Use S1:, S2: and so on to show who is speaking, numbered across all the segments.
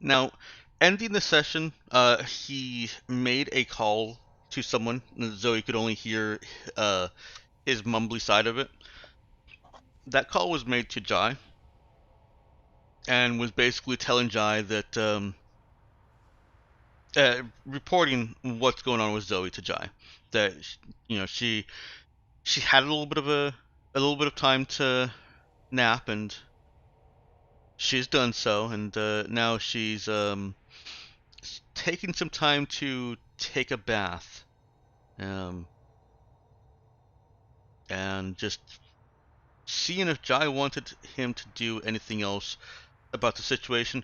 S1: Now, ending the session, he made a call to someone. Zoe could only hear uh, his mumbly side of it. That call was made to Jai, and was basically telling Jai that reporting what's going on with Zoe to Jai. That she had a little bit of a little bit of time to nap, and she's done so, and now she's taking some time to take a bath, um, and just seeing if Jai wanted him to do anything else about the situation.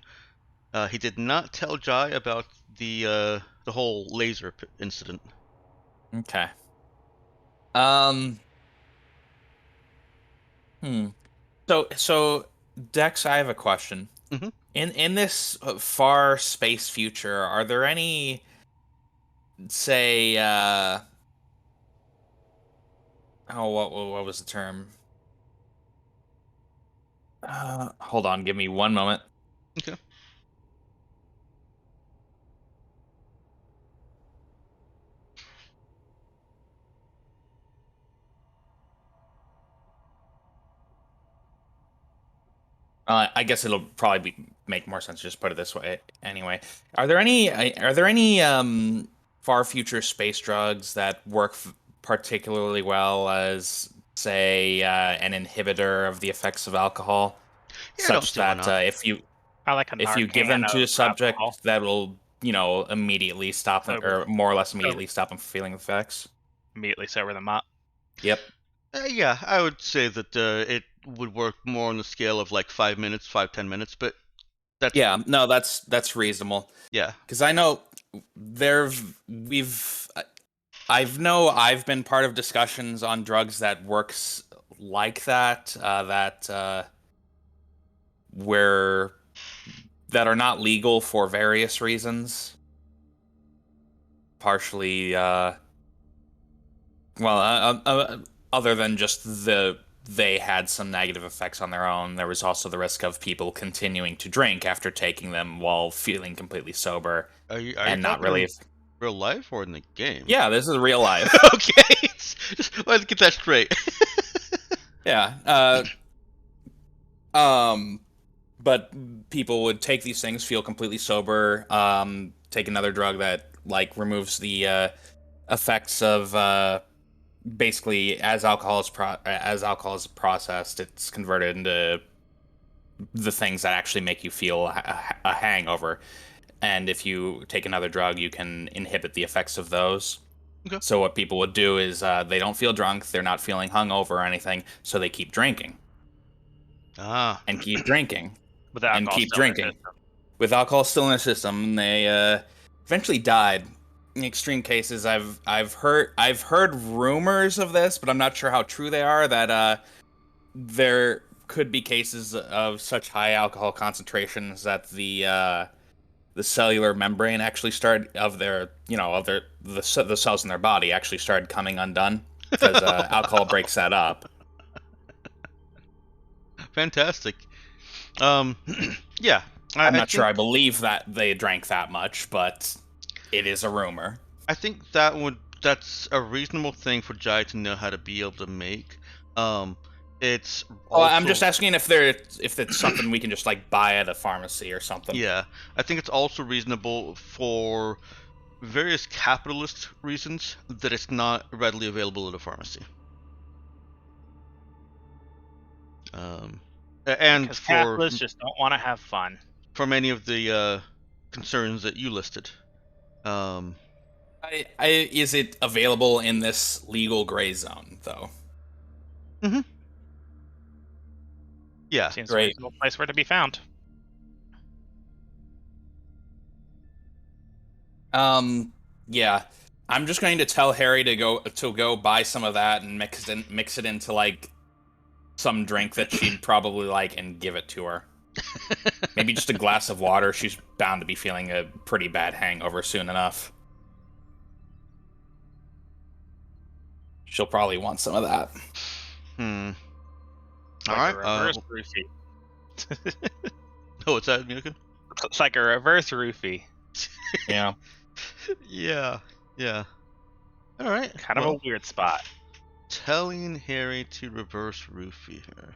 S1: He did not tell Jai about the whole laser incident.
S2: Okay. Um. Hmm. So Dex, I have a question.
S1: Hmm.
S2: In this far space future, are there any, say, oh, what was the term? Hold on, give me one moment.
S1: Okay.
S2: I guess it'll probably make more sense to just put it this way. Anyway, are there any far future space drugs that work particularly well as, say, an inhibitor of the effects of alcohol,
S1: Yeah, I don't
S2: such
S1: see why
S2: that
S1: not.
S3: I like a
S2: if you give them
S3: Narcan
S2: to
S3: of
S2: a subject,
S3: alcohol.
S2: that will immediately stop them,
S3: Sober,
S2: or more or less
S3: sober,
S2: immediately stop them from feeling effects.
S3: immediately sober them up.
S2: Yep.
S1: Yeah, I would say that it would work more on the scale of like 5 minutes, 5-10 minutes, but that's
S2: Yeah. No, that's reasonable.
S1: yeah.
S2: Because I know we've I've been part of discussions on drugs that works like that, where that are not legal for various reasons. Partially, well, other than just they had some negative effects on their own, there was also the risk of people continuing to drink after taking them while feeling completely sober
S1: Are you
S2: and not
S1: talking
S2: really.
S1: in real life or in the game?
S2: Yeah, this is real life.
S1: Okay, just let's get that straight.
S2: Yeah. Um, but people would take these things, feel completely sober, take another drug that like removes the effects of basically as alcohol is processed, it's converted into the things that actually make you feel a hangover. And if you take another drug, you can inhibit the effects of those.
S1: Okay.
S2: So what people would do is they don't feel drunk, they're not feeling hungover or anything, so they keep drinking
S1: Ah.
S2: and keep drinking
S3: With the
S2: and
S3: alcohol
S2: keep
S3: still in their
S2: drinking.
S3: system.
S2: With alcohol still in their system, they eventually died. In extreme cases, I've heard rumors of this, but I'm not sure how true they are. That there could be cases of such high alcohol concentrations that the cellular membrane actually started of their of the cells in their body actually started coming undone because alcohol breaks that up.
S1: Fantastic. Um, yeah,
S2: I'm
S1: I
S2: not sure
S1: think
S2: I believe that they drank that much, but it is a rumor.
S1: I think that's a reasonable thing for Jai to know how to be able to make. Um, it's
S2: Oh, I'm
S1: also
S2: just asking if it's something we can just like buy at a pharmacy or something.
S1: yeah, I think it's also reasonable for various capitalist reasons that it's not readily available at a pharmacy. Um, and
S3: Because
S1: for
S3: capitalists just don't want to have fun.
S1: many of the concerns that you listed. Um,
S2: Is it available in this legal gray zone though?
S1: mhm. Yeah,
S3: Seems a
S2: Great.
S3: reasonable place for it to be found.
S2: Yeah. I'm just going to tell Harry to go buy some of that and mix it into like some drink that she'd probably like and give it to her. Maybe just a glass of water. She's bound to be feeling a pretty bad hangover soon enough. She'll probably want some of that.
S1: Hmm. All
S3: Like
S1: right.
S3: a reverse Brucey.
S1: Oh, what's that, Miyuki?
S3: It's like a reverse roofie.
S2: Yeah.
S1: Yeah. Yeah. All right.
S3: Kind of
S1: well,
S3: a weird spot.
S1: telling Harry to reverse roofie her.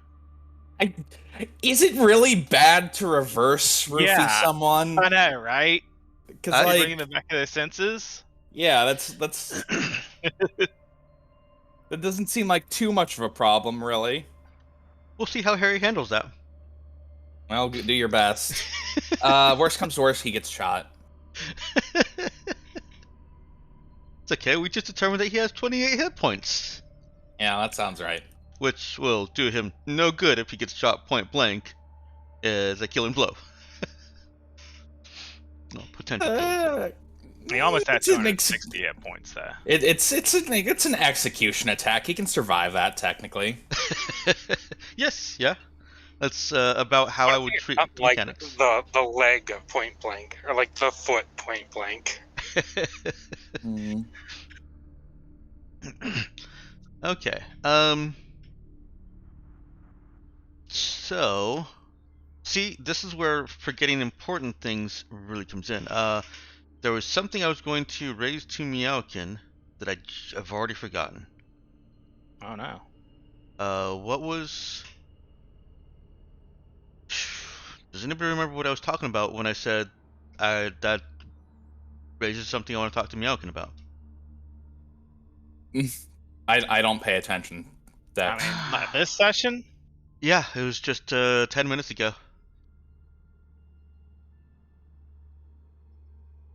S2: Is it really bad to reverse roofie
S3: Yeah.
S2: someone?
S3: I know, right?
S2: Because
S1: I-
S3: You
S2: like,
S3: bring them back to their senses.
S2: yeah, that's that doesn't seem like too much of a problem, really.
S1: We'll see how Harry handles that.
S2: Well, do your best. Worst comes to worst, he gets shot.
S1: It's okay. We just determined that he has 28 hit points,
S2: Yeah, that sounds right.
S1: which will do him no good if he gets shot point blank as a killing blow. No, potential killing blow.
S3: He almost had
S2: It's an ex-
S3: 260 hit points, though.
S2: it's an execution attack. He can survive that technically.
S1: Yes, yeah. That's about how I would treat
S4: Not
S1: the
S4: like
S1: mechanics.
S4: the leg of point blank, or like the foot point blank.
S2: Hmm.
S1: Okay. So, see, this is where forgetting important things really comes in. There was something I was going to raise to Meowkin that I've already forgotten.
S3: Oh no.
S1: What was? Does anybody remember what I was talking about when I said that raises something I want to talk to Meowkin about?
S2: I don't pay attention.
S3: I mean, not this session.
S1: Yeah, it was just 10 minutes ago.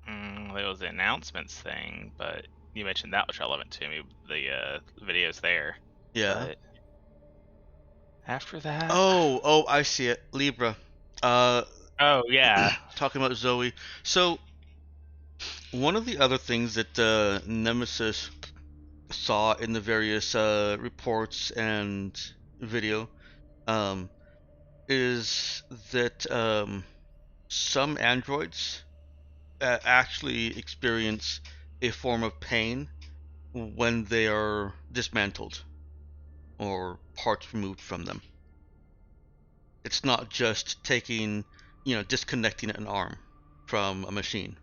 S3: There was the announcements thing, but you mentioned that was relevant to me. The videos there.
S1: Yeah.
S3: But after that.
S1: Oh, I see it. Libra.
S3: Oh yeah.
S1: Talking about Zoe. So, one of the other things that Nemesis saw in the various reports and video is that some androids actually experience a form of pain when they are dismantled or parts removed from them. It's not just disconnecting an arm from a machine.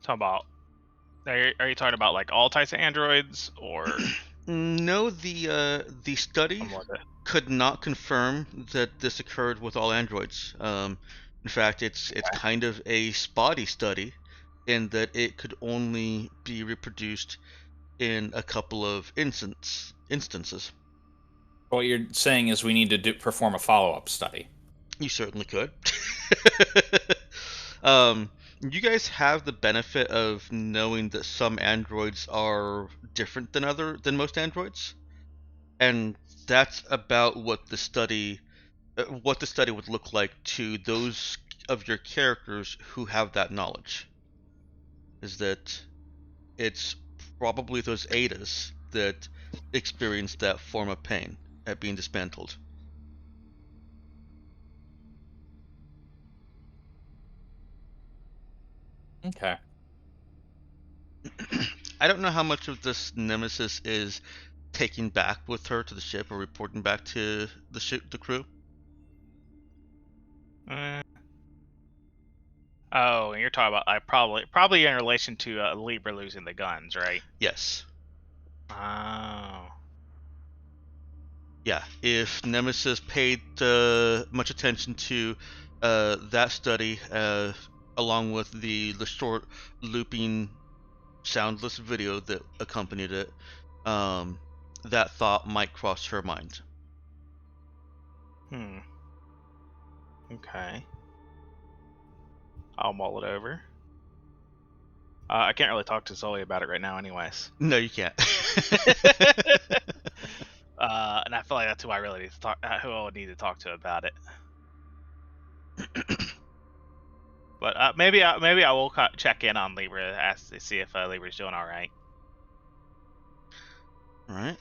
S3: Talk about. Are you talking about like all types of androids or?
S1: No, the study
S3: One more bit?
S1: could not confirm that this occurred with all androids. In fact, it's kind of a spotty study in that it could only be reproduced in a couple of instances.
S2: What you're saying is we need to perform a follow-up study.
S1: You certainly could. You guys have the benefit of knowing that some androids are different than most androids, and that's about what the study would look like to those of your characters who have that knowledge. Is that it's probably those Adas that experience that form of pain at being dismantled.
S2: Okay.
S1: I don't know how much of this Nemesis is taking back with her to the ship or reporting back to the crew.
S3: Oh, and you're talking about probably in relation to Libra losing the guns, right?
S1: Yes.
S3: Oh.
S1: Yeah. If Nemesis paid much attention to that study, along with the short looping soundless video that accompanied it, that thought might cross her mind.
S3: Okay. I'll mull it over. I can't really talk to Zoe about it right now, anyways.
S1: No, you can't.
S3: And I feel like that's who I really need to talk. Who I would need to talk to about it. But maybe I will check in on Libra, ask to see if Libra's doing all right.
S1: All right.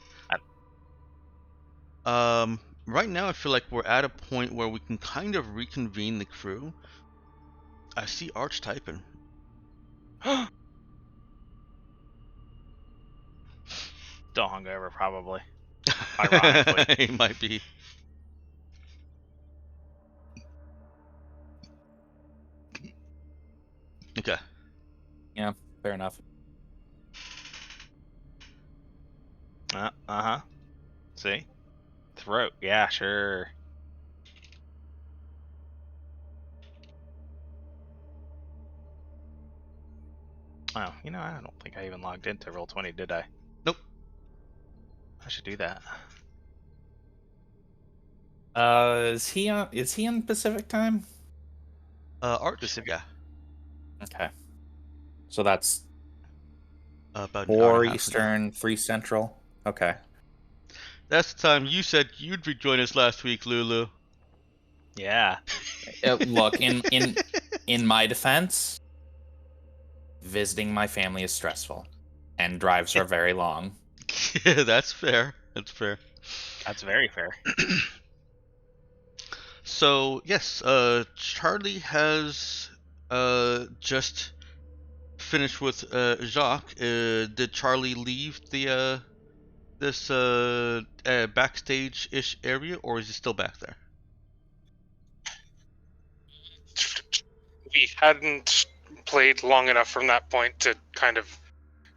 S1: Right now I feel like we're at a point where we can kind of reconvene the crew. I see Arch typing.
S3: Still hungover, probably. Ironically.
S1: He might be. Okay.
S2: Yeah, fair enough.
S3: Uh-huh. See? Throat. Yeah, sure. Oh, I don't think I even logged into Roll20, did I?
S1: Nope.
S3: I should do that.
S2: Is he on Pacific time?
S1: Arch.
S3: Pacific.
S1: Yeah.
S2: Okay. So that's
S1: About an hour and
S2: 4
S1: a half ago.
S2: Eastern, 3 Central. Okay.
S1: That's the time you said you'd rejoin us last week, Lulu.
S3: Yeah.
S2: Look, in my defense, visiting my family is stressful, and drives are very long.
S1: Yeah, that's fair. That's fair.
S3: That's very fair.
S1: So yes, Charlie has just finished with Jacques. Did Charlie leave the this backstage-ish area, or is he still back there?
S4: We hadn't played long enough from that point to kind of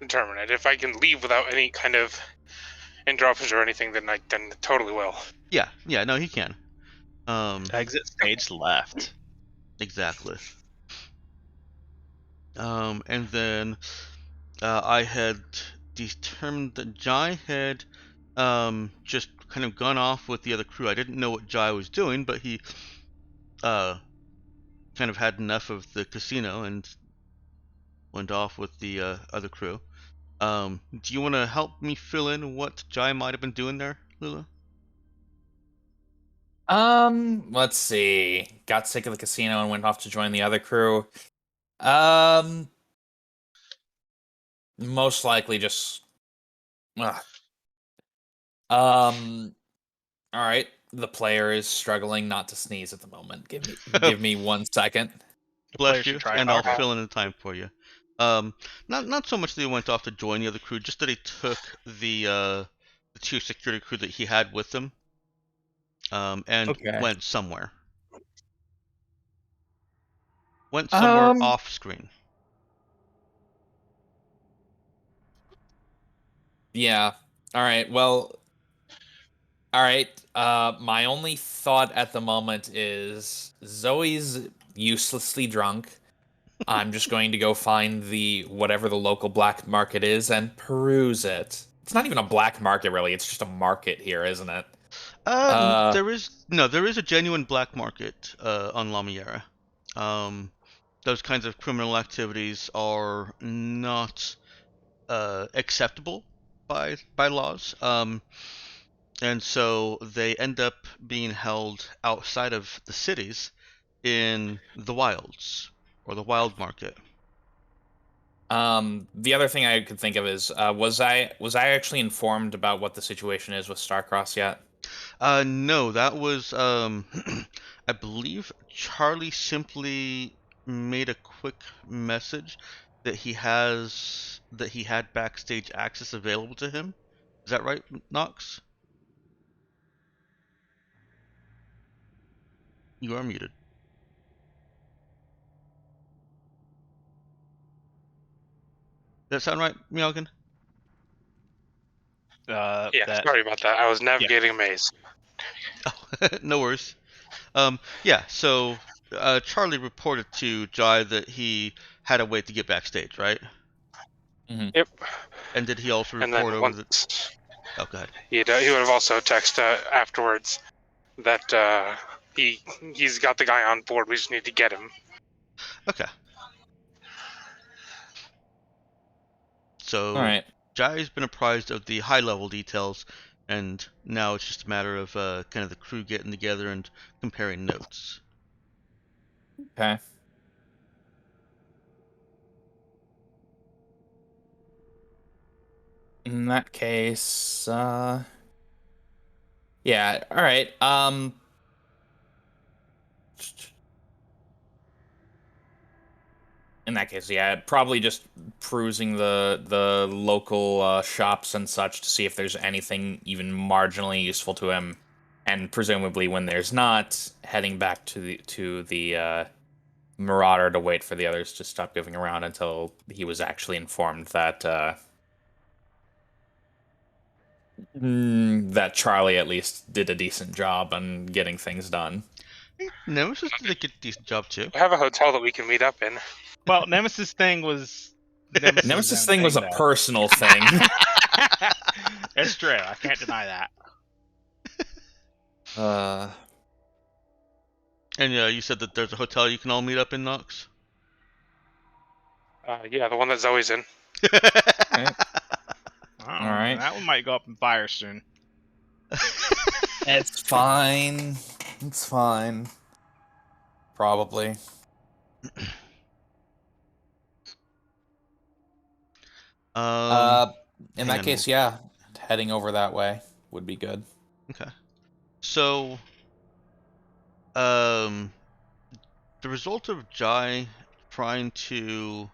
S4: determine it. If I can leave without any kind of interruptions or anything, then I totally will.
S1: Yeah, no, he can.
S3: Exit stage left.
S1: Exactly. And then I had determined that Jai had just kind of gone off with the other crew. I didn't know what Jai was doing, but he uh, kind of had enough of the casino and went off with the other crew. Do you want to help me fill in what Jai might have been doing there, Lula?
S2: Let's see. Got sick of the casino and went off to join the other crew. Um, Most likely just. Ugh. All right. The player is struggling not to sneeze at the moment. Give me 1 second.
S3: The player
S1: Bless
S3: should
S1: you,
S3: try
S1: and I'll
S3: harder.
S1: fill in the time for you. Not so much that he went off to join the other crew, just that he took the two security crew that he had with him, and
S2: Okay.
S1: went somewhere. Went somewhere
S2: Um.
S1: off screen.
S2: Yeah. All right. Well. All right. My only thought at the moment is Zoe's uselessly drunk. I'm just going to go find the whatever the local black market is and peruse it. It's not even a black market, really. It's just a market here, isn't it? Uh,
S1: There is a genuine black market on Lamiera. Um, those kinds of criminal activities are not acceptable by laws. And so they end up being held outside of the cities in the wilds or the wild market.
S2: the other thing I could think of is was I actually informed about what the situation is with Starcross yet?
S1: No, that was I believe Charlie simply made a quick message that he had backstage access available to him. Is that right, Knox? You are muted. Does that sound right, Myogen?
S4: Yeah,
S3: That
S4: sorry about that. I was navigating a maze.
S1: Oh, no worries. Yeah, so Charlie reported to Jai that he had a way to get backstage, right?
S2: Hmm.
S4: Yep.
S1: And did he also
S4: And
S1: report
S4: then
S1: over the?
S4: once
S1: Oh, go ahead.
S4: he would have also texted afterwards that he's got the guy on board. We just need to get him.
S1: Okay.
S2: All
S1: So
S2: right.
S1: Jai's been apprised of the high-level details, and now it's just a matter of kind of the crew getting together and comparing notes.
S2: Okay. In that case, yeah. All right. In that case, yeah, probably just perusing the local shops and such to see if there's anything even marginally useful to him, and presumably when there's not, heading back to the Marauder to wait for the others to stop giving around until he was actually informed that that Charlie at least did a decent job on getting things done.
S1: Hey, Nemesis did a good, decent job too.
S4: We have a hotel that we can meet up in.
S3: Well, Nemesis thing was
S2: Nemesis thing was a
S3: though.
S2: personal thing.
S3: It's true. I can't deny that.
S1: And you said that there's a hotel you can all meet up in, Knox?
S4: Yeah, the one that Zoe's in.
S2: Right.
S3: All
S2: right.
S3: That one might go up in fire soon.
S2: It's fine. It's fine. Probably. In
S1: hang
S2: that
S1: on.
S2: case, yeah, heading over that way would be good.
S1: Okay. So, the result of Jai trying to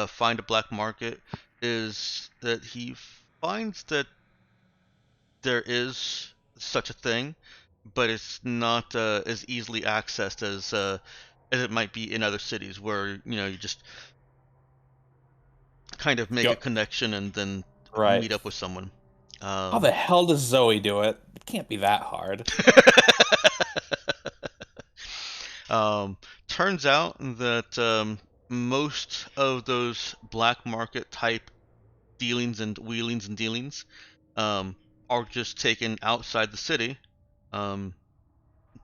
S1: find a black market is that he finds that there is such a thing, but it's not as easily accessed as it might be in other cities, where you just kind of make a connection and then meet up with someone.
S2: How the hell does Zoe do it? It can't be that hard.
S1: Turns out that most of those black market type dealings and wheelings and dealings are just taken outside the city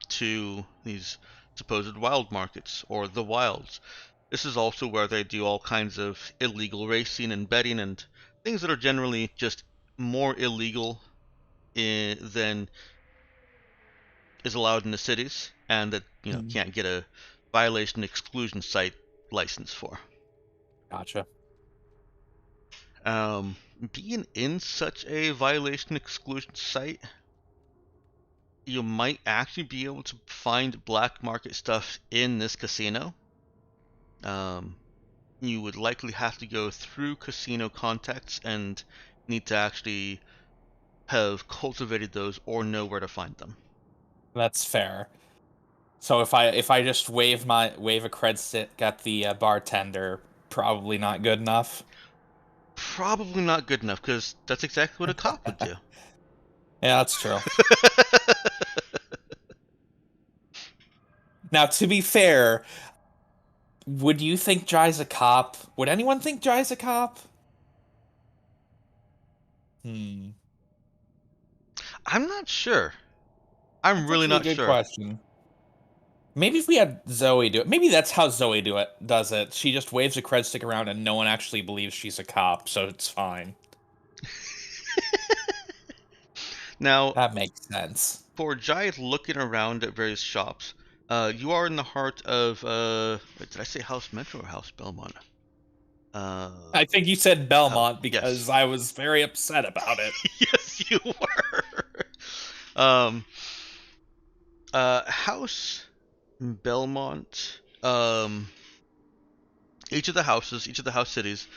S1: to these supposed wild markets or the wilds. This is also where they do all kinds of illegal racing and betting and things that are generally just more illegal than is allowed in the cities, and that can't get a violation exclusion site license for.
S2: Gotcha.
S1: Being in such a violation exclusion site, you might actually be able to find black market stuff in this casino. You would likely have to go through casino contacts and need to actually have cultivated those or know where to find them.
S2: That's fair. So if I just wave a cred stick at the bartender, probably not good enough.
S1: Probably not good enough, because that's exactly what a cop would do.
S2: Yeah, that's true. Now, to be fair, would you think Jai's a cop? Would anyone think Jai's a cop?
S1: I'm not sure. I'm
S2: That's
S1: really
S2: actually
S1: not
S2: a good
S1: sure.
S2: question. Maybe if we had Zoe do it, maybe that's how Zoe does it. She just waves a cred stick around and no one actually believes she's a cop, so it's fine.
S1: Now,
S2: that makes sense.
S1: For Jai looking around at various shops, you are in the heart of, wait, did I say House Metro or House Belmont?
S2: I think you said Belmont because
S1: yes.
S2: I was very upset about it.
S1: Yes, you were. House Belmont, each of the house cities,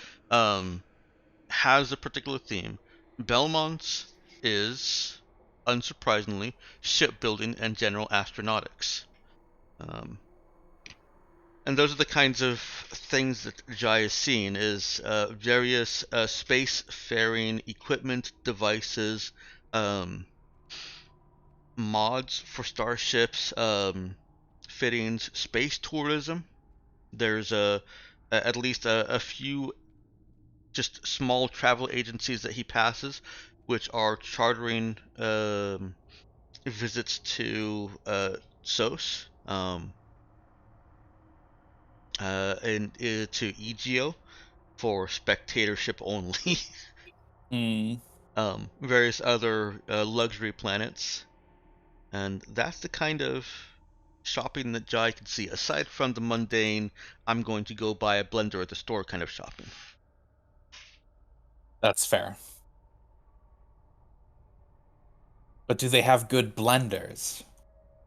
S1: has a particular theme. Belmont's is, unsurprisingly, shipbuilding and general astronautics. And those are the kinds of things that Jai is seeing, is various space-faring equipment, devices, mods for starships, fittings, space tourism. There's at least a few just small travel agencies that he passes, which are chartering visits to SOS and to EGO for spectatorship only. Various other luxury planets, and that's the kind of shopping that Jai can see, aside from the mundane I'm going to go buy a blender at the store kind of shopping.
S2: That's fair. But do they have good blenders?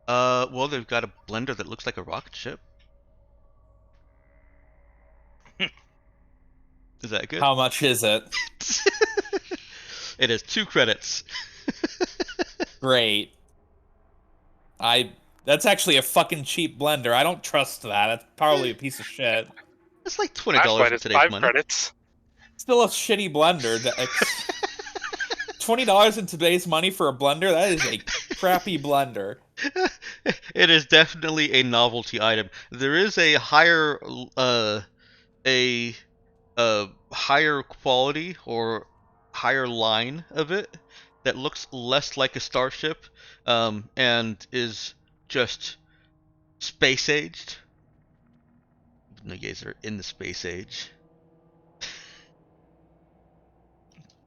S1: Well, they've got a blender that looks like a rocket ship. Is that good?
S2: How much is it?
S1: It is 2 credits.
S2: Great. I That's actually a fucking cheap blender. I don't trust that. That's probably a piece of shit.
S1: It's like $20
S4: Flashlight
S1: in
S4: is
S1: today's
S4: 5
S1: money.
S4: credits.
S2: Still a shitty blender. $20 in today's money for a blender? That is a crappy blender.
S1: It is definitely a novelty item. There is a higher a higher quality or higher line of it that looks less like a starship, and is just space aged. You guys are in the space age.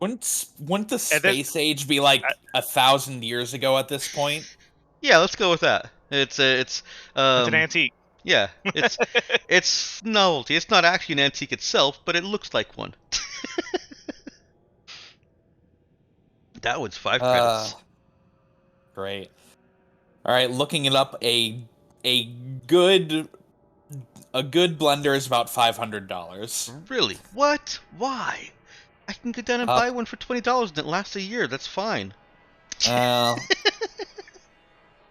S2: Wouldn't the
S3: And then-
S2: space age be like 1,000 years ago at this point?
S1: Yeah, let's go with that. It's
S3: It's an antique.
S1: yeah, it's novelty. It's not actually an antique itself, but it looks like one. That one's 5 credits.
S2: Great. All right, looking it up, a good blender is about $500.
S1: Really? What? Why? I can go down and buy one for $20 and it lasts a year. That's fine.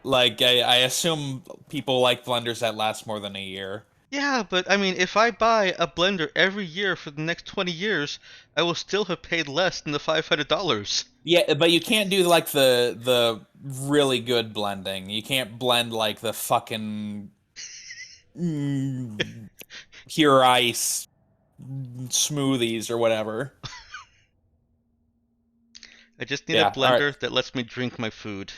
S2: Like I assume people like blenders that last more than a year.
S1: Yeah, but I mean, if I buy a blender every year for the next 20 years, I will still have paid less than the $500.
S2: Yeah, but you can't do like the really good blending. You can't blend like the fucking pure ice smoothies or whatever.
S1: I just need
S2: Yeah,
S1: a blender
S2: alright.
S1: that lets me drink my food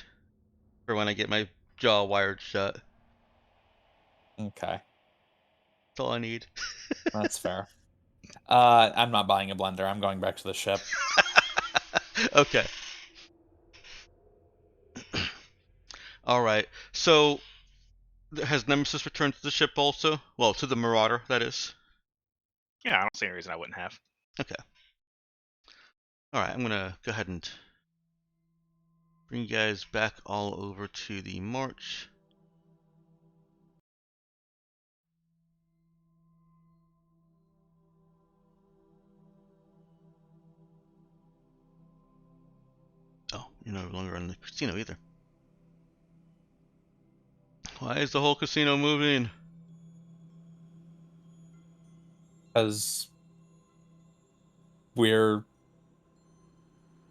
S1: for when I get my jaw wired shut.
S2: Okay,
S1: That's all I need.
S2: that's fair. I'm not buying a blender. I'm going back to the ship.
S1: Okay. Alright, so has Nemesis returned to the ship also? Well, to the Marauder, that is.
S3: Yeah, I don't see any reason I wouldn't have.
S1: Okay. Alright, I'm gonna go ahead and bring you guys back all over to the march. Oh, you're no longer in the casino either. Why is the whole casino moving?
S2: Because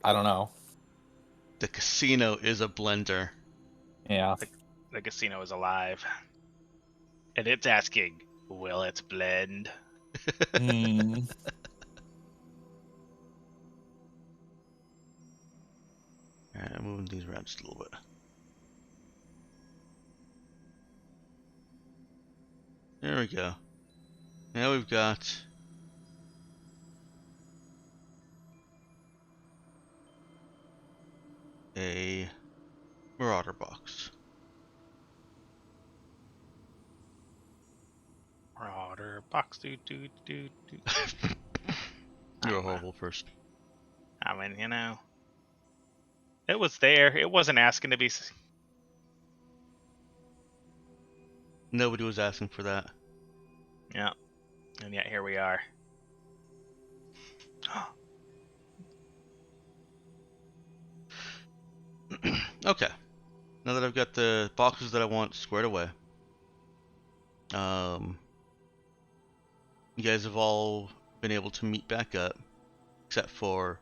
S2: I don't know.
S1: The casino is a blender.
S2: Yeah.
S3: The casino is alive. And it's asking, will it blend?
S2: Hmm.
S1: Alright, I'm moving these around just a little bit. There we go. Now we've got a Marauder box.
S3: Marauder box, do.
S1: You're a horrible person.
S3: I mean, you know, it was there. It wasn't asking to be.
S1: Nobody was asking for that.
S3: Yeah, and yet here we are.
S1: Okay. Now that I've got the boxes that I want squared away, you guys have all been able to meet back up, except for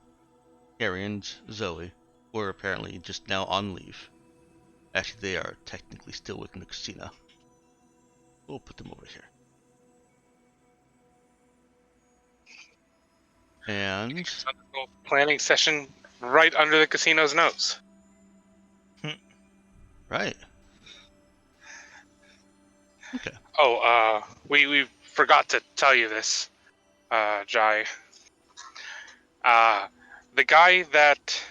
S1: Harry and Zoe, who are apparently just now on leave. Actually, they are technically still within the casino. We'll put them over here. And
S4: Planning session right under the casino's nose.
S1: right. Okay.
S4: Oh, we forgot to tell you this, Jai. The guy that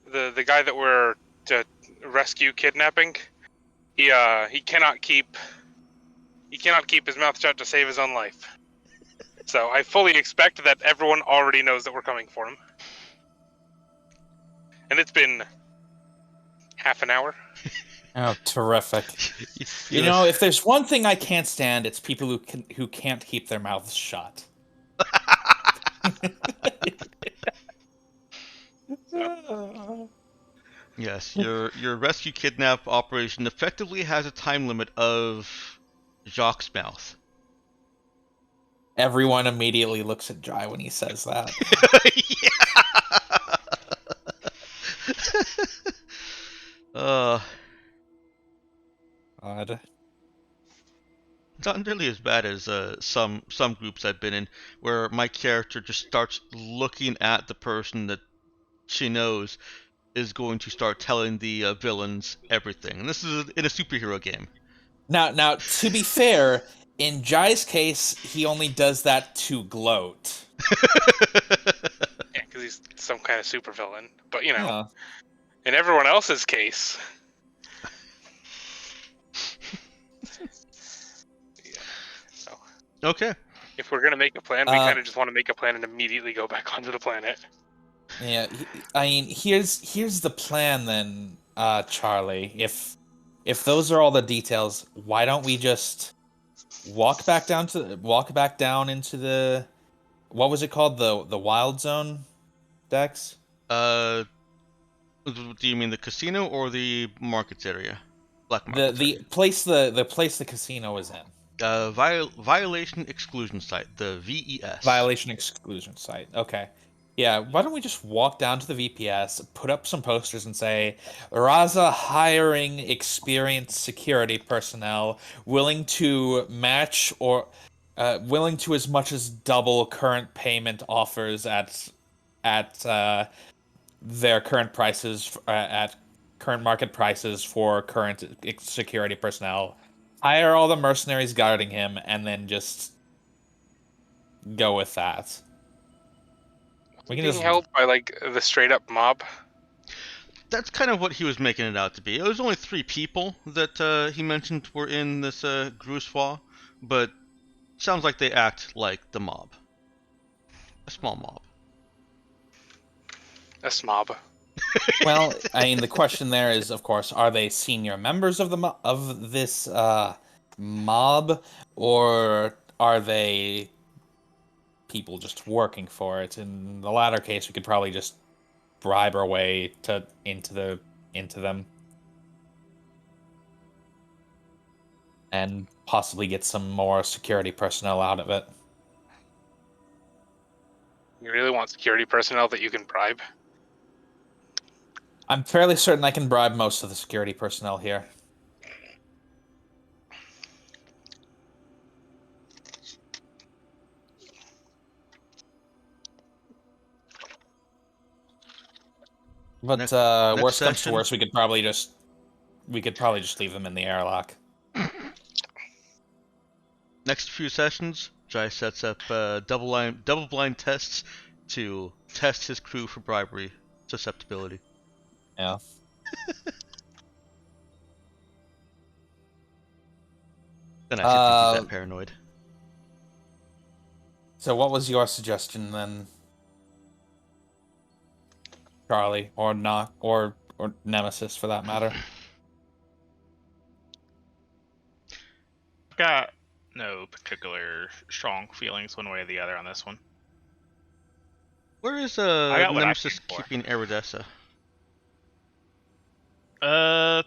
S4: the guy that we're to rescue kidnapping, he cannot keep his mouth shut to save his own life. So I fully expect that everyone already knows that we're coming for him. And it's been half an hour.
S2: Oh, terrific. You know, if there's one thing I can't stand, it's people who can't keep their mouths shut.
S1: Yes, your rescue kidnap operation effectively has a time limit of Jacques' mouth.
S2: Everyone immediately looks at Jai when he says that.
S1: uh,
S2: God.
S1: Not nearly as bad as some groups I've been in, where my character just starts looking at the person that she knows is going to start telling the villains everything. And this is in a superhero game.
S2: Now, to be fair, in Jai's case, he only does that to gloat.
S4: Yeah, because he's some kind of supervillain. But
S2: Yeah.
S4: in everyone else's case, yeah. So
S1: Okay.
S4: if we're gonna make a plan, we
S2: Uh,
S4: kind of just want to make a plan and immediately go back onto the planet.
S2: Yeah, I mean, here's the plan then, Charlie. If those are all the details, why don't we just walk back down into the what was it called, the wild zone, Dex?
S1: Uh, do you mean the casino or the markets area? Black
S2: The
S1: markets area.
S2: the place the place the casino is in.
S1: Violation exclusion site, the VES.
S2: Violation exclusion site. Okay. Yeah, why don't we just walk down to the VPS, put up some posters and say, Raza hiring experienced security personnel willing to match or willing to as much as double current payment offers at their current prices at current market prices for current security personnel. Hire all the mercenaries guarding him and then just go with that. We can
S4: Being
S2: just
S4: held by like the straight up mob.
S1: That's kind of what he was making it out to be. It was only 3 people that he mentioned were in this Gruswa, but sounds like they act like the mob. A small mob.
S4: A smob.
S2: Well, I mean, the question there is, of course, are they senior members of of this mob, or are they people just working for it? In the latter case, we could probably just bribe our way into them and possibly get some more security personnel out of it.
S4: You really want security personnel that you can bribe?
S2: I'm fairly certain I can bribe most of the security personnel here. But
S1: Next
S2: worst comes to
S1: session.
S2: worst, we could probably just leave them in the airlock.
S1: Next few sessions, Jai sets up double blind tests to test his crew for bribery susceptibility.
S2: Yeah.
S1: Then I think he's that paranoid.
S2: So what was your suggestion then, Charlie, or not, or Nemesis for that matter?
S3: Got no particular strong feelings one way or the other on this one.
S1: Where is
S3: I got what I
S1: Nemesis
S3: came for.
S1: keeping Iridessa?
S3: I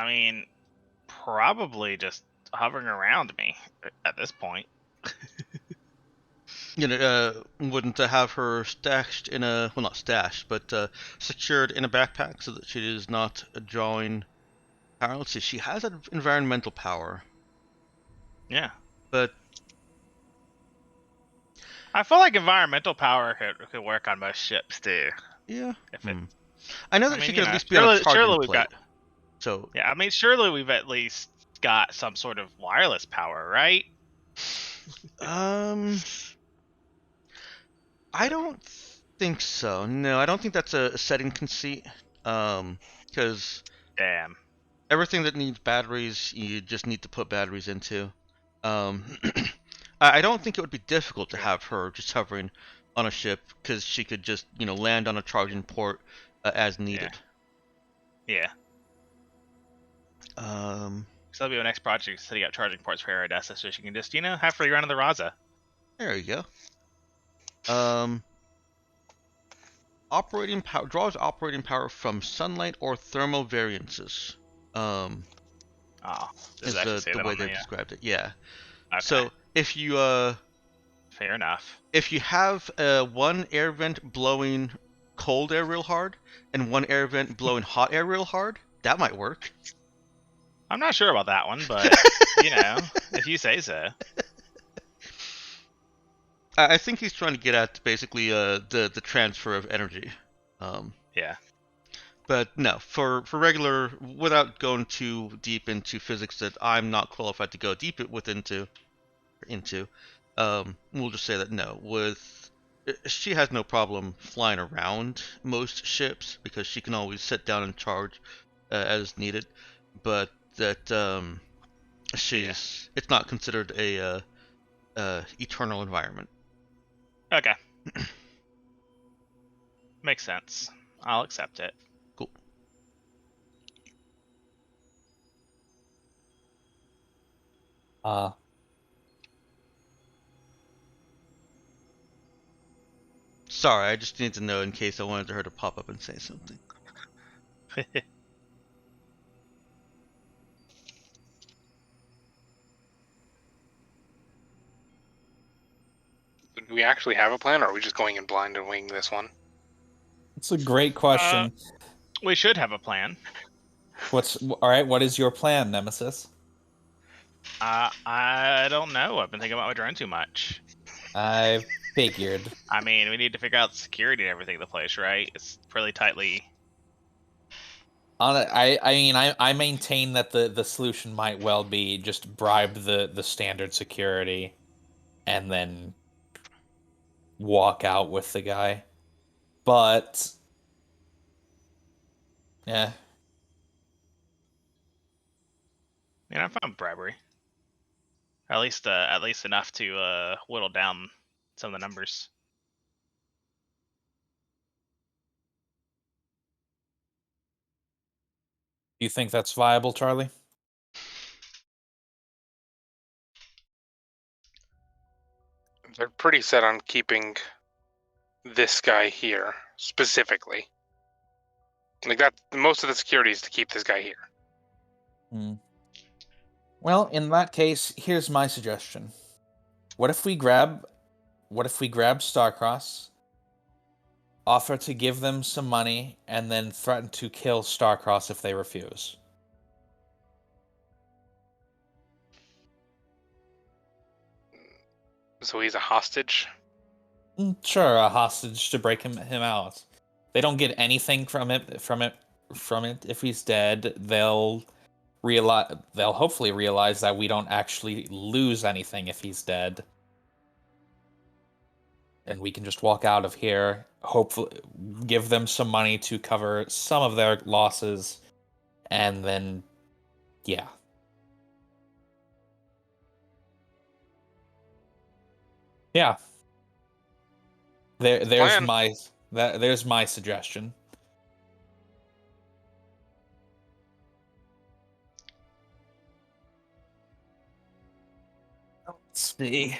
S3: mean, probably just hovering around me at this point.
S1: Wouldn't have her stashed in not stashed, but secured in a backpack so that she is not drawing power. Let's see, she has an environmental power,
S3: Yeah.
S1: but
S3: I feel like environmental power could work on most ships too.
S1: yeah.
S3: If it,
S1: I know
S3: I
S1: that
S3: mean,
S1: she
S3: you
S1: could at
S3: know,
S1: least be on a
S3: surely
S1: charging
S3: we've
S1: plate.
S3: got.
S1: So
S3: Yeah, I mean, surely we've at least got some sort of wireless power, right?
S1: I don't think so. No, I don't think that's a setting conceit. Because
S3: Damn.
S1: everything that needs batteries, you just need to put batteries into. I don't think it would be difficult to have her just hovering on a ship because she could just, land on a charging port as needed.
S3: Yeah. So that'll be our next project, setting up charging ports for Aerodessa, so she can just, have free run of the Raza.
S1: There you go. draws operating power from sunlight or thermal variances.
S3: Oh, does
S1: Is
S3: it actually
S1: the
S3: say
S1: the
S3: that
S1: way
S3: on
S1: they
S3: the?
S1: described it? Yeah.
S3: Okay,
S1: So if you
S3: fair enough.
S1: have one air vent blowing cold air real hard and one air vent blowing hot air real hard, that might work.
S3: I'm not sure about that one, but if you say so.
S1: I think he's trying to get at basically the transfer of energy.
S3: Yeah.
S1: But no, for regular, without going too deep into physics that I'm not qualified to go deep into, we'll just say that no, she has no problem flying around most ships because she can always sit down and charge as needed, but that it's not considered a eternal environment.
S3: Okay. Makes sense. I'll accept it.
S1: Cool. Sorry, I just need to know in case I wanted her to pop up and say something.
S4: Do we actually have a plan, or are we just going in blind and winging this one?
S2: It's a great question.
S3: We should have a plan.
S2: All right? What is your plan, Nemesis?
S3: I don't know. I've been thinking about my drone too much.
S2: I figured.
S3: I mean, we need to figure out security and everything in the place, right? It's pretty tightly.
S2: I maintain that the solution might well be just bribe the standard security, and then walk out with the guy. But yeah,
S3: I'm fine with bribery. At least enough to whittle down some of the numbers.
S2: do you think that's viable, Charlie?
S4: They're pretty set on keeping this guy here specifically. Like that, most of the security is to keep this guy here.
S2: Well, in that case, here's my suggestion. What if we grab Starcross, offer to give them some money, and then threaten to kill Starcross if they refuse?
S4: So he's a hostage.
S2: Sure, a hostage to break him out. They don't get anything from it. If he's dead, they'll hopefully realize that we don't actually lose anything if he's dead. And we can just walk out of here, hopefully give them some money to cover some of their losses, and then yeah. Yeah. There's
S4: Plan.
S2: there's my suggestion. Let's see.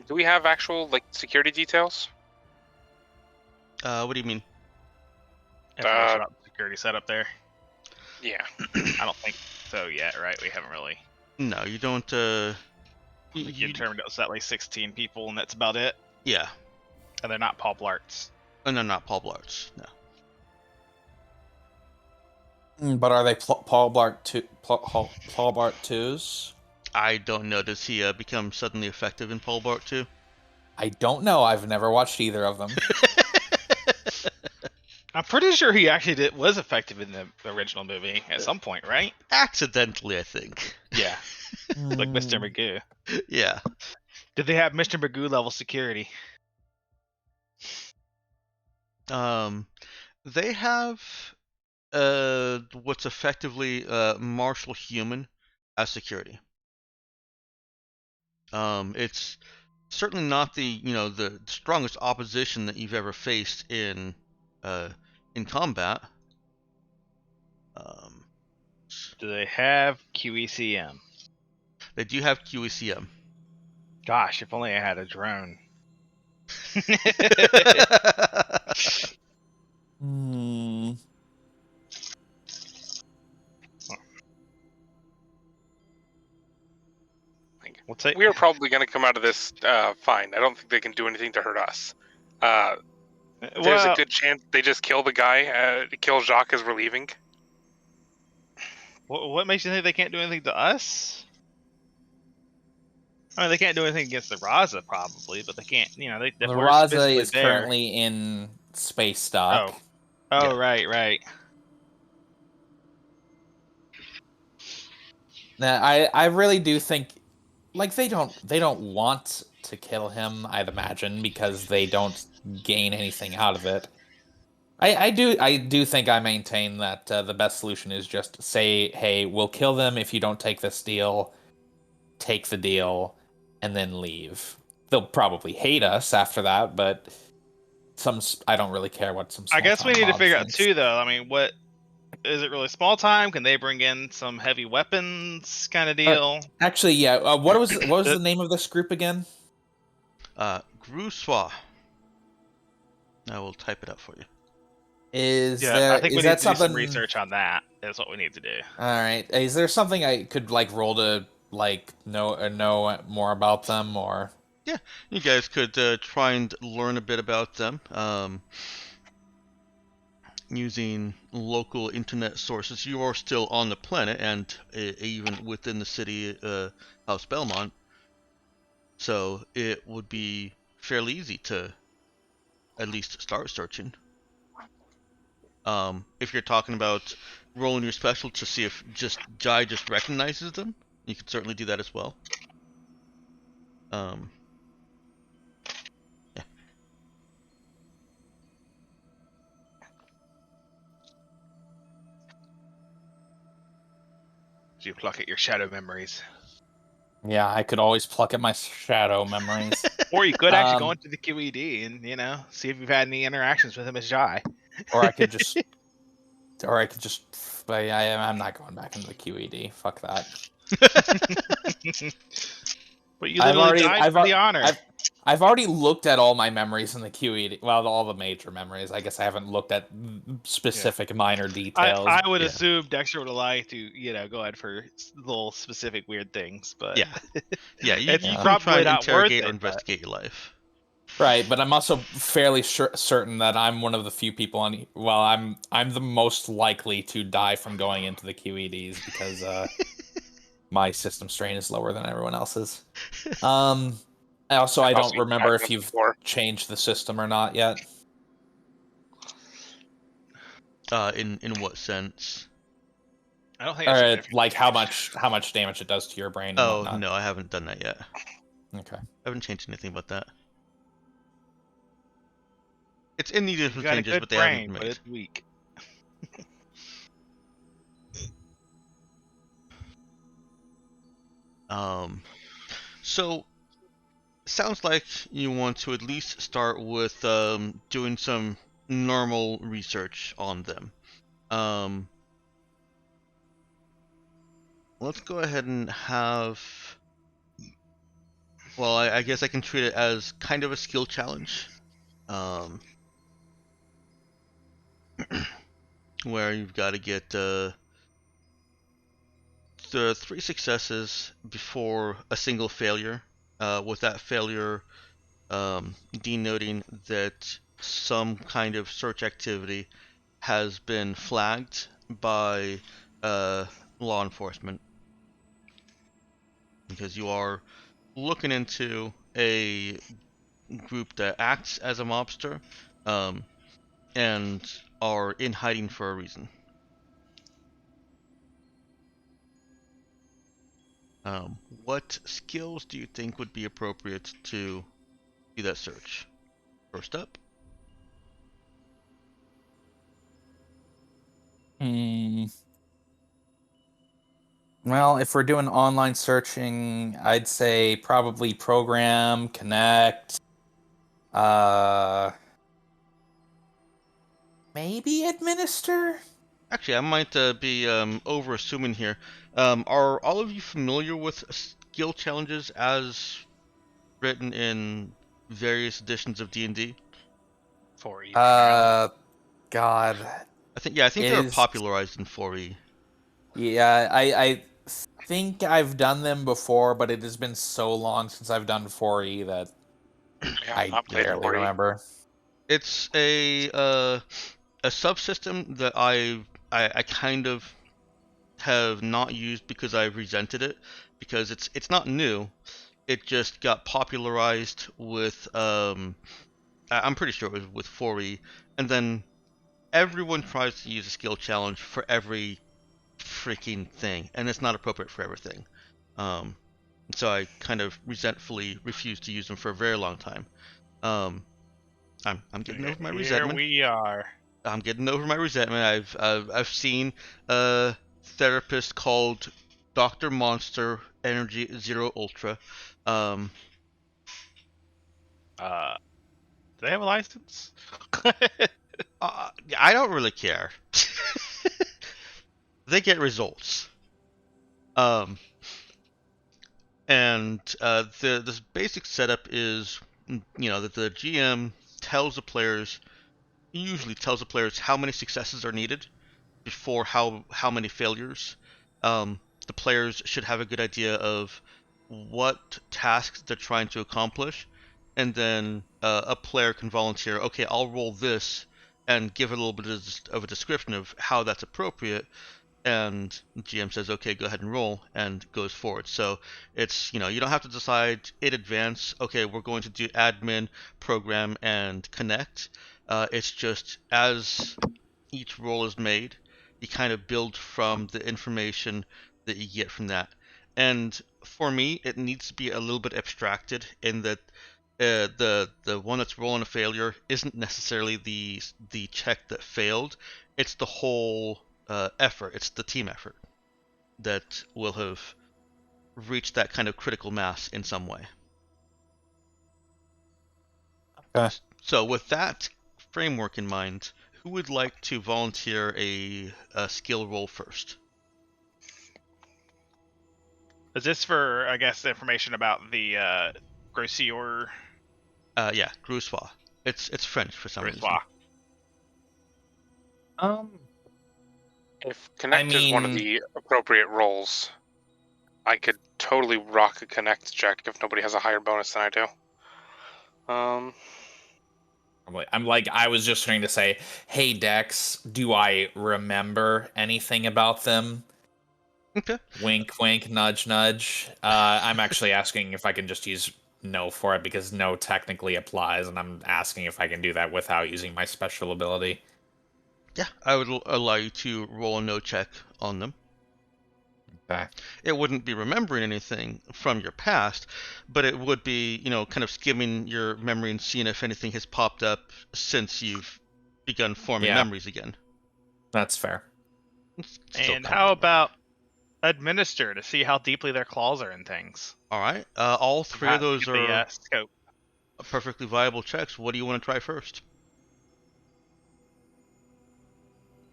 S4: Do we have actual security details?
S1: What do you mean?
S3: Information about the security setup there.
S4: Yeah.
S3: I don't think so yet, right? We haven't really.
S1: No, you don't.
S3: You determined it was at least 16 people, and that's about it.
S1: Yeah,
S3: And they're not Paul Blarts.
S1: and they're not Paul Blarts. No.
S2: But are they Paul Blart 2s?
S1: I don't know. Does he become suddenly effective in Paul Blart 2?
S2: I don't know. I've never watched either of them.
S3: I'm pretty sure he actually was effective in the original movie at some point, right?
S1: Accidentally, I think.
S3: Yeah. Like Mr. Magoo.
S1: Yeah.
S3: Did they have Mr. Magoo level security?
S1: They have what's effectively martial human as security. It's certainly not the strongest opposition that you've ever faced in combat.
S3: Do they have QECM?
S1: They do have QECM.
S3: Gosh, if only I had a drone.
S2: Hmm.
S3: We'll take.
S4: We are probably going to come out of this fine. I don't think they can do anything to hurt us. There's a
S3: Well,
S4: good chance they just kill the guy, kill Jacques as we're leaving.
S3: what makes you think they can't do anything to us? I mean, they can't do anything against the Raza, probably, but they can't. You know,
S2: The
S3: we're
S2: Raza
S3: physically
S2: is
S3: there.
S2: currently in space dock.
S3: Oh,
S1: Yeah.
S3: right.
S2: Now, I really do think, like, they don't want to kill him, I'd imagine, because they don't gain anything out of it. I do think I maintain that the best solution is just say, hey, we'll kill them if you don't take this deal, take the deal, and then leave. They'll probably hate us after that, but I don't really care what some
S3: I
S2: small
S3: guess we
S2: time
S3: need to
S2: mob
S3: figure out
S2: thinks.
S3: too, though. I mean, what is it really small time? Can they bring in some heavy weapons kind of deal?
S2: Actually, yeah. What was the name of this group again?
S1: Gruswa. I will type it up for you.
S3: I think we
S2: Is
S3: need
S2: that
S3: to do some
S2: something?
S3: research on that. Is what we need to do.
S2: All right. Is there something I could like roll to like know more about them or?
S1: Yeah, you guys could try and learn a bit about them using local internet sources. You are still on the planet and even within the city House Belmont, so it would be fairly easy to at least start searching. If you're talking about rolling your special to see if Jai just recognizes them, you could certainly do that as well. Yeah.
S3: Do you pluck at your shadow memories,
S2: Yeah, I could always pluck at my shadow memories.
S3: or you could actually go
S2: Um,
S3: into the QED and see if you've had any interactions with him as Jai.
S2: or I could just, But I'm not going back into the QED. Fuck that.
S3: But you literally died for the honor.
S2: I've already looked at all my memories in the QED. Well, all the major memories. I guess I haven't looked at specific minor details.
S3: I would
S1: Yeah.
S3: assume Dexter would like to go ahead for little specific weird things, but
S1: Yeah, you
S3: it's
S1: can
S3: probably
S1: try and
S3: not
S1: interrogate
S3: worth
S1: or
S3: it,
S1: investigate your life.
S2: Right, but I'm also fairly certain that I'm one of the few people on. Well, I'm the most likely to die from going into the QEDs because my system strain is lower than everyone else's. I don't remember if you've changed the system or not yet.
S1: In what sense?
S3: I don't think.
S2: Or like how much damage it does to your brain and
S1: Oh
S2: whatnot.
S1: no, I haven't done that yet.
S2: Okay.
S1: I haven't changed anything about that. It's in need of
S3: You got a
S1: changes,
S3: good
S1: but they
S3: brain,
S1: haven't
S3: but
S1: made.
S3: it's weak.
S1: So sounds like you want to at least start with doing some normal research on them. Let's go ahead and have. Well, I guess I can treat it as kind of a skill challenge. Where you've got to get the 3 successes before a single failure, with that failure denoting that some kind of search activity has been flagged by law enforcement, because you are looking into a group that acts as a mobster and are in hiding for a reason. What skills do you think would be appropriate to do that search? First up.
S2: Well, if we're doing online searching, I'd say probably program, connect, maybe administer?
S1: Actually, I might be over assuming here. Are all of you familiar with skill challenges as written in various editions of D&D?
S3: 4E primarily.
S2: God,
S1: I think
S2: it
S1: they were
S2: is.
S1: popularized in 4E.
S2: Yeah, I think I've done them before, but it has been so long since I've done 4E that
S4: Yeah, I've
S2: I
S4: not played
S1: Yeah.
S2: barely
S4: 4E.
S2: remember.
S1: It's a subsystem that I kind of have not used because I resented it, because it's not new. It just got popularized with I'm pretty sure it was with 4E, and then everyone tries to use a skill challenge for every freaking thing, and it's not appropriate for everything. Um, so I kind of resentfully refused to use them for a very long time. Um, I'm getting over my
S3: Here
S1: resentment.
S3: we are.
S1: I'm getting over my resentment. I've seen a therapist called Doctor Monster Energy Zero Ultra. Um,
S3: Do they have a license?
S1: I don't really care. They get results. Um, and the basic setup is, that the GM tells the players usually tells the players how many successes are needed before how many failures. The players should have a good idea of what tasks they're trying to accomplish, and then a player can volunteer. Okay, I'll roll this and give a little bit of a description of how that's appropriate, and GM says, okay, go ahead and roll, and goes forward. So it's, you don't have to decide in advance, okay, we're going to do admin, program, and connect. It's just as each roll is made, you kind of build from the information that you get from that. And for me, it needs to be a little bit abstracted in that the one that's rolling a failure isn't necessarily the check that failed. It's the whole effort. It's the team effort that will have reached that kind of critical mass in some way.
S2: Okay.
S1: So with that framework in mind, who would like to volunteer a skill roll first?
S3: Is this for, I guess, information about the Grossier
S1: Yeah, Groussois. It's French for some reason.
S3: Griswa?
S2: Um,
S4: If
S2: I
S4: Connect is one of
S2: mean,
S4: the appropriate roles, I could totally rock a Connect check if nobody has a higher bonus than I do.
S2: I was just trying to say, hey Dex, do I remember anything about them?
S1: Okay.
S2: Wink, wink, nudge, nudge. I'm actually asking if I can just use no for it because no technically applies, and I'm asking if I can do that without using my special ability.
S1: Yeah, I would allow you to roll a no check on them.
S2: Okay.
S1: It wouldn't be remembering anything from your past, but it would be, kind of skimming your memory and seeing if anything has popped up since you've begun forming
S2: Yeah,
S1: memories again.
S2: that's fair.
S1: It's still
S3: And
S1: kind of
S3: how
S1: normal.
S3: about administer to see how deeply their claws are in things?
S1: All right. All three of
S3: Perhaps
S1: those
S3: get the
S1: are
S3: scope.
S1: perfectly viable checks. What do you want to try first?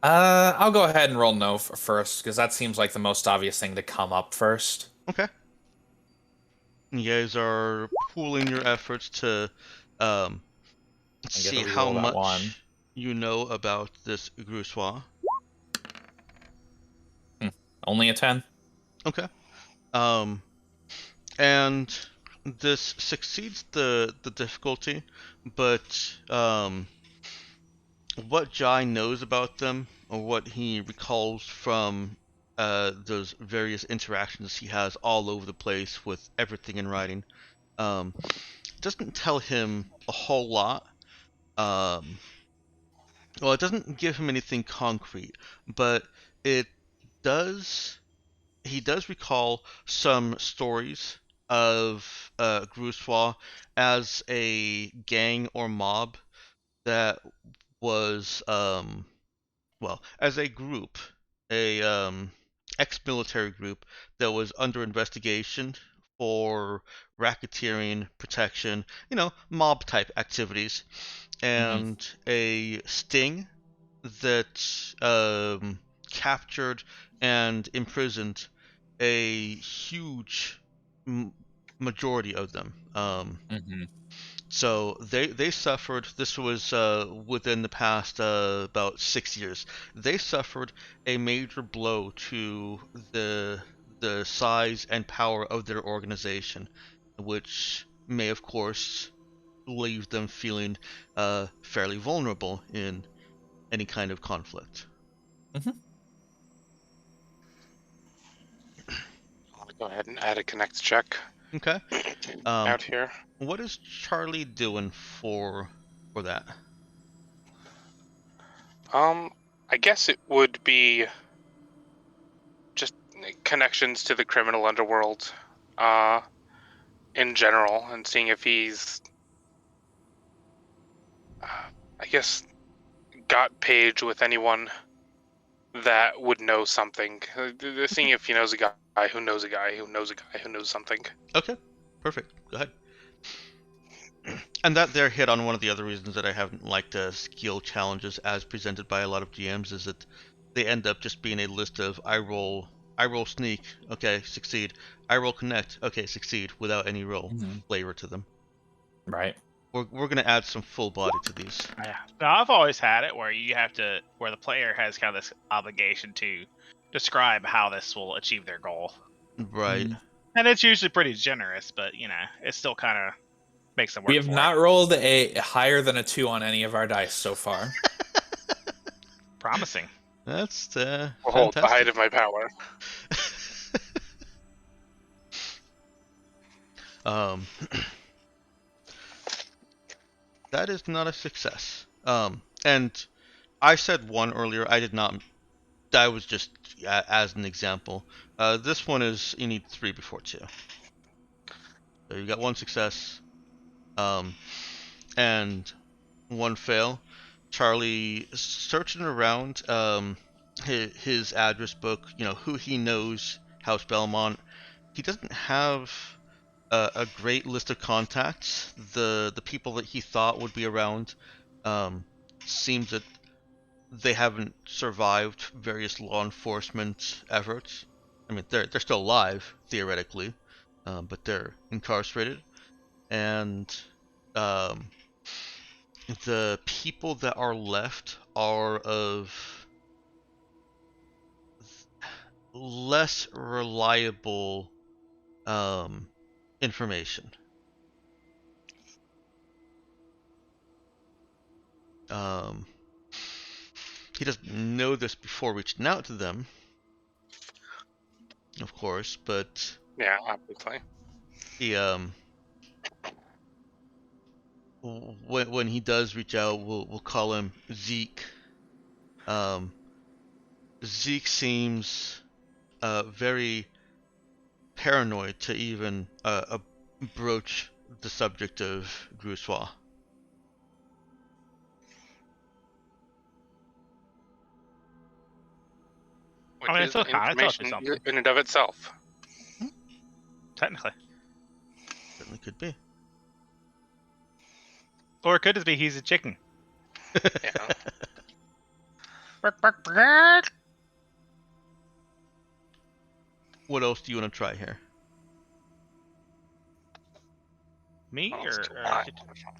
S2: I'll go ahead and roll no first because that seems like the most obvious thing to come up first.
S1: Okay. You guys are pooling your efforts to um,
S2: I get
S1: see
S2: to
S1: how
S2: re-roll that one.
S1: much you know about this Groussois.
S2: Hmm. Only a 10.
S1: Okay. Um, and this succeeds the difficulty, but what Jai knows about them, or what he recalls from those various interactions he has all over the place with everything in writing, um, doesn't tell him a whole lot. Um, well, it doesn't give him anything concrete, but it does. He does recall some stories of Groussois as a gang or mob that was, as a group, a ex-military group that was under investigation for racketeering, protection, mob type activities,
S2: Mm-hmm.
S1: and a sting that captured and imprisoned a huge majority of them.
S2: Mm-hmm.
S1: So they suffered. This was within the past about 6 years. They suffered a major blow to the size and power of their organization, which may, of course, leave them feeling fairly vulnerable in any kind of conflict.
S2: Mm-hmm.
S4: I'll go ahead and add a connect check
S1: Okay.
S4: out here.
S1: What is Charlie doing for that?
S4: I guess it would be just connections to the criminal underworld, in general, and seeing if he's, I guess, got page with anyone that would know something. Seeing if he knows a guy who knows a guy who knows a guy who knows something.
S1: Okay, perfect. Go ahead. And that there hit on one of the other reasons that I haven't liked skill challenges as presented by a lot of GMs is that they end up just being a list of I roll sneak, okay, succeed. I roll connect, okay, succeed, without any real
S2: Mm-hmm.
S1: flavor to them.
S2: Right.
S1: We're gonna add some full body to these.
S3: Yeah. No, I've always had it where where the player has kind of this obligation to describe how this will achieve their goal.
S1: Right.
S2: Mhm.
S3: And it's usually pretty generous, but it still kind of makes them work.
S2: We have
S3: for
S2: not
S3: it.
S2: rolled a higher than a 2 on any of our dice so far.
S3: Promising.
S1: That's
S4: Behold, the height
S1: fantastic.
S4: of my power.
S1: um, that is not a success. And I said one earlier. I did not. That was just as an example. This one is you need 3 before 2. So you got 1 success, and 1 fail. Charlie searching around his address book, who he knows, House Belmont. He doesn't have a great list of contacts. The people that he thought would be around seems that they haven't survived various law enforcement efforts. I mean, they're still alive theoretically, but they're incarcerated, and um, the people that are left are of less reliable information. Um, he doesn't know this before reaching out to them, of course, but
S4: Yeah, obviously.
S1: he when he does reach out, we'll call him Zeke. Um, Zeke seems very paranoid to even broach the subject of Gruswa.
S4: Which
S3: I mean,
S4: is
S3: it's okay. It's also
S4: information
S3: something.
S4: in and of itself.
S3: Technically.
S1: Certainly could be.
S3: Or it could just be he's a chicken.
S4: Yeah.
S3: Bark, bark, bark.
S1: What else do you want to try here?
S3: Me
S4: What
S3: or,
S4: else do
S3: or
S4: I
S3: did-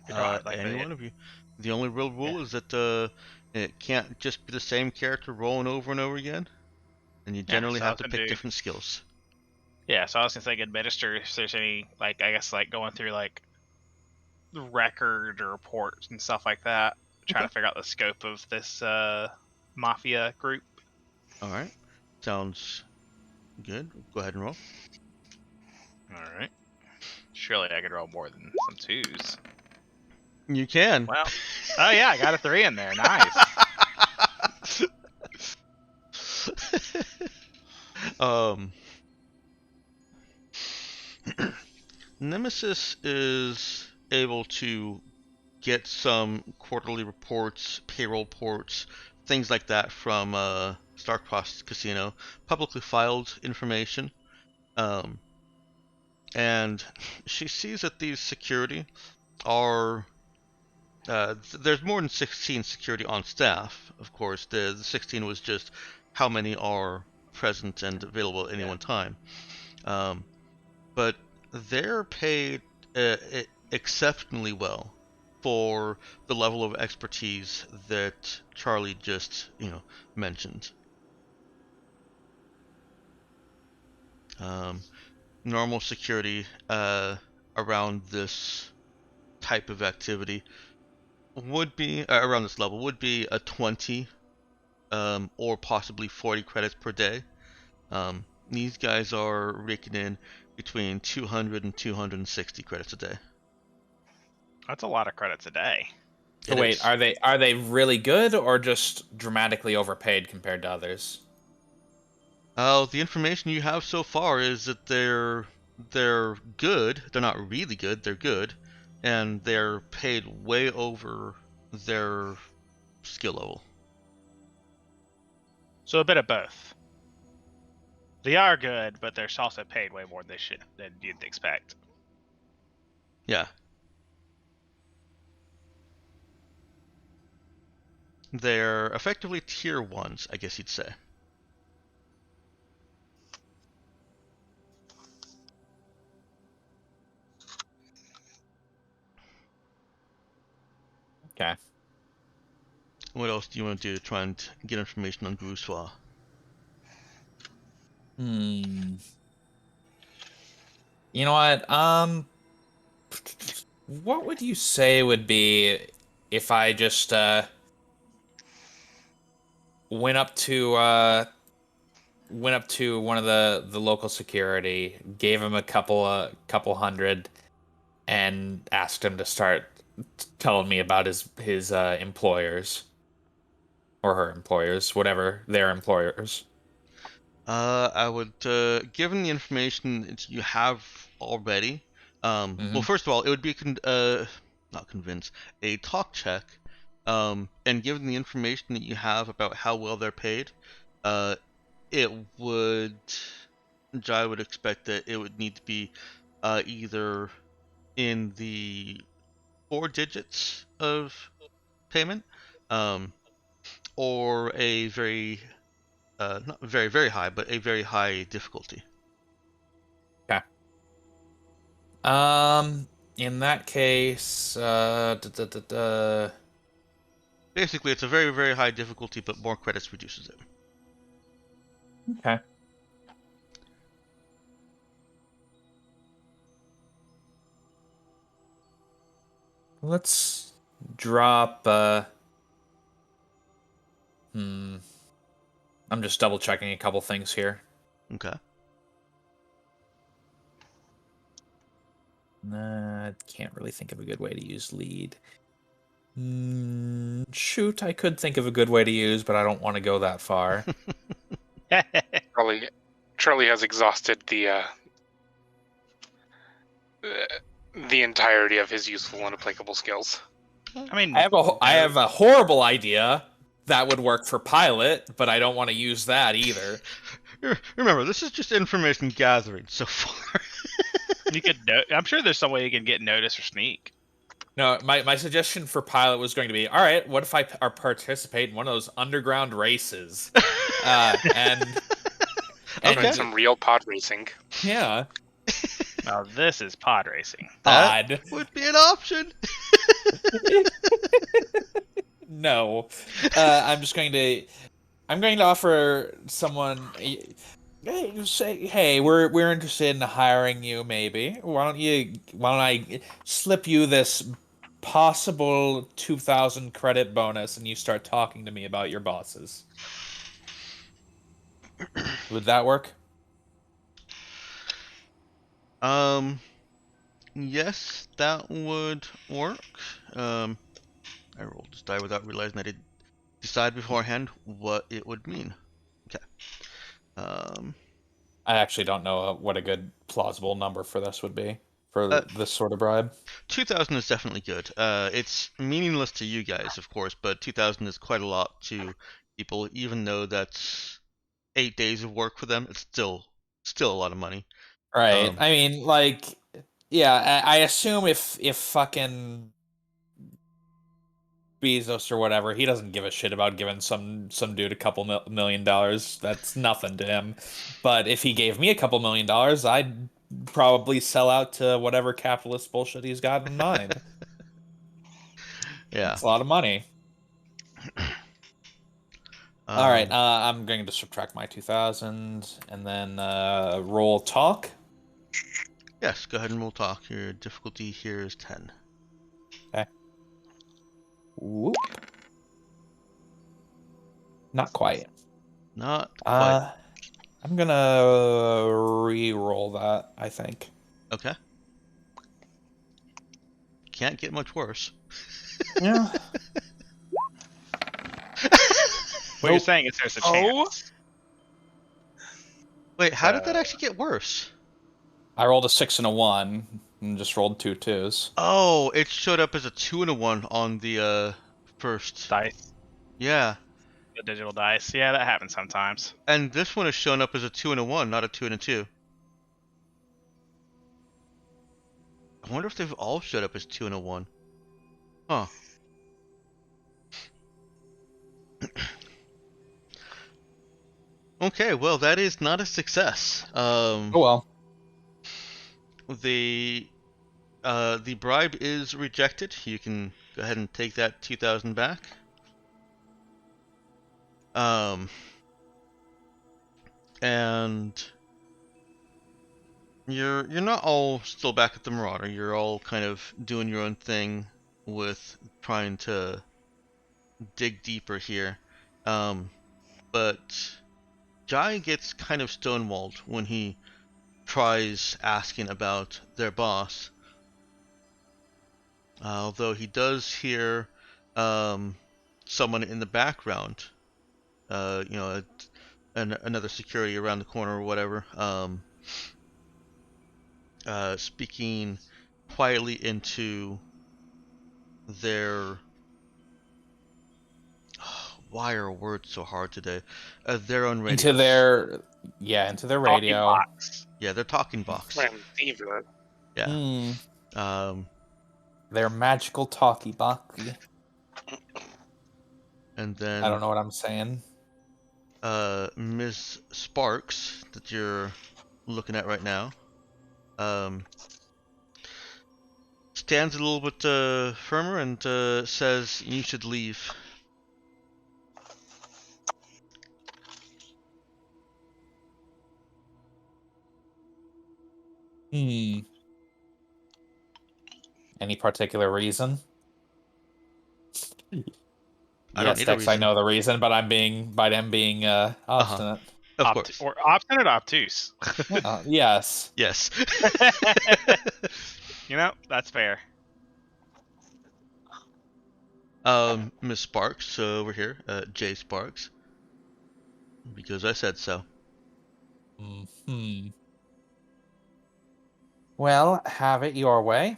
S4: wanna
S3: like
S1: Any
S3: the-
S1: one of you. The only real rule is that it can't just be the same character rolling over and over again, and you generally
S3: so I
S1: have
S3: was
S1: to
S3: gonna
S1: pick
S3: do-
S1: different skills.
S3: Yeah, so I was gonna say administer if there's any I guess going through the record or reports and stuff like that, trying
S1: Okay.
S3: to figure out the scope of this mafia group.
S1: All right, sounds good. Go ahead and roll.
S3: All right. Surely I could roll more than some 2s.
S1: You can.
S3: Well, oh yeah, I got a 3 in there. Nice.
S1: um, Nemesis is able to get some quarterly reports, payroll reports, things like that from Starcross Casino, publicly filed information. And she sees that these security are there's more than 16 security on staff. Of course, the 16 was just how many are present and available at any one time. But they're paid exceptionally well for the level of expertise that Charlie just, mentioned. Normal security around this type of activity would be around this level would be a 20 or possibly 40 credits per day. These guys are raking in between 200 and 260 credits a day.
S3: That's a lot of credits a day.
S2: So
S1: It
S2: wait,
S1: is.
S2: are they really good or just dramatically overpaid compared to others?
S1: The information you have so far is that they're good. They're not really good. They're good, and they're paid way over their skill level.
S3: So a bit of both. They are good, but they're also paid way more than you'd expect.
S1: Yeah. They're effectively tier ones, I guess you'd say.
S2: Okay.
S1: What else do you want to do to try and get information on Grousois?
S2: You know what? What would you say would be if I just went up to one of the local security, gave him a couple hundred, and asked him to start telling me about his employers or her employers, whatever their employers.
S1: I would, given the information that you have already, well,
S2: Hmm.
S1: first of all, it would be not convince, a talk check, and given the information that you have about how well they're paid, uh, it would, I would expect that it would need to be, either in the 4 digits of payment, um, or a very, not very, very high, but a very high difficulty.
S2: Okay. In that case,
S1: Basically, it's a very, very high difficulty, but more credits reduces it.
S2: okay. Let's drop. I'm just double checking a couple things here.
S1: Okay.
S2: Can't really think of a good way to use lead. Shoot, I could think of a good way to use, but I don't want to go that far.
S4: Charlie has exhausted the entirety of his useful and applicable skills.
S3: I mean,
S2: I have a horrible idea that would work for pilot, but I don't want to use that either.
S1: Remember, this is just information gathering so far.
S3: you could. I'm sure there's some way you can get notice or sneak.
S2: No, my suggestion for pilot was going to be, all right, what if I participate in one of those underground races? And
S1: Okay.
S4: Some real pod racing.
S2: yeah,
S3: Now this is pod racing.
S1: That
S2: odd.
S1: would be an option.
S2: No, I'm going to offer someone. Say, hey, we're interested in hiring you. Maybe why don't I slip you this possible 2,000 credit bonus, and you start talking to me about your bosses. Would that work?
S1: Yes, that would work. I rolled this die without realizing I didn't decide beforehand what it would mean. Okay.
S2: I actually don't know what a good plausible number for this would be for this sort of bribe.
S1: 2,000 is definitely good. It's meaningless to you guys, of course, but 2,000 is quite a lot to people. Even though that's 8 days of work for them, it's still a lot of money.
S2: Right. I mean, like, yeah. I assume if fucking Bezos or whatever, he doesn't give a shit about giving some dude a couple $1 million. That's nothing to him. But if he gave me a couple $1 million, I'd probably sell out to whatever capitalist bullshit he's got in mind.
S1: Yeah.
S2: It's a lot of money. All right,
S1: Um,
S2: I'm going to subtract my 2,000 and then roll talk.
S1: yes, go ahead and we'll talk. Your difficulty here is 10.
S2: Okay. Whoop. Not quite.
S1: Not quite.
S2: I'm gonna re-roll that, I think.
S1: Okay. Can't get much worse.
S2: Yeah.
S3: What you're saying is there's a chance.
S1: Wait, how did that
S3: So-
S1: actually get worse?
S2: I rolled a 6 and a 1 and just rolled 2 2s.
S1: Oh, it showed up as a 2 and a 1 on the first.
S3: Dice,
S1: Yeah.
S3: the digital dice. Yeah, that happens sometimes.
S1: And this one is showing up as a 2 and a 1, not a 2 and a 2. I wonder if they've all showed up as 2 and a 1. Huh. Okay, well, that is not a success.
S2: Oh well.
S1: The bribe is rejected. You can go ahead and take that 2,000 back. And you're not all still back at the Marauder. You're all kind of doing your own thing with trying to dig deeper here. But Jai gets kind of stonewalled when he tries asking about their boss. Although he does hear someone in the background, another security around the corner or whatever, speaking quietly into their. Why are words so hard today? Their own radio.
S2: Into their radio.
S3: Talking box.
S1: Yeah, their talking box.
S4: I'm evil.
S1: Yeah.
S2: Their magical talkie box.
S1: And then
S2: I don't know what I'm saying.
S1: Ms. Sparks, that you're looking at right now, stands a little bit firmer and says you should leave.
S2: Any particular reason?
S1: I don't
S2: Yes,
S1: need a
S2: Dex, I
S1: reason.
S2: know the reason, but I'm being obstinate.
S1: Of course.
S3: Or obstinate, obtuse.
S2: Yes.
S1: Yes.
S3: That's fair.
S1: Miss Sparks over here, Jay Sparks, because I said so.
S2: Well, have it your way.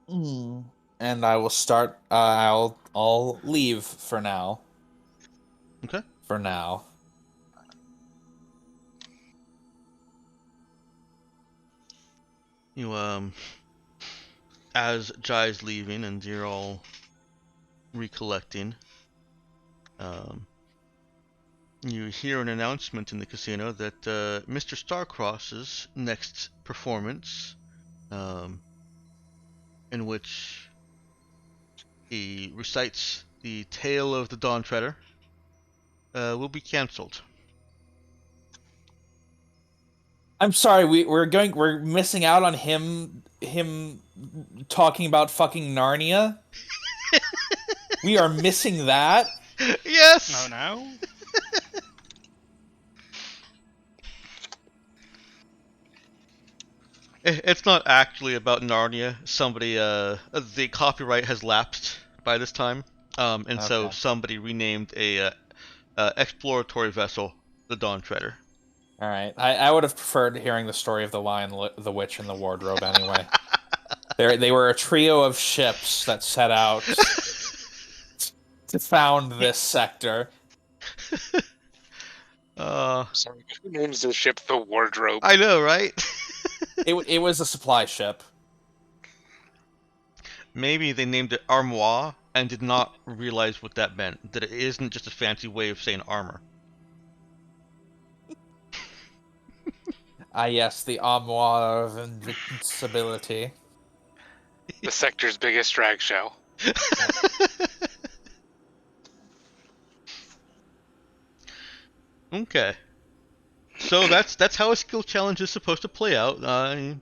S2: And I will start. I'll leave for now.
S1: Okay.
S2: For now.
S1: You as Jai's leaving and you're all recollecting, you hear an announcement in the casino that Mr. Starcross's next performance, in which he recites the tale of the Dawn Treader, will be cancelled.
S2: I'm sorry, we're missing out on him talking about fucking Narnia. We are missing that.
S1: Yes.
S3: Oh no.
S1: It's not actually about Narnia. Somebody, the copyright has lapsed by this time, and so
S2: Okay.
S1: somebody renamed a exploratory vessel the Dawn Treader.
S2: All right, I would have preferred hearing the story of the Lion, the Witch, and the Wardrobe anyway. They were a trio of ships that set out to found this sector.
S4: Sorry, who names the ship the Wardrobe?
S1: I know, right?
S2: It was a supply ship.
S1: Maybe they named it Armoire and did not realize what that meant. That it isn't just a fancy way of saying armor.
S2: Ah, yes, the armoire of invincibility.
S4: The sector's biggest drag show.
S1: Okay. So that's how a skill challenge is supposed to play out. I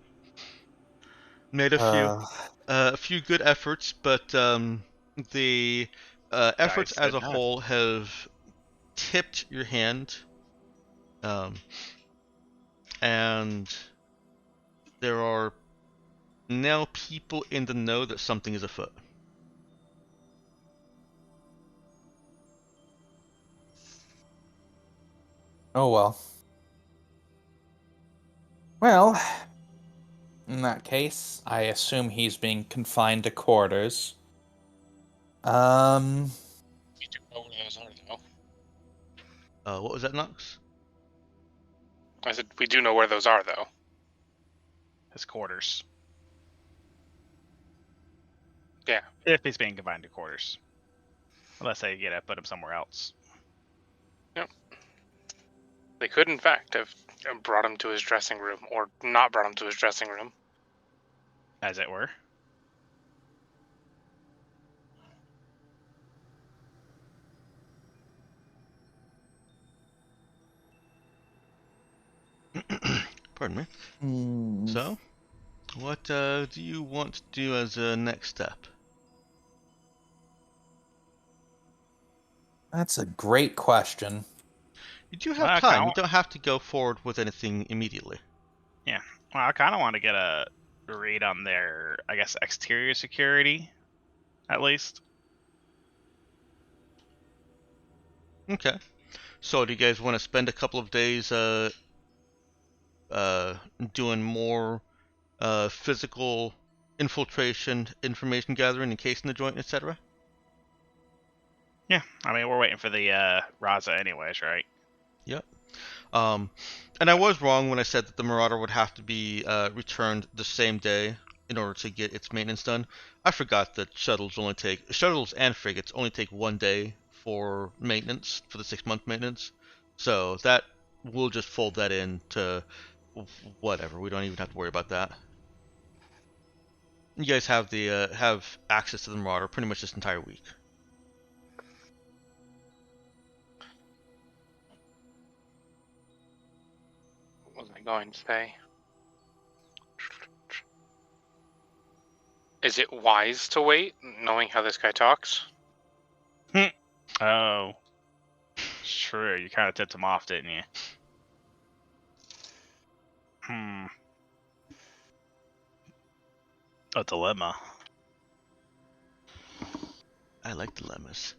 S1: made a few good efforts, but the efforts
S3: Dice
S1: as
S3: did
S1: a
S3: not.
S1: whole have tipped your hand, um, and there are now people in the know that something is afoot.
S2: Oh well. Well, in that case, I assume he's being confined to quarters. Um,
S4: We do know where those are, though.
S1: What was that, Knox?
S4: I said we do know where those are, though.
S3: His quarters.
S4: Yeah.
S3: If he's being confined to quarters. Unless they put him somewhere else.
S4: Yep. They could, in fact, have brought him to his dressing room, or not brought him to his dressing room.
S3: As it were.
S1: Pardon me.
S2: hmm,
S1: So, what do you want to do as a next step?
S2: that's a great question.
S1: You do have
S3: Well,
S1: time. You don't have to go forward with anything immediately.
S3: Well, I kind of want to get a read on their, I guess, exterior security, at least.
S1: Okay. So, do you guys want to spend a couple of days doing more physical infiltration, information gathering, encasing the joint, etc.?
S3: Yeah, I mean, we're waiting for the Raza anyways, right?
S1: Yep. And I was wrong when I said that the Marauder would have to be returned the same day in order to get its maintenance done. I forgot that shuttles and frigates only take 1 day for maintenance, for the 6-month maintenance. So that we'll just fold that in to whatever. We don't even have to worry about that. You guys have the have access to the Marauder pretty much this entire week.
S4: What was I going to say? Is it wise to wait, knowing how this guy talks?
S3: Oh, true. You kind of tipped him off, didn't you? A dilemma.
S1: I like dilemmas.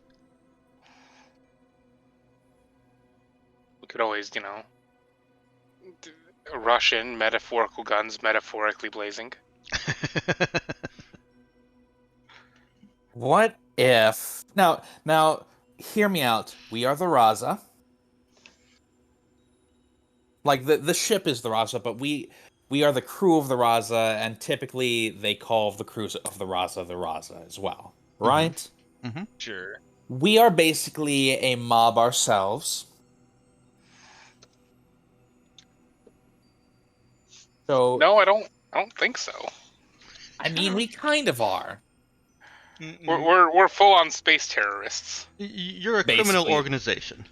S4: We could always, rush in, metaphorical guns, metaphorically blazing.
S2: What if now hear me out. We are the Raza. Like the ship is the Raza, but we are the crew of the Raza, and typically they call the crews of the Raza as well. Right?
S3: Sure.
S2: We are basically a mob ourselves. So
S4: No, I don't think so.
S2: I mean we kind of are.
S4: We're full on space terrorists.
S1: You're a criminal
S2: Basically.
S1: organization.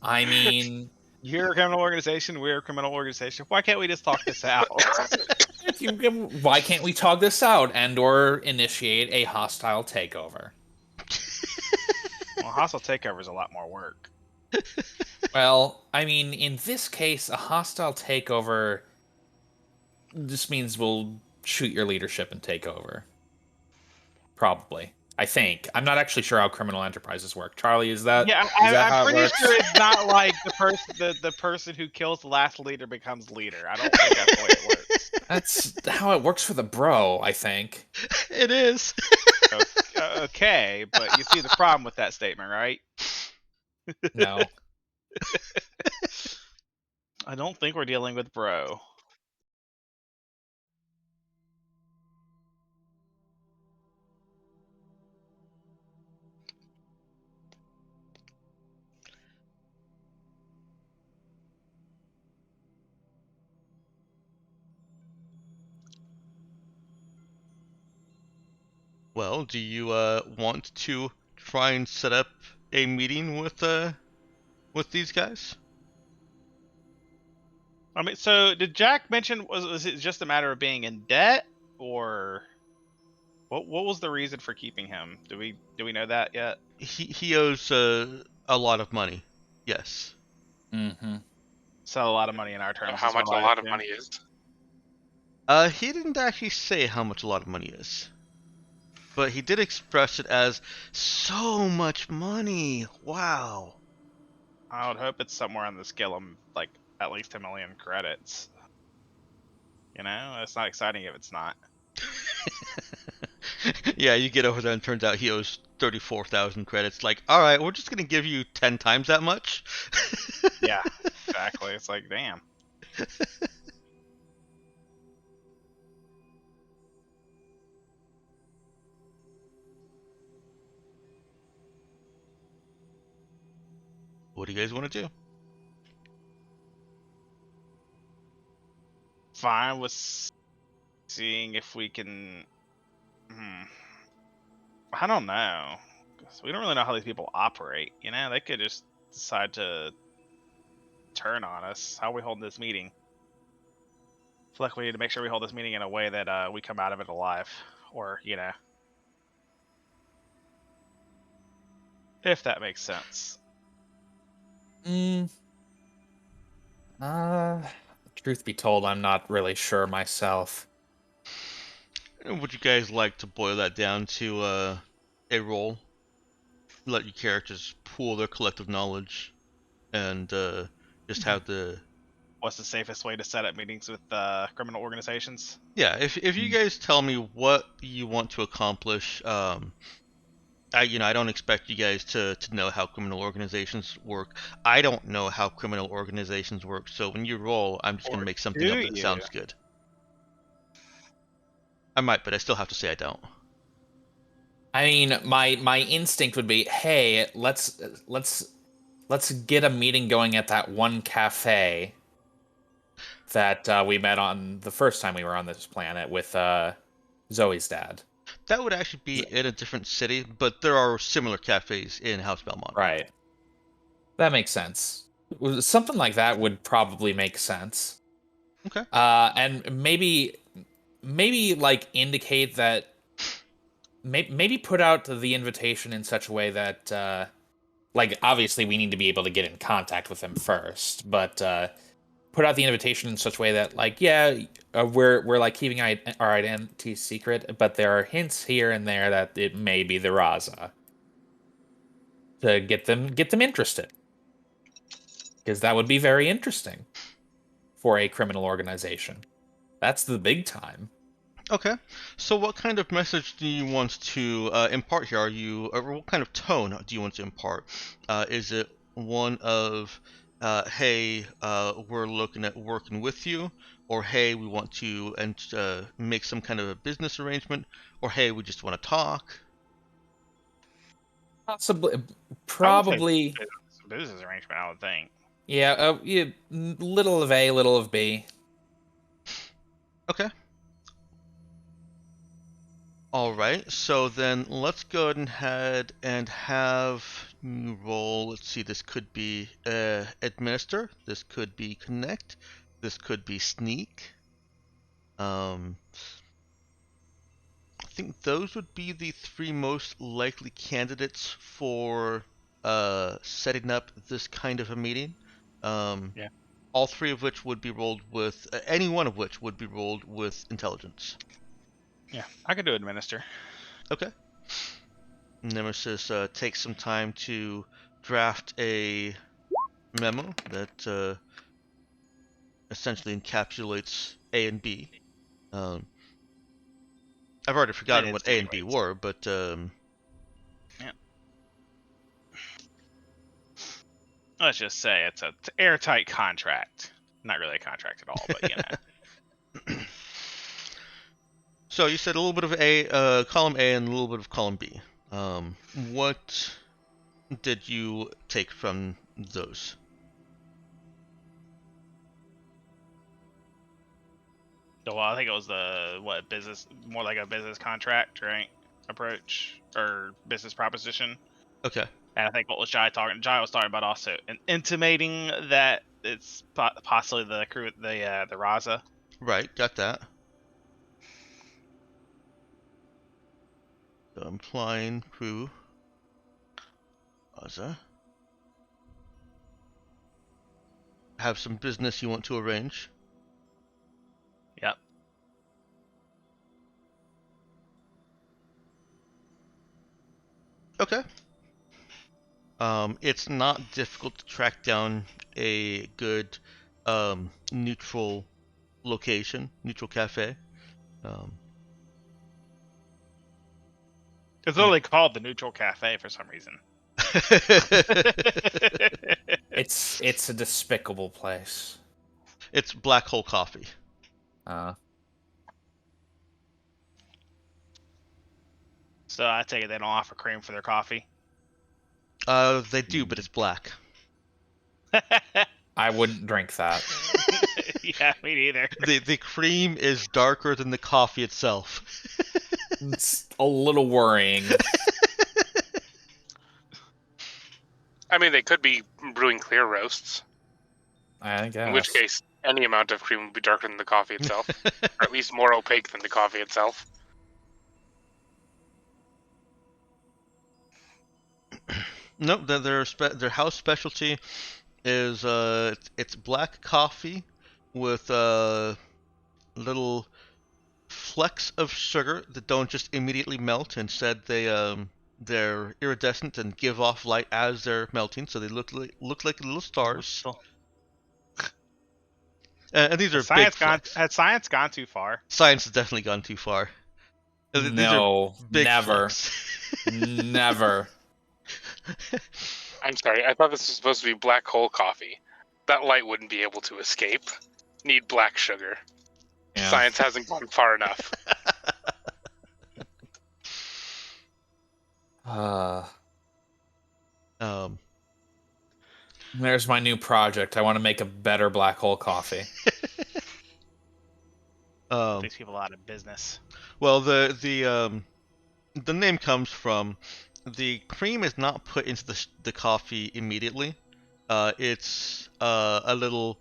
S2: I mean
S3: You're a criminal organization. We're a criminal organization. Why can't we just talk this out?
S2: why can't we talk this out and or initiate a hostile takeover?
S3: Well, hostile takeover is a lot more work.
S2: Well, I mean, in this case, a hostile takeover just means we'll shoot your leadership and take over. Probably. I think. I'm not actually sure how criminal enterprises work. Charlie, is that
S3: Yeah,
S2: is that how
S3: I'm
S2: it
S3: pretty
S2: works?
S3: sure it's not like the person who kills the last leader becomes leader. I don't think that's the way it works.
S2: That's how it works for the bro, I think.
S1: It is.
S3: Okay, but you see the problem with that statement, right?
S2: No.
S3: I don't think we're dealing with bro.
S1: Well, do you want to try and set up a meeting with these guys?
S3: I mean, so did Jack mention was it just a matter of being in debt, or what was the reason for keeping him? Do we know that yet?
S1: He owes a lot of money. Yes.
S2: Mm-hmm.
S3: So a lot of money in our terms
S4: How
S3: is
S4: much
S3: what
S4: a
S3: I
S4: lot of
S3: assume.
S4: money is?
S1: He didn't actually say how much a lot of money is, but he did express it as so much money. Wow.
S3: I would hope it's somewhere on the scale of like at least 1 million credits. You know, it's not exciting if it's not.
S1: Yeah, you get over there and turns out he owes 34,000 credits. Like, all right, we're just gonna give you 10 times that much.
S3: Yeah, exactly. It's like, damn.
S1: What do you guys want to do?
S3: Fine with seeing if we can. Hmm, I don't know. 'Cause we don't really know how these people operate. You know, they could just decide to turn on us. How are we holding this meeting? I feel like we need to make sure we hold this meeting in a way that we come out of it alive, or if that makes sense.
S2: Mm, uh, truth be told, I'm not really sure myself.
S1: Would you guys like to boil that down to a roll? Let your characters pool their collective knowledge and just have the
S3: What's the safest way to set up meetings with criminal organizations?
S1: yeah. If you guys tell me what you want to accomplish, I don't expect you guys to know how criminal organizations work. I don't know how criminal organizations work, so when you roll, I'm just gonna
S3: Or
S1: make something up
S3: do
S1: that
S3: you?
S1: sounds good. I might, but I still have to say I don't.
S2: I mean, my instinct would be, hey, let's get a meeting going at that one cafe that we met on the first time we were on this planet with Zoe's dad.
S1: That would actually be in a different city, but there are similar cafes in House Belmont.
S2: Right. That makes sense. Something like that would probably make sense.
S1: Okay.
S2: And maybe like indicate that maybe put out the invitation in such a way that like obviously we need to be able to get in contact with them first, but put out the invitation in such a way that like yeah, we're like keeping our identity secret, but there are hints here and there that it may be the Raza to get them interested, because that would be very interesting for a criminal organization. That's the big time.
S1: Okay. So, what kind of message do you want to impart here? Or what kind of tone do you want to impart? Is it one of, hey, we're looking at working with you, or hey, we want to make some kind of a business arrangement, or hey, we just want to talk?
S2: Possibly,
S3: I would say
S2: probably,
S3: business arrangement. I would think.
S2: yeah. Yeah, little of A, little of B.
S1: Okay. All right, so then let's go ahead and have you roll. Let's see, this could be administer, this could be connect, this could be sneak. I think those would be the three most likely candidates for setting up this kind of a meeting.
S3: Yeah.
S1: All three of which would be rolled with, any one of which would be rolled with intelligence.
S3: Yeah, I could do administer.
S1: Okay. Nemesis takes some time to draft a memo that essentially encapsulates A and B. Um, I've already
S3: It
S1: forgotten
S3: is
S1: what A and B
S3: anyways.
S1: were, but
S3: Yeah. Let's just say it's a airtight contract. Not really a contract at all, but
S1: so you said a little bit of column A and a little bit of column B. What did you take from those?
S3: Well, I think it was the business, more like a business contract, right? approach or business proposition.
S1: Okay.
S3: And I think what was Jai talking? Jai was talking about also intimating that it's possibly the crew, the Raza.
S1: Right, got that. So implying crew. Raza. Have some business you want to arrange.
S3: Yep.
S1: Okay. It's not difficult to track down a good neutral location, neutral cafe. Um,
S3: It's literally called the Neutral Cafe for some reason.
S2: It's a despicable place.
S1: It's Black Hole Coffee.
S3: So I take it they don't offer cream for their coffee.
S1: They do, but it's black.
S2: I wouldn't drink that.
S3: Yeah, me neither.
S1: The cream is darker than the coffee itself.
S2: It's a little worrying.
S4: I mean, they could be brewing clear roasts.
S2: I guess.
S4: In which case, any amount of cream would be darker than the coffee itself, or at least more opaque than the coffee itself.
S1: Nope, their house specialty is it's black coffee with little flecks of sugar that don't just immediately melt. Instead, they're iridescent and give off light as they're melting, so they look like little stars. And these are big flecks.
S3: Has science gone too far?
S1: Science has definitely gone too far. These
S2: No,
S1: are big
S2: never.
S1: flecks.
S2: Never.
S4: I'm sorry, I thought this was supposed to be black hole coffee. That light wouldn't be able to escape. Need black sugar.
S2: Yeah.
S4: Science hasn't gone far enough.
S2: There's my new project. I want to make a better black hole coffee.
S3: These people out of business.
S1: Well, the name comes from the cream is not put into the coffee immediately. It's a little,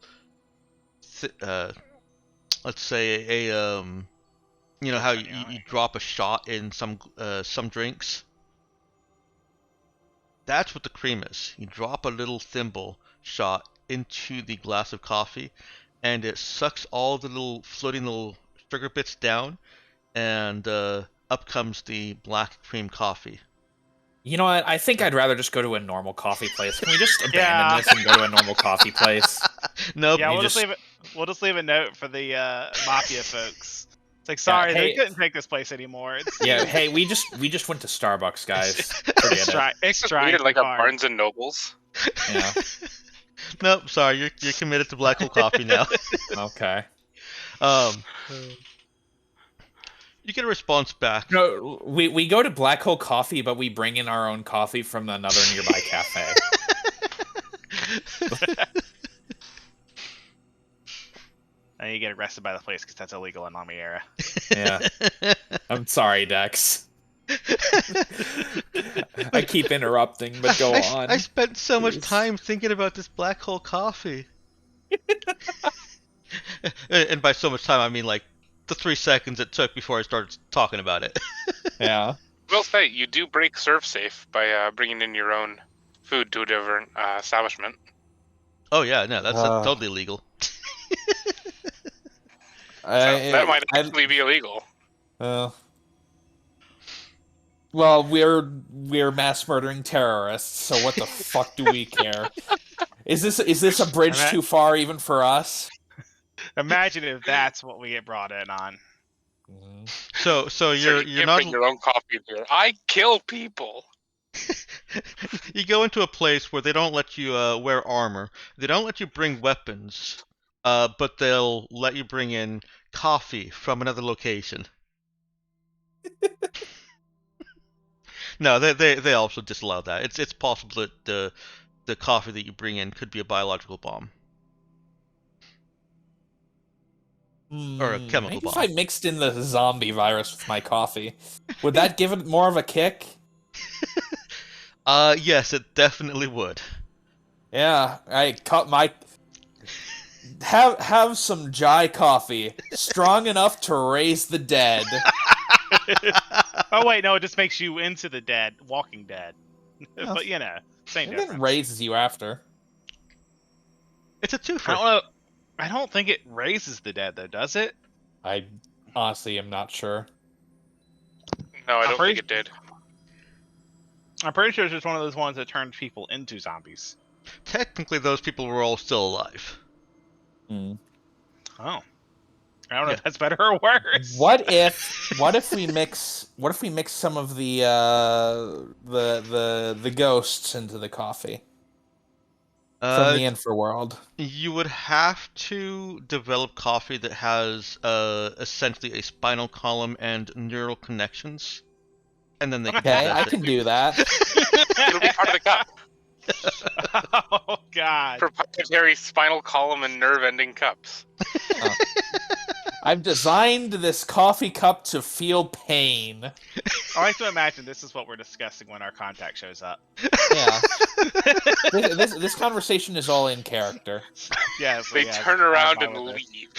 S1: let's say you know how you drop a shot in some drinks. That's what the cream is. You drop a little thimble shot into the glass of coffee, and it sucks all the little floating little sugar bits down, and up comes the black cream coffee.
S2: You know what? I think I'd rather just go to a normal coffee place. Can we just abandon this and go to a normal coffee place?
S1: Nope.
S3: Yeah, we'll just leave a note for the mafia folks. It's like, sorry,
S2: hey,
S3: they couldn't take this place anymore.
S2: Yeah, hey, we just went to Starbucks, guys. Forget it.
S3: It's trying
S4: Needed like a
S3: hard.
S4: Barnes and Nobles.
S2: Yeah.
S1: Nope. Sorry, you're committed to black hole coffee now.
S2: Okay.
S1: You get a response back.
S2: No, we go to Black Hole Coffee, but we bring in our own coffee from another nearby cafe.
S3: And you get arrested by the place because that's illegal in Army era.
S2: Yeah. I'm sorry, Dex. I keep interrupting, but go on.
S1: I spent so much time thinking about this black hole coffee. And by so much time, I mean like the 3 seconds it took before I started talking about it.
S2: Yeah.
S4: Will say, you do break serve safe by bringing in your own food to a different establishment.
S1: Oh yeah, no, that's totally illegal.
S4: That might actually be illegal.
S2: Well, we're mass murdering terrorists, so what the fuck do we care? Is this a bridge too far even for us?
S3: Imagine if that's what we get brought in on.
S1: So
S4: you
S1: you're
S4: can't
S1: not
S4: bring your own coffee in here. I kill people.
S1: You go into a place where they don't let you wear armor. They don't let you bring weapons. But they'll let you bring in coffee from another location. No, they also disallow that. It's possible that the coffee that you bring in could be a biological bomb. Or a chemical
S2: Maybe if
S1: bomb.
S2: I mixed in the zombie virus with my coffee, would that give it more of a kick?
S1: Yes, it definitely would.
S2: Yeah, I cut my have some Jai coffee, strong enough to raise the dead.
S3: Oh wait, no, it just makes you into the dead, Walking Dead.
S2: Oh.
S3: But same
S2: It
S3: difference.
S2: then raises you after.
S1: It's a
S3: I
S1: twofer.
S3: don't know. I don't think it raises the dead though, does it?
S2: I honestly am not sure.
S4: No, I
S3: I'm
S4: don't
S3: pretty-
S4: think it did.
S3: I'm pretty sure it's just one of those ones that turns people into zombies.
S1: Technically, those people were all still alive.
S2: Hmm.
S3: Oh. I don't know
S1: Yeah.
S3: if that's better or worse.
S2: What if we mix some of the ghosts into the coffee from the Infraworld?
S1: You would have to develop coffee that has essentially a spinal column and neural connections, and then they can
S2: Okay, I
S1: possess
S2: can do that.
S4: It'll be part of the cup.
S3: Oh god.
S4: Proprietary spinal column and nerve ending cups.
S2: I've designed this coffee cup to feel pain.
S3: I like to imagine this is what we're discussing when our contact shows up.
S2: Yeah. This conversation is all in character.
S3: Yeah,
S4: They turn around and leave.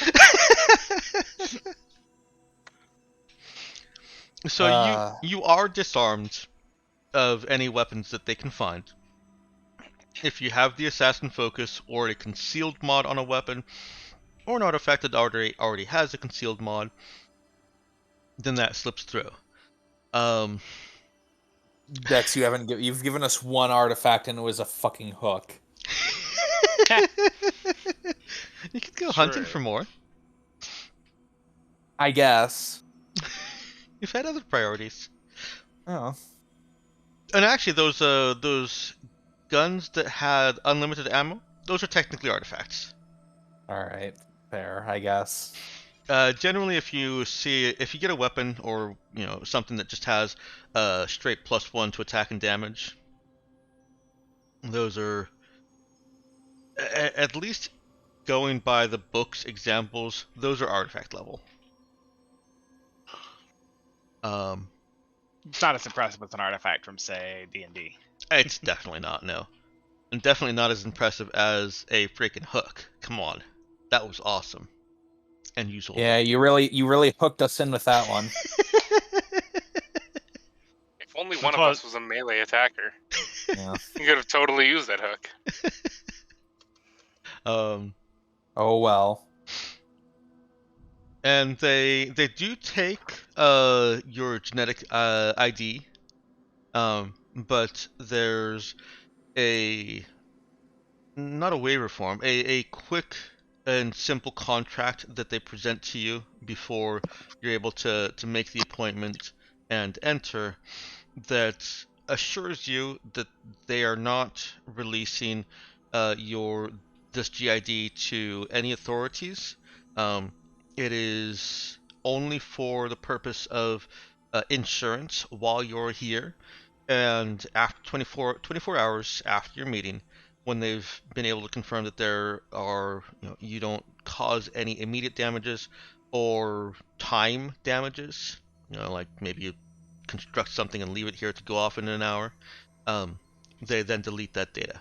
S1: So you are disarmed of any weapons that they can find. If you have the assassin focus or a concealed mod on a weapon, or an artifact that already has a concealed mod, then that slips through.
S2: Dex, you've given us one artifact and it was a fucking hook.
S1: You could go hunting for more.
S2: I guess.
S1: You've had other priorities.
S2: Oh.
S1: And actually, those guns that had unlimited ammo, those are technically artifacts.
S2: Alright. Fair, I guess.
S1: Generally, if you get a weapon or something that just has straight +1 to attack and damage, those are at least going by the book's examples. Those are artifact level.
S3: It's not as impressive as an artifact from, say, D&D.
S1: It's definitely not, no, and definitely not as impressive as a freaking hook. Come on, that was awesome and useful.
S2: Yeah, you really hooked us in with that one.
S4: If only one of us was a melee attacker.
S2: Yeah.
S4: You could have totally used that hook.
S2: Oh well.
S1: And they do take your genetic ID, but there's not a waiver form, a quick and simple contract that they present to you before you're able to make the appointment and enter, that assures you that they are not releasing this GID to any authorities. It is only for the purpose of insurance while you're here, and after 24 hours after your meeting, when they've been able to confirm that there are, you don't cause any immediate damages or time damages, like maybe you construct something and leave it here to go off in an hour, they then delete that data.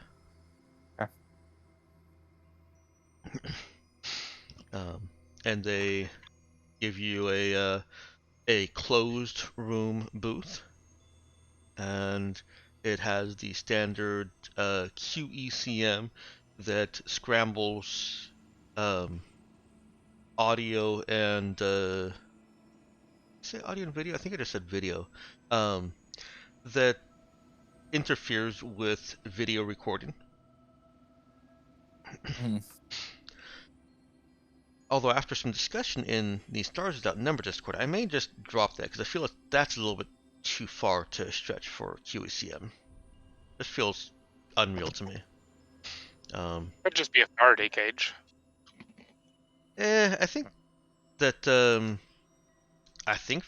S1: And they give you a closed room booth, and it has the standard QECM that scrambles audio and say audio and video. I think I just said video. That interferes with video recording. Although after some discussion in the Stars Without Number Discord, I may just drop that because I feel like that's a little bit too far to stretch for QECM. It feels unreal to me.
S4: Could just be a Faraday cage.
S1: I think that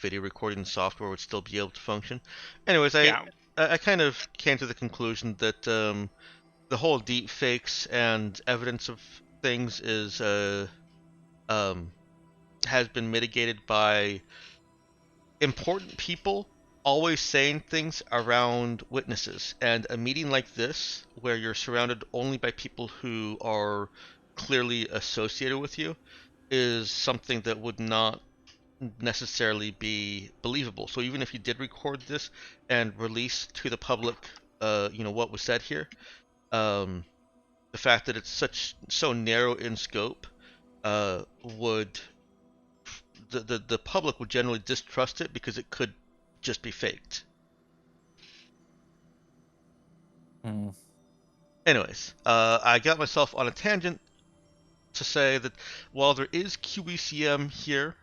S1: video recording software would still be able to function. Anyways, I kind of came to the conclusion that the whole deep fakes and evidence of things is has been mitigated by important people always saying things around witnesses. And a meeting like this, where you're surrounded only by people who are clearly associated with you, is something that would not necessarily be believable. So even if you did record this and release to the public, what was said here, the fact that it's so narrow in scope, would the public would generally distrust it because it could just be faked.
S2: Hmm.
S1: Anyways, I got myself on a tangent to say that while there is QECM here,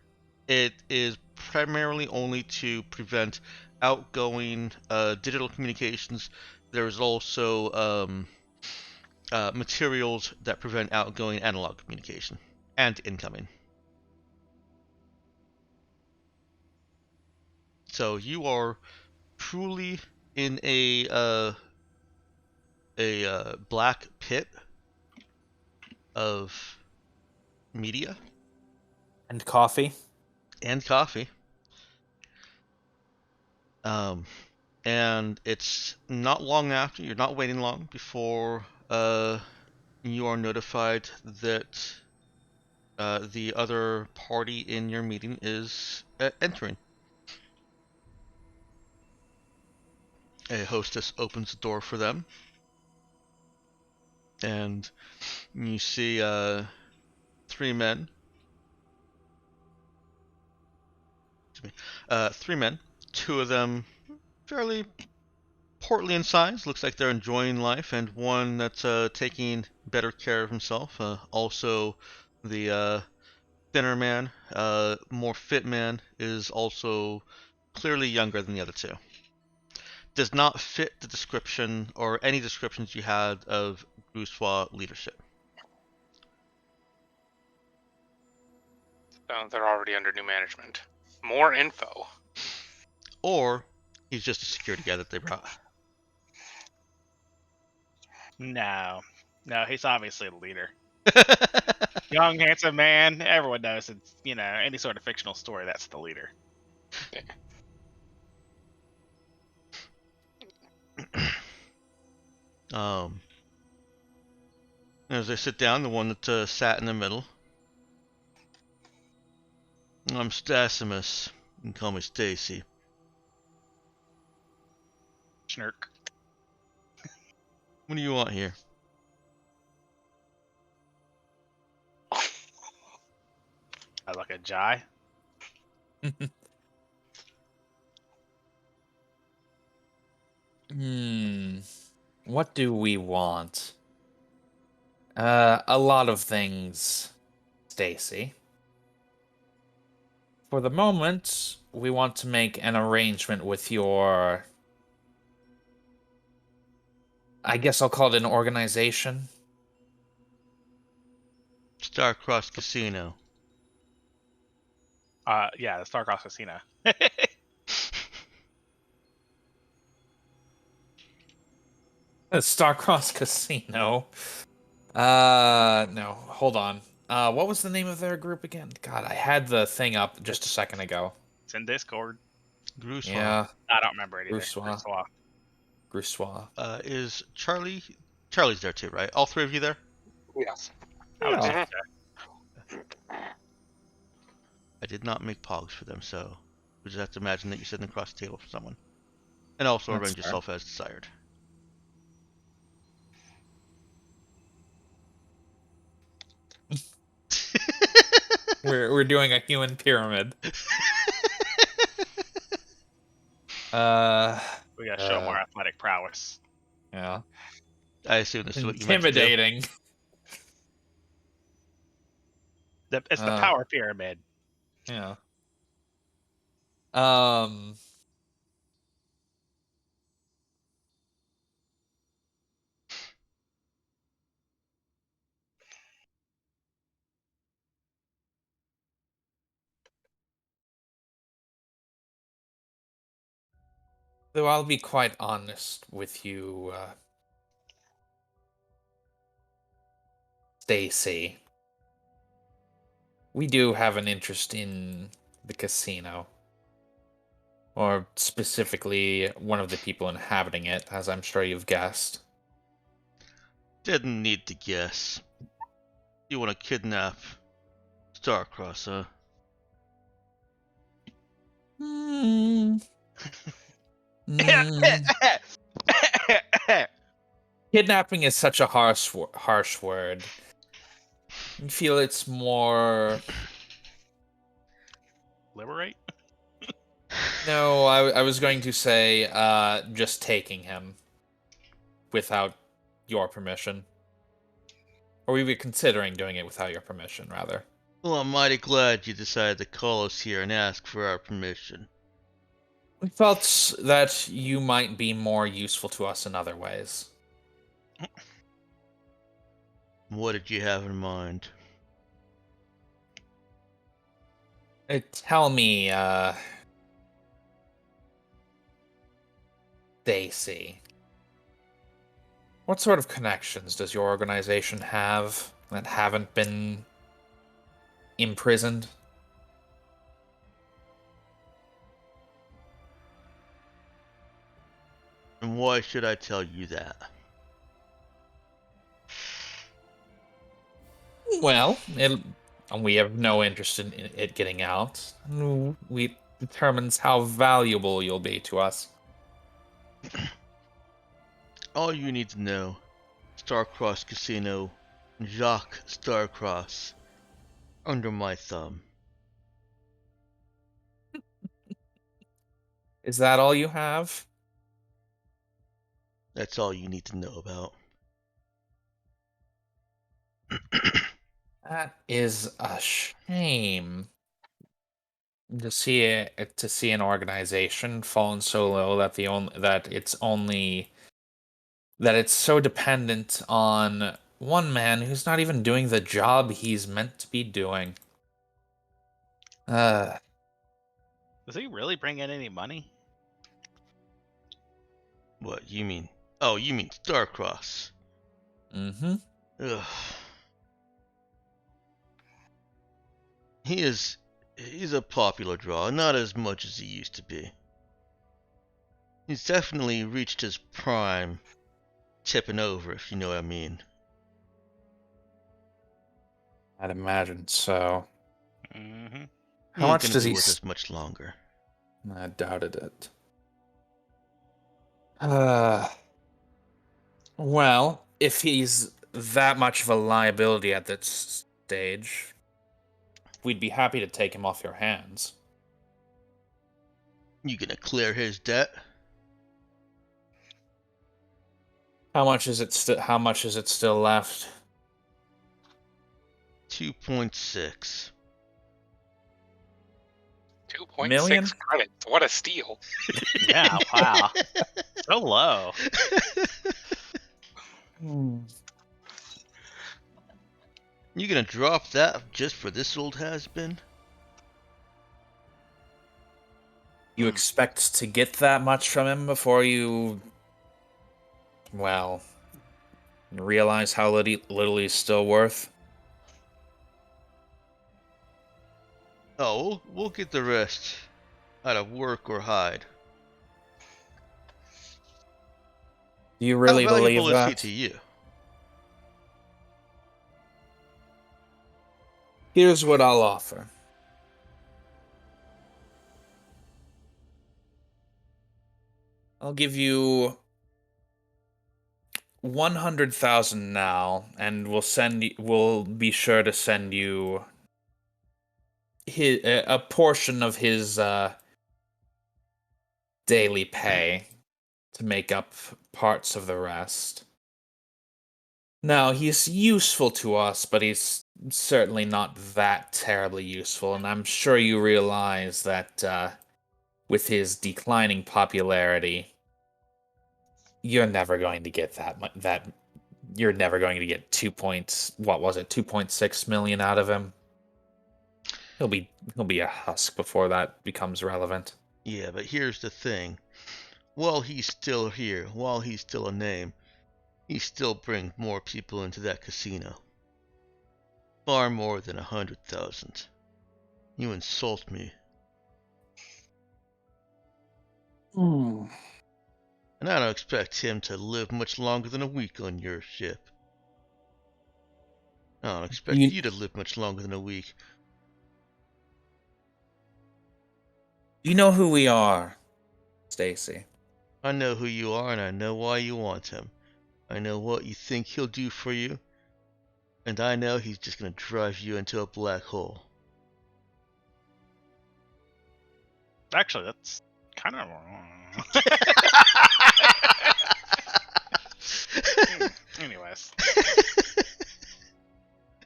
S1: it is primarily only to prevent outgoing digital communications. There's also materials that prevent outgoing analog communication and incoming. So you are truly in a black pit of media
S2: And coffee.
S1: and coffee. Um, and it's not long after, you're not waiting long before you are notified that the other party in your meeting is entering. A hostess opens the door for them, and you see three men. Three men. Two of them fairly portly in size, looks like they're enjoying life, and one that's taking better care of himself. Also, the thinner man, more fit man, is also clearly younger than the other two. Does not fit the description or any descriptions you had of Bourgeois leadership.
S4: They're already under new management. More info.
S1: Or he's just a security guy that they brought.
S3: No, he's obviously the leader. Young, handsome man. Everyone knows it's any sort of fictional story. That's the leader.
S1: um, as they sit down, the one that sat in the middle. I'm Stasimus. You can call me Stacy.
S3: Schnurk.
S1: What do you want here?
S3: I look at Jai.
S2: What do we want? A lot of things, Stacy. For the moment, we want to make an arrangement with your... I guess I'll call it an organization.
S1: Starcross Casino.
S3: Yeah, the Starcross Casino.
S2: Starcross Casino. No, hold on. What was the name of their group again? God, I had the thing up just a second ago.
S3: It's in Discord.
S1: Groussois.
S2: Yeah,
S3: I don't remember it either.
S2: Groussois. Groussois.
S1: Is Charlie? Charlie's there too, right? All three of you there?
S4: Yes.
S3: I would
S2: Yeah.
S3: think so.
S1: I did not make pogs for them, so we just have to imagine that you're sitting across the table from someone. And also
S2: That's
S1: arrange
S2: fair.
S1: yourself as desired.
S2: We're doing a human pyramid.
S3: We gotta show more athletic prowess.
S2: Yeah.
S1: I assume this is what you meant to do.
S2: Intimidating.
S3: It's the power pyramid.
S2: Yeah. Though I'll be quite honest with you, Stacy. We do have an interest in the casino. Or specifically, one of the people inhabiting it, as I'm sure you've guessed.
S1: Didn't need to guess. You want to kidnap Starcross, huh?
S2: Hmm. Mm. Kidnapping is such a harsh word. I feel it's more.
S3: Liberate?
S2: No, I was going to say just taking him without your permission. Or we were considering doing it without your permission, rather.
S1: Well, I'm mighty glad you decided to call us here and ask for our permission.
S2: We felt that you might be more useful to us in other ways.
S1: What did you have in mind?
S2: Tell me, Stacy, what sort of connections does your organization have that haven't been imprisoned?
S1: And why should I tell you that?
S2: Well, we have no interest in it getting out. We determines how valuable you'll be to us.
S1: All you need to know, Starcross Casino, Jacques Starcross, under my thumb.
S2: Is that all you have?
S1: That's all you need to know about.
S2: That is a shame to see an organization fallen so low that it's so dependent on one man who's not even doing the job he's meant to be doing.
S3: Does he really bring in any money?
S1: What, you mean? Oh, you mean Starcross.
S2: Mm-hmm.
S1: Ugh. He's a popular draw, not as much as he used to be. He's definitely reached his prime, tipping over, if you know what I mean.
S2: I'd imagine so.
S3: Mm-hmm.
S1: He
S2: How
S1: ain't
S2: much
S1: gonna
S2: does
S1: be
S2: he?
S1: with us much longer.
S2: I doubted it. Well, if he's that much of a liability at this stage, we'd be happy to take him off your hands.
S1: You gonna clear his debt?
S2: How much is it still left?
S1: 2.6.
S4: 2.6
S2: Million?
S4: credits. What a steal.
S3: Yeah, wow. So low.
S1: You gonna drop that just for this old has-been?
S2: You expect to get that much from him before you, well, realize how little he's still worth?
S1: Oh, we'll get the rest out of work or hide.
S2: Do you
S1: How
S2: really believe
S1: valuable is he
S2: that?
S1: to you?
S2: Here's what I'll offer. I'll give you 100,000 now, and we'll be sure to send you a portion of his daily pay to make up parts of the rest. Now, he's useful to us, but he's certainly not that terribly useful, and I'm sure you realize that with his declining popularity, you're never going to get that you're never going to get 2.6 million out of him. He'll be a husk before that becomes relevant.
S1: Yeah, but here's the thing. While he's still here, while he's still a name, he still brings more people into that casino. Far more than 100,000. You insult me.
S2: Hmm.
S1: And I don't expect him to live much longer than a week on your ship. I don't expect you to live much longer than a week.
S2: You know who we are, Stacy.
S1: I know who you are and I know why you want him. I know what you think he'll do for you. And I know he's just gonna drive you into a black hole.
S3: Actually, that's kind of wrong. Anyways.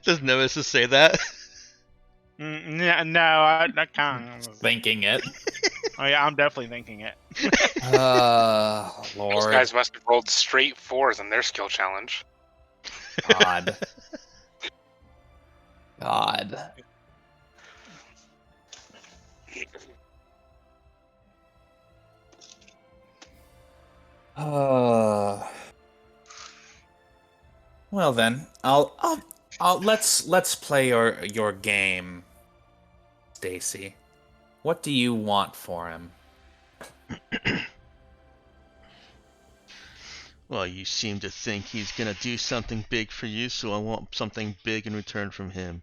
S1: Does Nemesis say that?
S3: No, I can't.
S2: Thinking it.
S3: Oh yeah, I'm definitely thinking it.
S4: Those
S2: Lord.
S4: guys must have rolled straight 4s in their skill challenge.
S2: God. God. Well then, let's play your game, Stacy. What do you want for him?
S1: Well, you seem to think he's gonna do something big for you, so I want something big in return from him.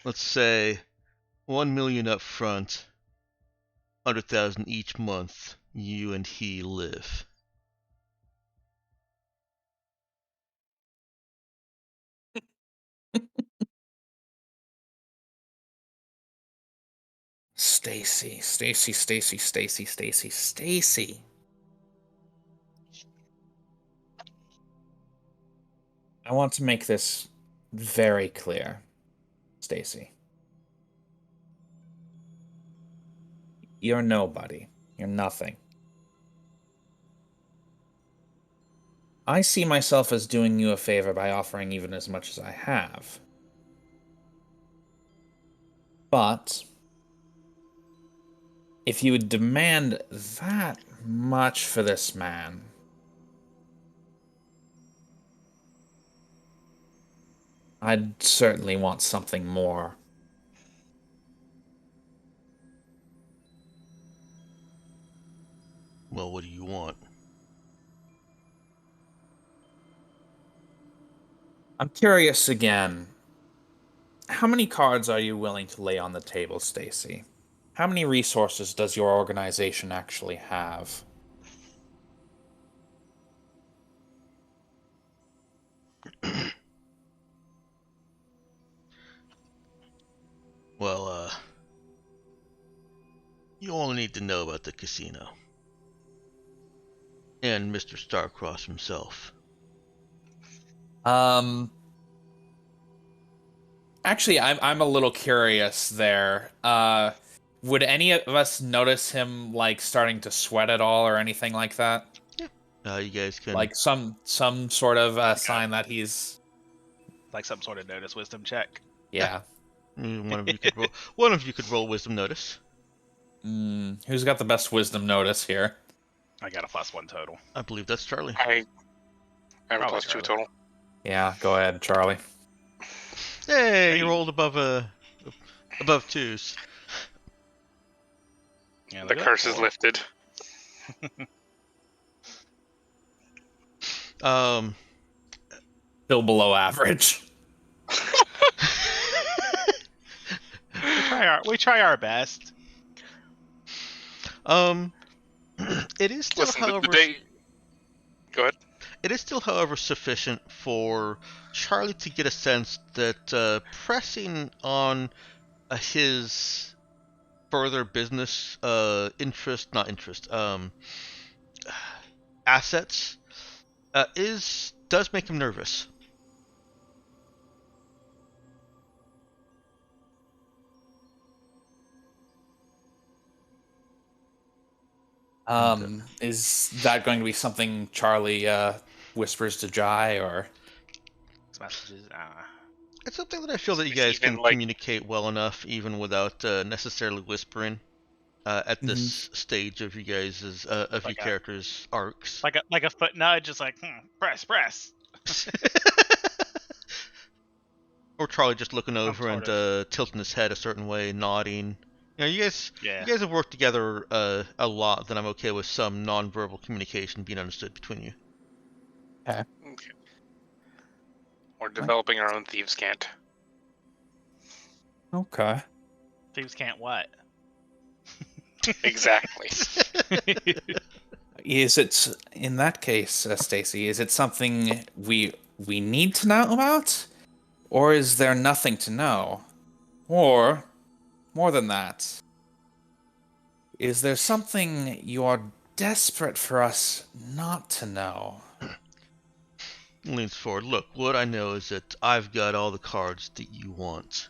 S1: Let's say 1 million up front, 100,000 each month. You and he live.
S2: Stacy. I want to make this very clear, Stacy. You're nobody. You're nothing. I see myself as doing you a favor by offering even as much as I have. But if you would demand that much for this man, I'd certainly want something more.
S1: Well, what do you want?
S2: I'm curious again. How many cards are you willing to lay on the table, Stacy? How many resources does your organization actually have?
S1: Well, you only need to know about the casino. And Mr. Starcross himself.
S2: Actually, I'm a little curious there. Would any of us notice him like starting to sweat at all or anything like that?
S1: You guys can...
S2: Like some sort of sign that he's
S3: Like some sort of notice wisdom check.
S2: yeah.
S1: One of you could roll. One of you could roll wisdom notice.
S2: Who's got the best wisdom notice here?
S3: I got a +1 total.
S1: I believe that's Charlie.
S4: I have a
S3: Probably
S4: +2
S3: Charlie.
S4: total.
S2: Yeah, go ahead, Charlie.
S1: Hey,
S3: Hey.
S1: you rolled above twos.
S3: Yeah,
S4: The
S3: look at that
S4: curse is
S3: 4.
S4: lifted.
S2: Still below average.
S3: We try our best.
S1: It is still,
S4: Listen,
S1: however,
S4: Go ahead.
S1: it is still, however, sufficient for Charlie to get a sense that pressing on his further business assets does make him nervous.
S2: Is that going to be something Charlie whispers to Jai, or?
S3: Messages.
S1: It's something that I feel that you
S4: It's
S1: guys
S4: even
S1: can
S4: like-
S1: communicate well enough, even without necessarily whispering. At this stage of you guys' of
S3: Like
S1: your
S3: a-
S1: characters' arcs.
S3: Like a foot nudge, just like press.
S1: Or Charlie just looking over
S3: sort
S1: and
S3: of.
S1: tilting his head a certain way, nodding. You know,
S3: Yeah.
S1: you guys have worked together a lot. Then I'm okay with some nonverbal communication being understood between you.
S2: Okay.
S4: Okay. We're developing our own thieves' cant.
S2: Okay.
S3: Thieves can't what?
S4: Exactly.
S2: Is it in that case, Stacy? Is it something we need to know about, or is there nothing to know, or more than that? Is there something you are desperate for us not to know?
S1: Leans forward. Look, what I know is that I've got all the cards that you want.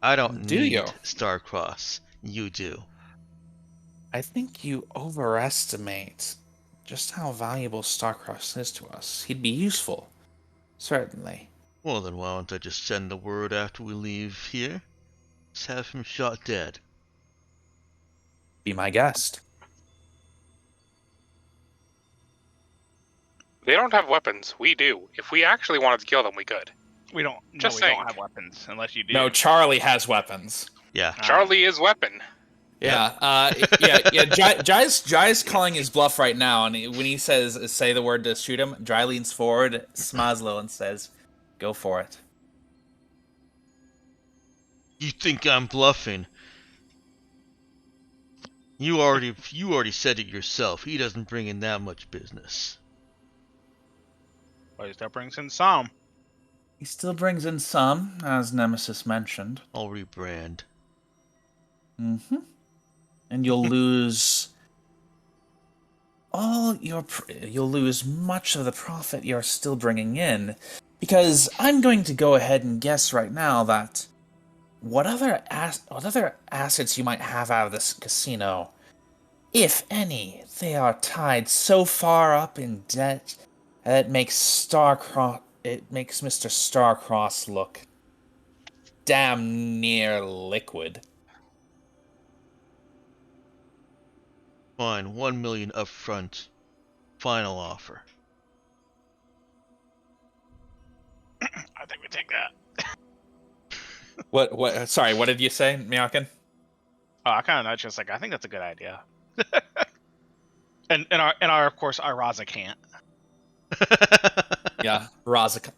S1: I don't
S2: Do you?
S1: need Starcross. You do.
S2: I think you overestimate just how valuable Starcross is to us. He'd be useful, certainly.
S1: Well, then why don't I just send the word after we leave here? Just have him shot dead.
S2: Be my guest.
S4: They don't have weapons. We do. If we actually wanted to kill them, we could.
S3: We don't. No,
S4: Just
S3: we
S4: saying.
S3: don't have weapons unless you do.
S2: No, Charlie has weapons.
S1: Yeah.
S4: Charlie is weapon.
S2: Yeah, yeah. Jai's calling his bluff right now, and when he says "say the word" to shoot him, Jai leans forward, smiles a little, and says, "Go for it."
S1: You think I'm bluffing? You already said it yourself. He doesn't bring in that much business.
S3: But that brings in some.
S2: He still brings in some, as Nemesis mentioned.
S1: I'll rebrand.
S2: Mm-hmm. And you'll lose you'll lose much of the profit you're still bringing in, because I'm going to go ahead and guess right now that what other assets you might have out of this casino, if any, they are tied so far up in debt that it makes Mr. Starcross look damn near liquid.
S1: Fine, 1 million upfront. Final offer.
S3: I think we take that.
S2: What? Sorry, what did you say, Miakin?
S3: Oh, I kind of nudge just like I think that's a good idea. and our of course our Raza can't.
S2: Yeah, Raza.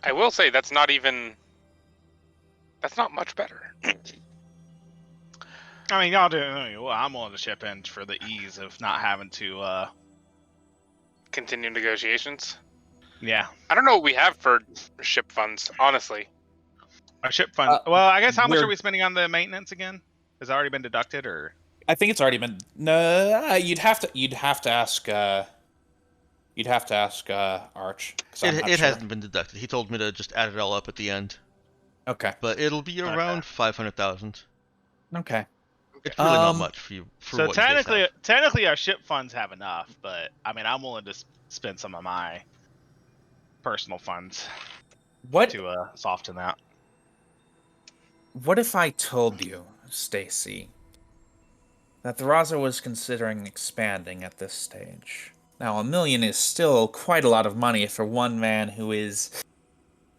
S4: I will say that's not much better.
S3: I mean, y'all do. Well, I'm willing to chip in for the ease of not having to.
S4: Continue negotiations.
S3: Yeah,
S4: I don't know what we have for ship funds, honestly.
S3: our ship fund. Well, I guess how much
S2: we're-
S3: are we spending on the maintenance again? Has it already been deducted, or?
S2: I think it's already been. No, you'd have to ask. Arch. 'Cause I'm not
S1: It
S2: sure.
S1: hasn't been deducted. He told me to just add it all up at the end.
S2: Okay.
S1: But it'll be around 500,000.
S2: Okay.
S1: It's really not
S2: Um,
S1: much for you. For
S3: So
S1: what you guys have.
S3: technically, our ship funds have enough, but I mean, I'm willing to spend some of my personal funds
S2: What
S3: to soften that.
S2: What if I told you, Stacy, that the Raza was considering expanding at this stage? Now, 1 million is still quite a lot of money for one man who is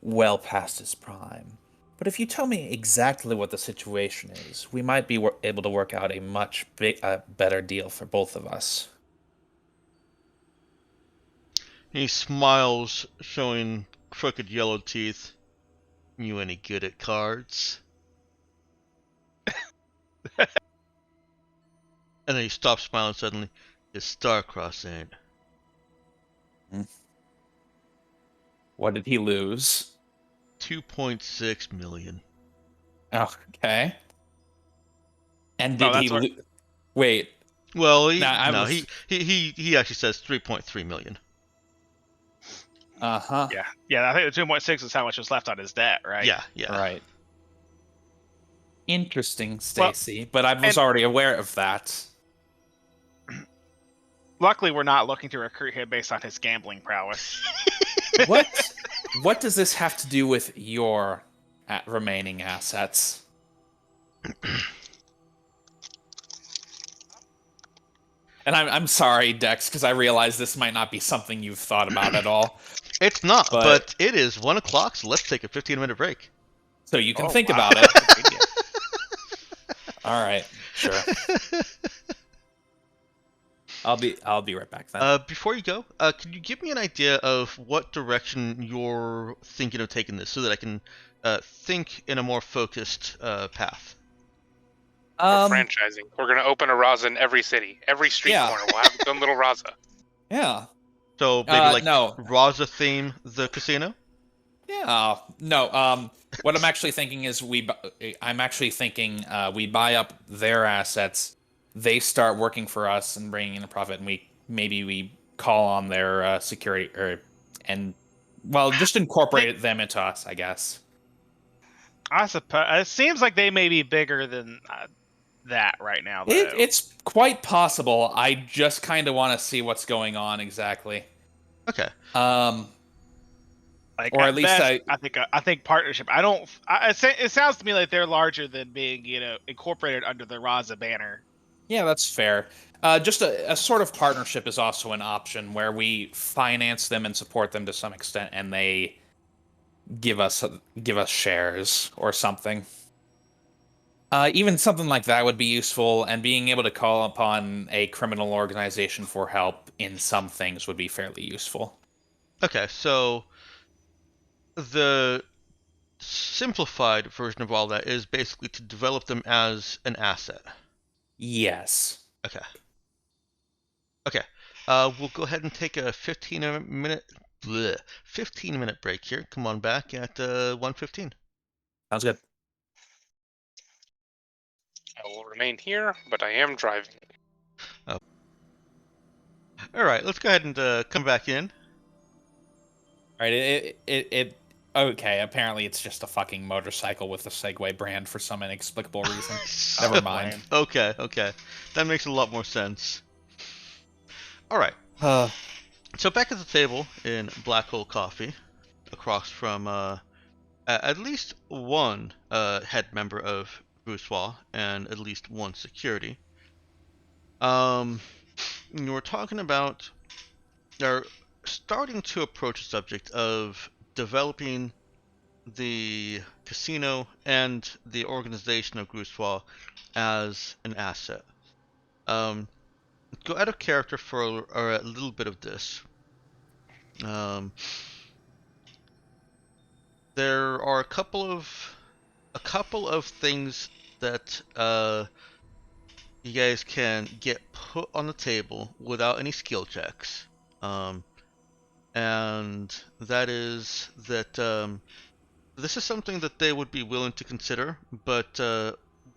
S2: well past his prime. But if you tell me exactly what the situation is, we might be able to work out a much better deal for both of us.
S1: He smiles, showing crooked yellow teeth. You any good at cards? And then he stops smiling suddenly. His Starcross ain't.
S2: What did he lose?
S1: 2.6 million.
S2: Okay. And
S3: No,
S2: did he
S3: that's what-
S2: wait?
S1: Well, he actually says 3.3 million.
S2: Uh-huh.
S3: Yeah. I think the 2.6 is how much was left on his debt, right?
S1: Yeah.
S2: Right. Interesting, Stacy, but I was already aware of that.
S3: Luckily, we're not looking to recruit him based on his gambling prowess.
S2: What does this have to do with your remaining assets? And I'm sorry, Dex, because I realize this might not be something you've thought about at all.
S1: It's not,
S2: But
S1: but it is 1 o'clock, so let's take a 15-minute break.
S2: so you can
S3: Oh,
S2: think
S3: wow.
S2: about it.
S3: Convenient.
S2: All right, sure. I'll be right back then.
S1: Before you go, can you give me an idea of what direction you're thinking of taking this, so that I can think in a more focused path?
S4: We're
S2: Um,
S4: franchising. We're gonna open a Raza in every city, every street
S2: Yeah.
S4: corner. We'll have its own little Raza.
S2: yeah,
S1: So maybe like
S2: no,
S1: Raza theme the casino?
S2: yeah, no. What I'm actually thinking is I'm actually thinking we buy up their assets, they start working for us and bringing in a profit, and we call on their security and well, just incorporate them into us, I guess.
S3: I suppose it seems like they may be bigger than that right now, though.
S2: It's quite possible. I just kind of want to see what's going on exactly.
S1: Okay.
S3: Like,
S2: or
S3: at
S2: at least
S3: best, I think partnership. I don't. It sounds to me like they're larger than being incorporated under the Raza banner.
S2: Yeah, that's fair. Just a sort of partnership is also an option where we finance them and support them to some extent, and they give us shares or something. Even something like that would be useful, and being able to call upon a criminal organization for help in some things would be fairly useful.
S1: Okay, so the simplified version of all that is basically to develop them as an asset.
S2: Yes.
S1: Okay. Okay. We'll go ahead and take a 15-minute break here. Come on back at 1:15.
S2: Sounds good.
S4: I will remain here, but I am driving.
S1: All right, let's go ahead and come back in.
S2: All right. It. Okay. Apparently, it's just a fucking motorcycle with a Segway brand for some inexplicable reason. Never mind.
S1: Okay, okay. That makes a lot more sense. All right.
S2: Uh,
S1: So back at the table in Black Hole Coffee, across from at least one head member of Bourgeois and at least one security. You were talking about, or starting to approach the subject of developing the casino and the organization of Bourgeois as an asset. Go out of character for a little bit of this. There are a couple of things that you guys can get put on the table without any skill checks, and that is that this is something that they would be willing to consider, but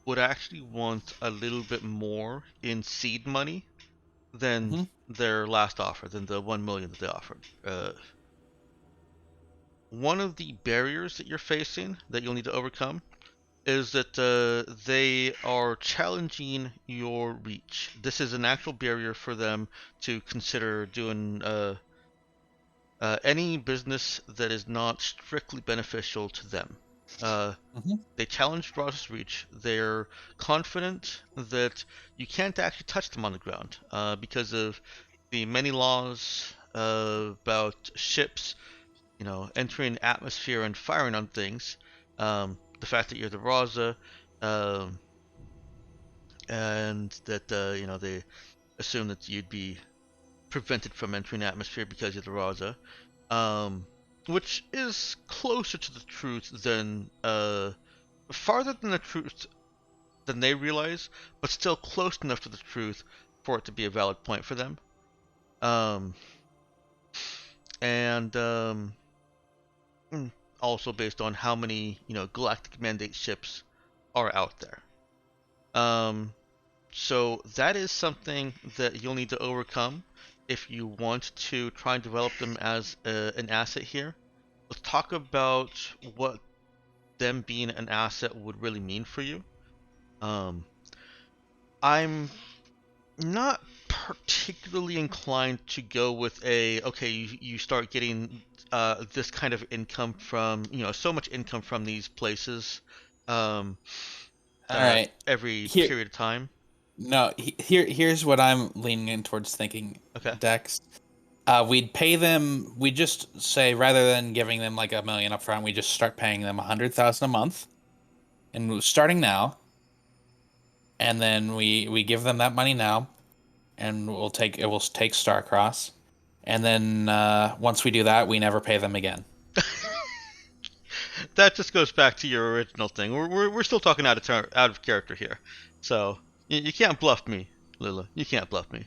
S1: would actually want a little bit more in seed money than their last offer, than the 1 million that they offered. One of the barriers that you're facing that you'll need to overcome is that they are challenging your reach. This is an actual barrier for them to consider doing any business that is not strictly beneficial to them. They challenge Ross's reach. They're confident that you can't actually touch them on the ground because of the many laws about ships, entering atmosphere and firing on things. The fact that you're the Raza, and that they assume that you'd be prevented from entering the atmosphere because you're the Raza, which is closer to the truth than farther than the truth than they realize, but still close enough to the truth for it to be a valid point for them. And also based on how many galactic mandate ships are out there. So that is something that you'll need to overcome if you want to try and develop them as an asset here. Let's talk about what them being an asset would really mean for you. I'm not particularly inclined to go with you start getting this kind of income from so much income from these places
S2: all right.
S1: every
S2: Here,
S1: period of time.
S2: No, here's what I'm leaning in towards thinking,
S1: Okay.
S2: Dex. We'd pay them. We just say rather than giving them like $1 million up front, we just start paying them 100,000 a month, and starting now, and then we give them that money now, and we'll take Starcross, and then once we do that, we never pay them again.
S1: That just goes back to your original thing. We're still talking out of character here, so you can't bluff me, Lila. You can't bluff me.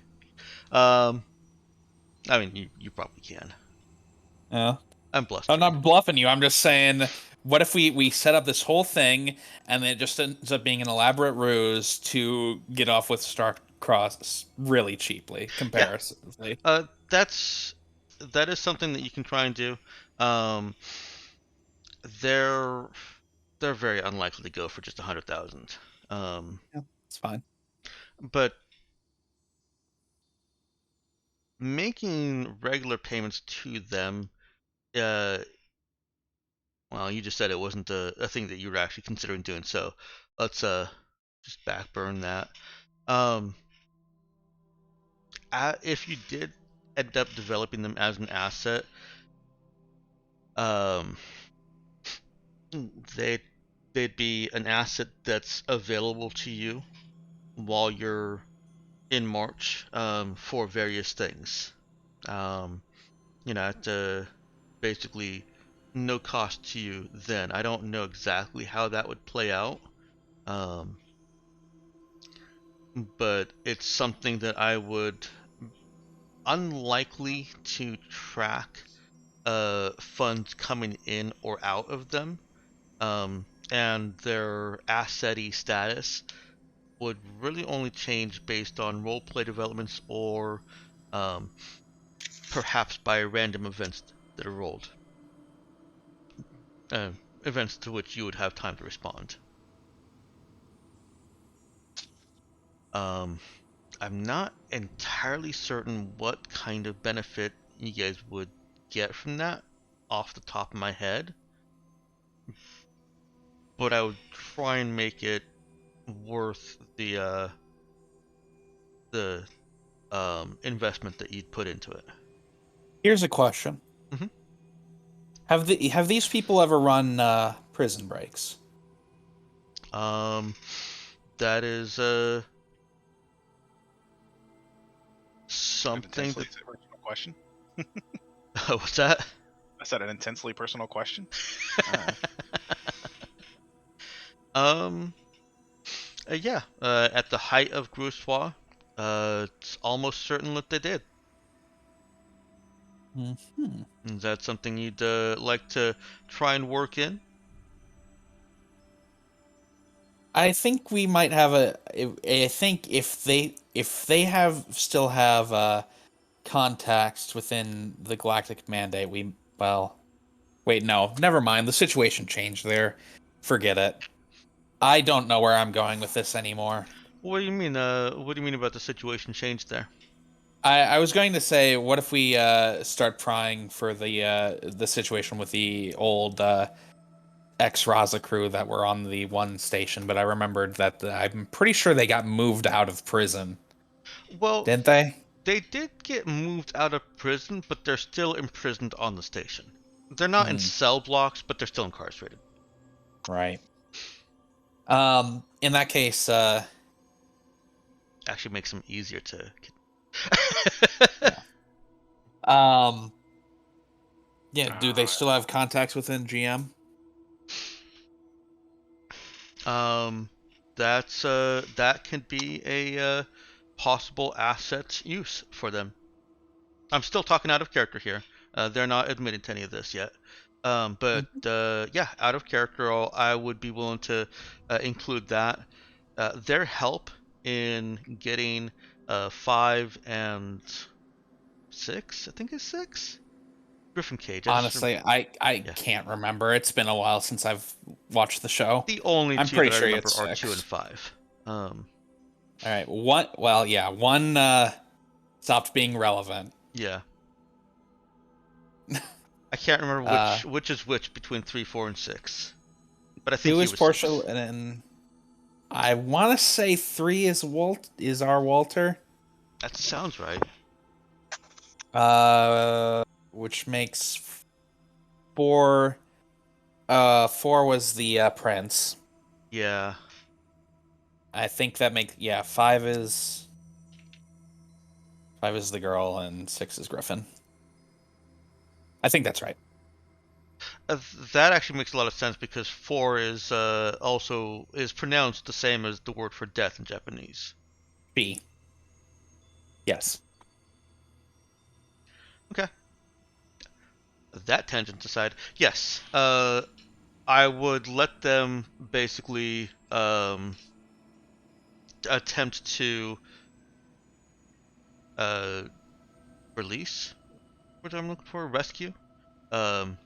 S1: Um, I mean, you probably can.
S2: Yeah.
S1: I'm
S2: I'm
S1: blustering.
S2: not bluffing you. I'm just saying, what if we set up this whole thing and then it just ends up being an elaborate ruse to get off with Starcross really cheaply,
S1: Yeah.
S2: comparatively?
S1: That is something that you can try and do. Um, they're they're very unlikely to go for just 100,000.
S2: Yeah, it's fine.
S1: But making regular payments to them, uh, well, you just said it wasn't a thing that you were actually considering doing. So let's just backburn that. Um, if you did end up developing them as an asset, um, they they'd be an asset that's available to you while you're in March for various things. Um, at basically no cost to you then. I don't know exactly how that would play out, um, but it's something that I would unlikely to track funds coming in or out of them, and their asset status would really only change based on roleplay developments or um, perhaps by random events that are rolled. Uh, Events to which you would have time to respond. Um, I'm not entirely certain what kind of benefit you guys would get from that off the top of my head, but I would try and make it worth the investment that you'd put into it.
S2: Here's a question.
S1: Mhm.
S2: Have these people ever run prison breaks?
S1: That is
S3: An
S1: something
S3: intensely
S1: that.
S3: personal question.
S1: What's that?
S3: I said an intensely personal question.
S1: Um, yeah. At the height of Gruswa, it's almost certain that they did.
S2: Hmm.
S1: Is that something you'd like to try and work in?
S2: I think we might have I think if they still have contacts within the Galactic Mandate, wait, no, never mind. The situation changed there. Forget it. I don't know where I'm going with this anymore.
S1: What do you mean? What do you mean about the situation changed there?
S2: I was going to say, what if we start prying for the situation with the old ex-Raza crew that were on the one station, but I remembered that I'm pretty sure they got moved out of prison.
S1: Well,
S2: Didn't they?
S1: they did get moved out of prison, but they're still imprisoned on the station. They're not in
S2: Hmm.
S1: cell blocks, but they're still incarcerated.
S2: Right. In that case,
S1: Actually, makes them easier to.
S2: yeah. Um, yeah. Do they
S3: Uh,
S2: still have contacts within GM?
S1: Um, that can be a possible asset use for them. I'm still talking out of character here. They're not admitting to any of this yet. But yeah, out of character, I would be willing to include that. Their help in getting 5 and 6, I think it's 6. Griffin Cage.
S2: Honestly, I
S1: Yeah.
S2: can't remember. It's been a while since I've watched the show.
S1: The only
S2: I'm
S1: two
S2: pretty
S1: that I
S2: sure
S1: remember
S2: it's
S1: are 2 and
S2: 6.
S1: 5.
S2: All right. One. Well, yeah. One stopped being relevant.
S1: Yeah. I can't remember
S2: Uh,
S1: which is which between 3, 4, and 6. But I think
S2: Two
S1: he
S2: is
S1: was
S2: Portia,
S1: 6.
S2: and then I want to say 3 is our Walter.
S1: That sounds right.
S2: Which makes 4. 4 was the prince.
S1: Yeah.
S2: I think that makes 5 is the girl and 6 is Griffin. I think that's right.
S1: That actually makes a lot of sense because 4 is also is pronounced the same as the word for death in Japanese.
S2: B. Yes.
S1: Okay. That tangent aside, yes. I would let them basically attempt to uh, release. What I'm looking for, rescue. Um,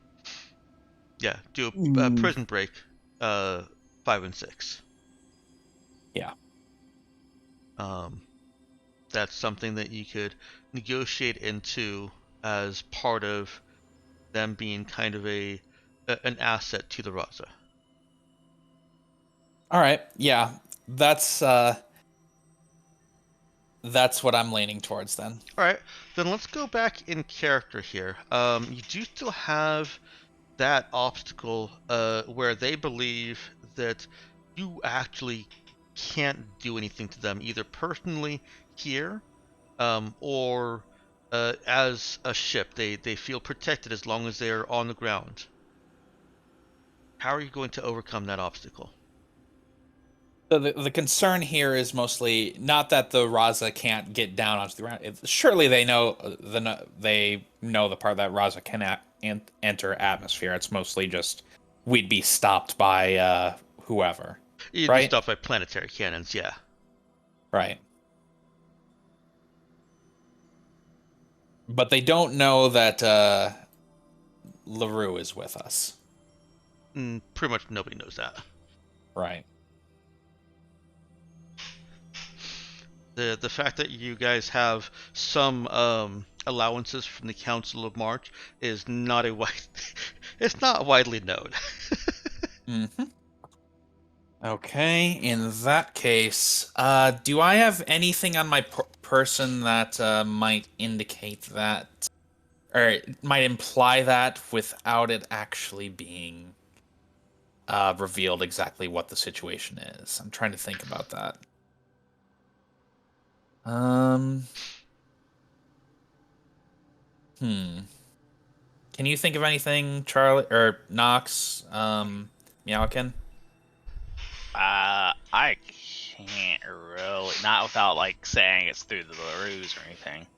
S1: yeah, do a prison break. 5 and 6.
S2: Yeah.
S1: Um, that's something that you could negotiate into as part of them being kind of an asset to the Raza.
S2: All right. Yeah. That's what I'm leaning towards then.
S1: All right, then let's go back in character here. You do still have that obstacle where they believe that you actually can't do anything to them, either personally here or as a ship. They feel protected as long as they're on the ground. How are you going to overcome that obstacle?
S2: So the concern here is mostly not that the Raza can't get down onto the ground. Surely they know the part that Raza cannot enter atmosphere. It's mostly just we'd be stopped by whoever,
S1: You'd be
S2: right?
S1: stopped by planetary cannons, yeah.
S2: Right. But they don't know that LaRue is with us.
S1: Pretty much nobody knows that.
S2: Right.
S1: The fact that you guys have some allowances from the Council of March is not a wide it's not widely known.
S2: Mm-hmm. Okay, in that case, do I have anything on my person that might indicate that, or it might imply that without it actually being revealed exactly what the situation is? I'm trying to think about that. Can you think of anything, Charlie or Knox, Meowkin?
S3: I can't really, not without like saying it's through the ruse or anything.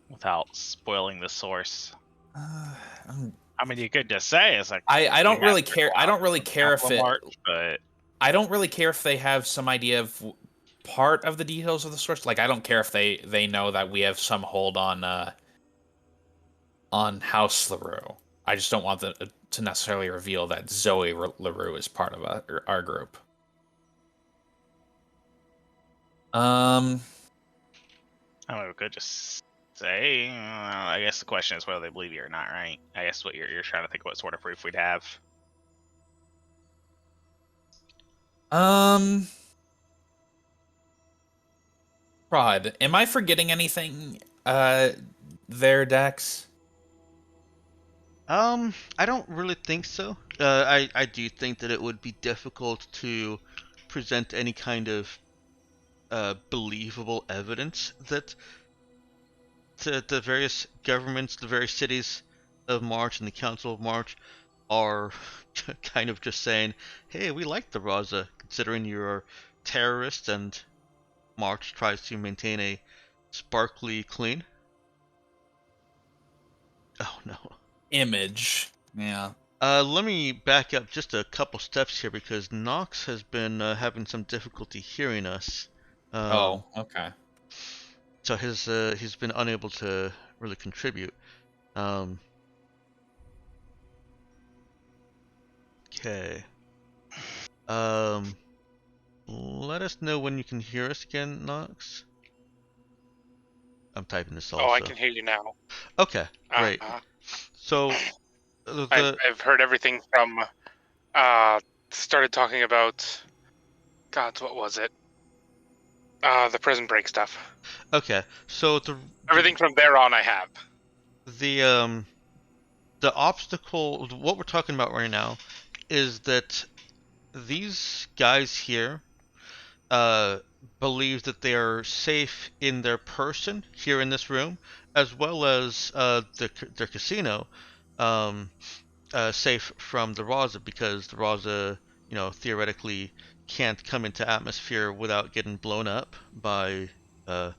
S3: Without spoiling the source. I mean, you could just say it's like
S2: I don't
S3: we have
S2: really
S3: to
S2: care.
S3: go
S2: I
S3: out
S2: don't really
S3: from
S2: care if
S3: Council
S2: it.
S3: March, but
S2: I don't really care if they have some idea of part of the details of the source. Like, I don't care if they know that we have some hold on House LaRue. I just don't want to necessarily reveal that Zoe LaRue is part of our group.
S3: I don't know. We could just say. I guess the question is whether they believe you or not, right? I guess what you're trying to think what sort of proof we'd have.
S2: Prod, am I forgetting anything? There, Dex.
S1: I don't really think so. I do think that it would be difficult to present any kind of believable evidence that the various governments, the various cities of March and the Council of March are kind of just saying, hey, we like the Raza, considering you're terrorists and March tries to maintain a sparkly clean. Oh no.
S2: Image. Yeah.
S1: Let me back up just a couple steps here because Nox has been having some difficulty hearing us.
S2: Oh, okay.
S1: So he's been unable to really contribute. Okay. Let us know when you can hear us again, Nox. I'm typing this
S4: Oh, I
S1: also.
S4: can hear you now.
S1: Okay, great. So
S4: I've heard everything from started talking about God, what was it? The prison break stuff.
S1: Okay, so
S4: Everything from there on I have.
S1: the the obstacle, what we're talking about right now, is that these guys here uh, believe that they are safe in their person here in this room, as well as their casino, um, safe from the Raza, because the Raza, theoretically can't come into atmosphere without getting blown up by uh,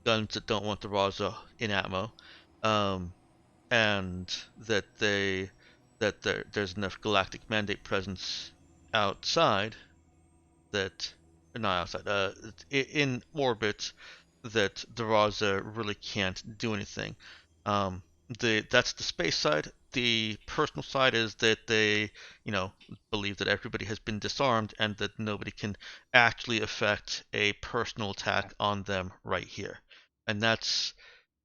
S1: guns that don't want the Raza in atmo. Um, and there's enough galactic mandate presence outside that not outside in orbit that the Raza really can't do anything. Um, that's the space side. The personal side is that they, believe that everybody has been disarmed and that nobody can actually effect a personal attack on them right here. And that's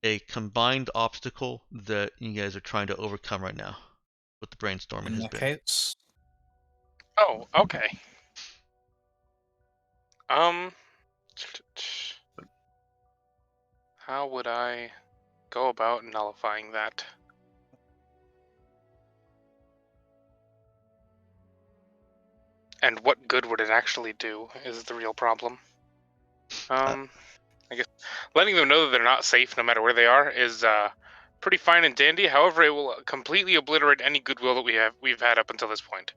S1: a combined obstacle that you guys are trying to overcome right now. What the brainstorming
S2: In
S1: has
S2: that
S1: been.
S2: case,
S4: Oh, okay. Um, how would I go about nullifying that? And what good would it actually do is the real problem. I guess letting them know that they're not safe no matter where they are is pretty fine and dandy. However, it will completely obliterate any goodwill that we've had up until this point.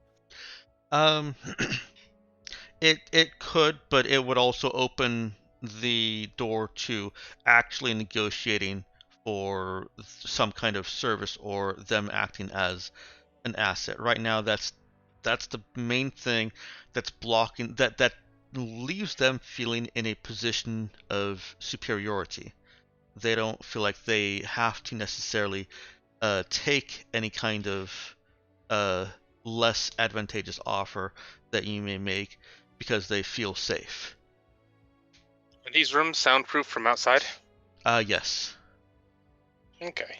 S1: Um, it could, but it would also open the door to actually negotiating for some kind of service or them acting as an asset. Right now, that's the main thing that's blocking that leaves them feeling in a position of superiority. They don't feel like they have to necessarily take any kind of uh, less advantageous offer that you may make because they feel safe.
S4: Are these rooms soundproof from outside?
S1: Yes.
S4: Okay.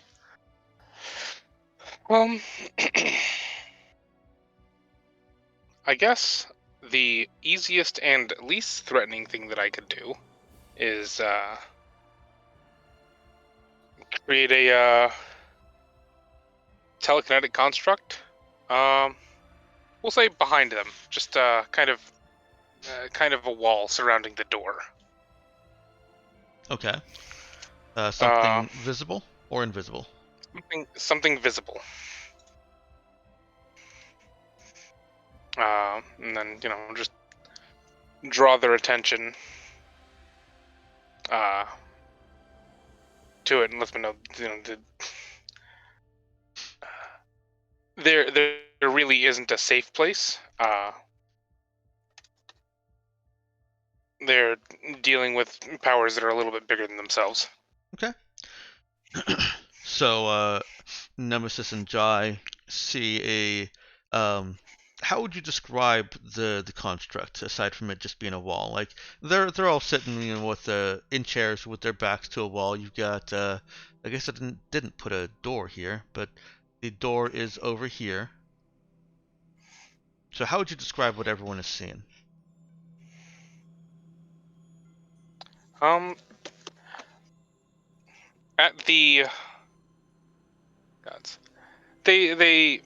S4: I guess the easiest and least threatening thing that I could do is create a telekinetic construct. We'll say behind them, just kind of a wall surrounding the door.
S1: Okay. Something visible or invisible?
S4: Something visible. And then just draw their attention to it and let them know there really isn't a safe place. They're dealing with powers that are a little bit bigger than themselves.
S1: Okay. So, Nemesis and Jai see how would you describe the construct aside from it just being a wall? Like they're all sitting, with in chairs with their backs to a wall. You've got I guess I didn't put a door here, but the door is over here. So how would you describe what everyone is seeing?
S4: At the gods, they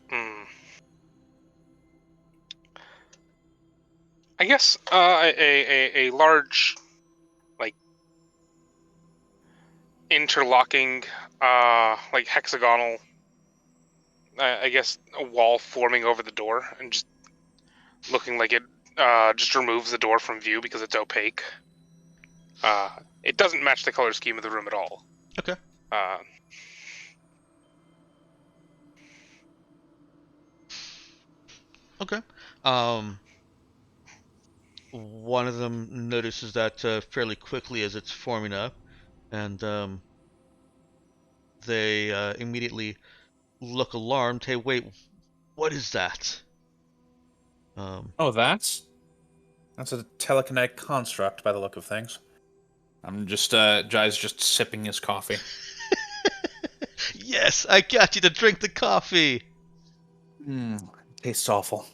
S4: I guess a large, like, interlocking like hexagonal, I guess, a wall forming over the door and just looking like it just removes the door from view because it's opaque. It doesn't match the color scheme of the room at all.
S1: Okay. Okay. One of them notices that fairly quickly as it's forming up, and they immediately look alarmed. Hey, wait, what is that?
S2: oh, that's a telekinetic construct by the look of things. I'm just Jai's just sipping his coffee.
S1: Yes, I got you to drink the coffee.
S2: Tastes awful.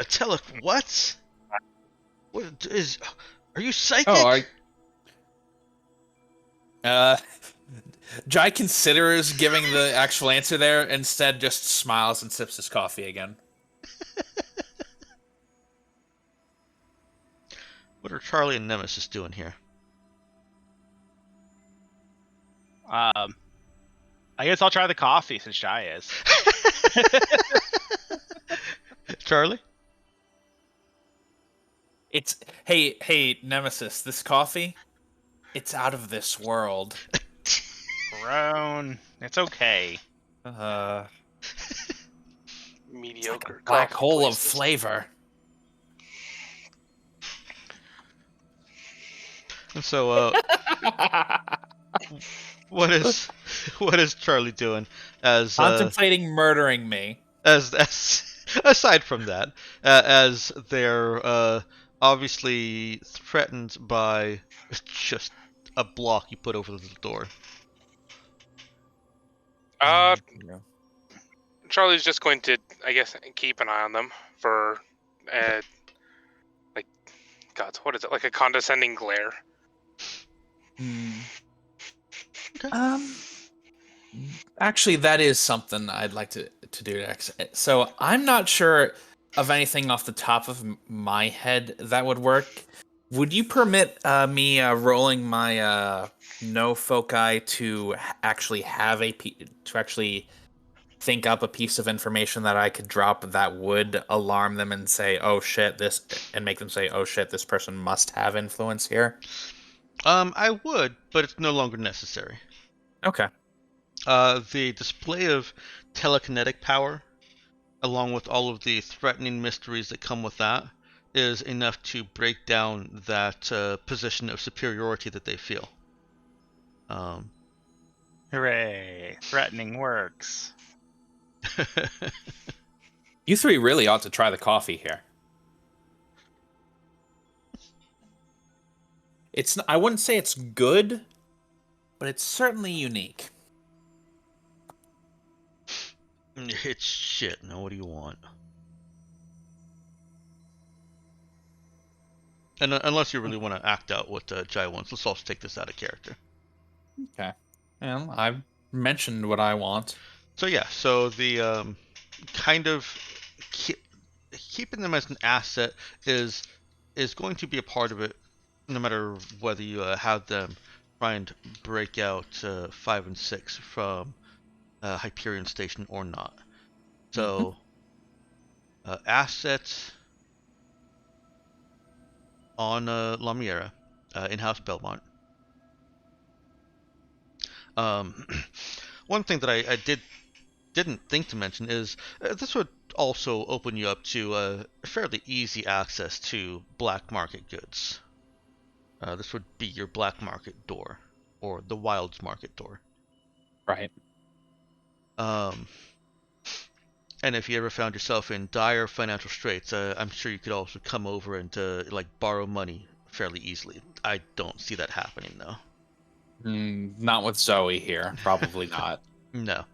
S1: Tell us what? What is? Are you
S2: Oh,
S1: psychic?
S2: Jai considers giving the actual answer there, instead just smiles and sips his coffee again.
S1: What are Charlie and Nemesis doing here?
S3: I guess I'll try the coffee since Shy is.
S1: Charlie?
S2: It's hey Nemesis, this coffee, it's out of this world.
S3: Grown. It's okay.
S4: Mediocre
S2: Black
S4: coffee
S2: hole of
S4: places.
S2: flavor.
S1: And so, what is Charlie doing as
S2: Contemplating murdering me.
S1: as aside from that, as they're obviously threatened by just a block you put over the door.
S4: Charlie's just going to, I guess, keep an eye on them for, like, God, what is it? Like a condescending glare.
S1: Okay.
S2: Actually, that is something I'd like to do next. So I'm not sure of anything off the top of my head that would work. Would you permit me rolling my no foci to actually have to actually think up a piece of information that I could drop that would alarm them and say, "Oh shit, this," and make them say, "Oh shit, this person must have influence here"?
S1: I would, but it's no longer necessary.
S2: Okay.
S1: The display of telekinetic power, along with all of the threatening mysteries that come with that, is enough to break down that position of superiority that they feel.
S3: Hooray! Threatening works.
S2: You three really ought to try the coffee here. I wouldn't say it's good, but it's certainly unique.
S1: It's shit. Now what do you want? And unless you really want to act out what Jai wants, let's also take this out of character.
S2: Okay. Well, I've mentioned what I want.
S1: So yeah, so the kind of keeping them as an asset is going to be a part of it, no matter whether you have them try and break out 5 and 6 from Hyperion Station or not. So assets on La Miera, in-house Belmont. One thing that I didn't think to mention is this would also open you up to fairly easy access to black market goods. This would be your black market door, or the Wilds market door.
S2: Right.
S1: And if you ever found yourself in dire financial straits, I'm sure you could also come over and like borrow money fairly easily. I don't see that happening though.
S2: Not with Zoe here. Probably not.
S1: No.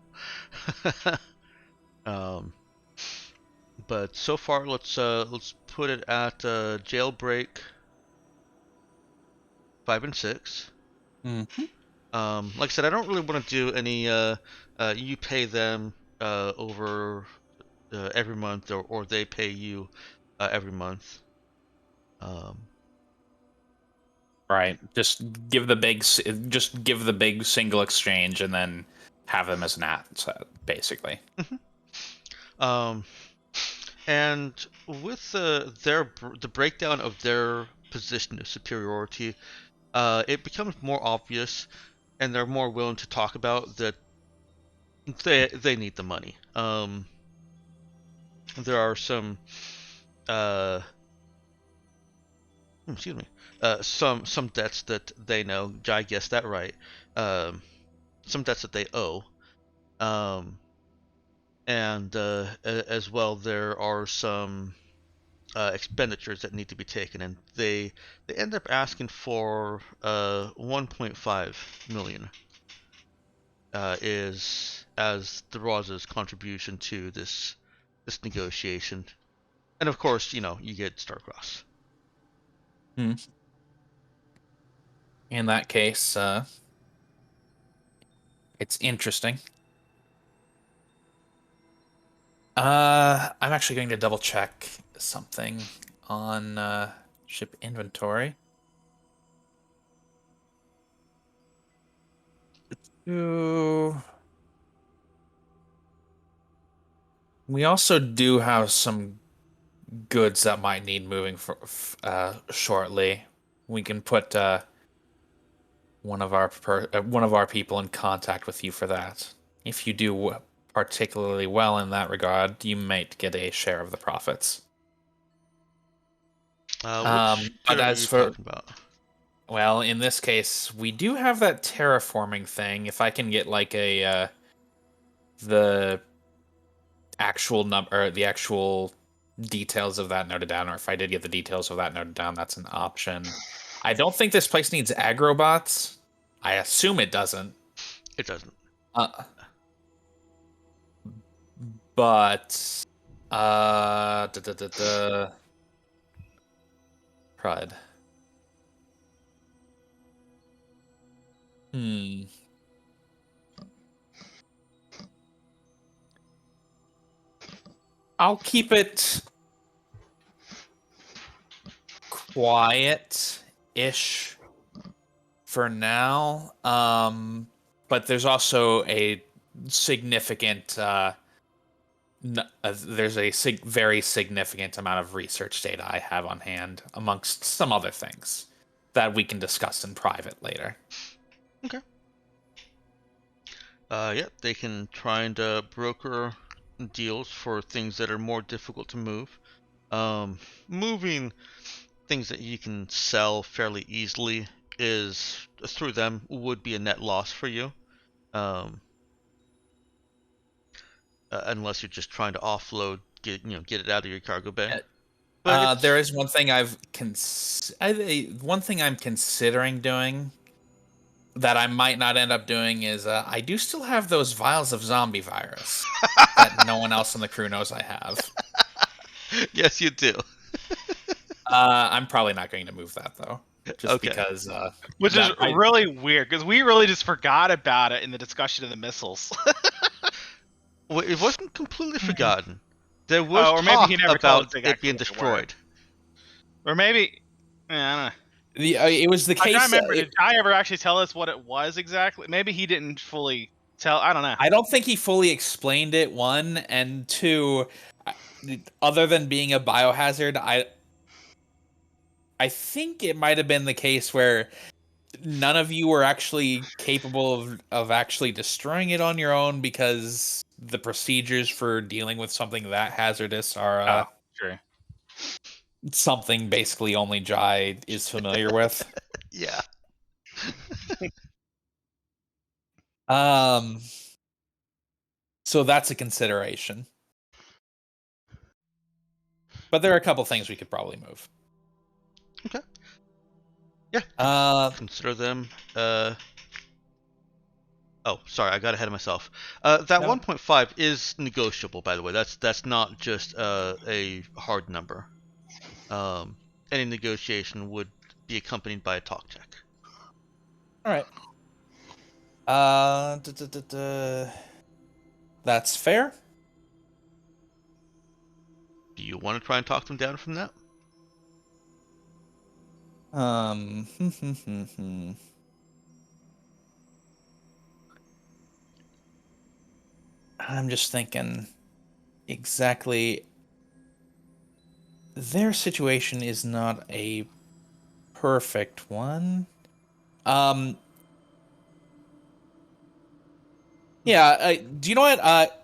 S1: But so far, let's put it at jailbreak 5 and 6. Like I said, I don't really want to do any you pay them over every month, or they pay you every month.
S2: Right. Just give the big single exchange and then have them as an asset, basically.
S1: And with the breakdown of their position of superiority, it becomes more obvious, and they're more willing to talk about that they need the money. There are some excuse me, some debts that they know. Jai guessed that right. Some debts that they owe. And as well, there are some expenditures that need to be taken, and they end up asking for 1.5 million is as the Raza's contribution to this negotiation, and of course, you get Starcross.
S2: In that case, it's interesting. I'm actually going to double check something on ship inventory. We also do have some goods that might need moving for shortly. We can put one of our people in contact with you for that. If you do particularly well in that regard, you might get a share of the profits.
S1: Which
S2: But
S1: good are
S2: as
S1: you
S2: for,
S1: talking about?
S2: well, in this case, we do have that terraforming thing. If I can get like the actual number, the actual details of that noted down, or if I did get the details of that noted down, that's an option. I don't think this place needs agrobots. I assume it doesn't.
S1: It doesn't.
S2: Uh, but Pride. Hmm. I'll keep it quiet-ish for now. But there's also a significant there's a very significant amount of research data I have on hand, amongst some other things that we can discuss in private later.
S1: Okay. Yeah, they can try and broker deals for things that are more difficult to move. Moving things that you can sell fairly easily is through them would be a net loss for you. Um, Unless you're just trying to offload, get it out of your cargo bay. But
S2: There is one thing one thing I'm considering doing that I might not end up doing is I do still have those vials of zombie virus that no one else on the crew knows I have.
S1: yes, you do.
S2: I'm probably not going to move that though, just
S1: Okay.
S2: because.
S3: Which is really weird because we really just forgot about it in the discussion of the missiles.
S1: Well, it wasn't completely forgotten. There was
S3: or maybe he
S1: talk
S3: never told
S1: about
S3: us
S1: it
S3: exactly
S1: being
S3: what they were.
S1: destroyed.
S3: Or maybe, I don't know.
S2: It was the
S3: I
S2: case.
S3: can't remember. Did Jai ever actually tell us what it was exactly? Maybe he didn't fully tell. I don't know.
S2: I don't think he fully explained it. One and two, other than being a biohazard, I think it might have been the case where none of you were actually capable of actually destroying it on your own because the procedures for dealing with something that hazardous are
S3: True.
S2: something basically only Jai is familiar with.
S1: Yeah.
S2: Um, so that's a consideration. But there are a couple things we could probably move.
S1: Okay. Yeah. Consider them. Oh, sorry, I got ahead of myself. That
S2: No.
S1: 1.5 is negotiable, by the way. That's not just a hard number. Any negotiation would be accompanied by a talk check.
S2: All right. That's fair.
S1: Do you want to try and talk them down from that?
S2: Um, I'm just thinking exactly. Their situation is not a perfect one. Um, yeah, do you know what?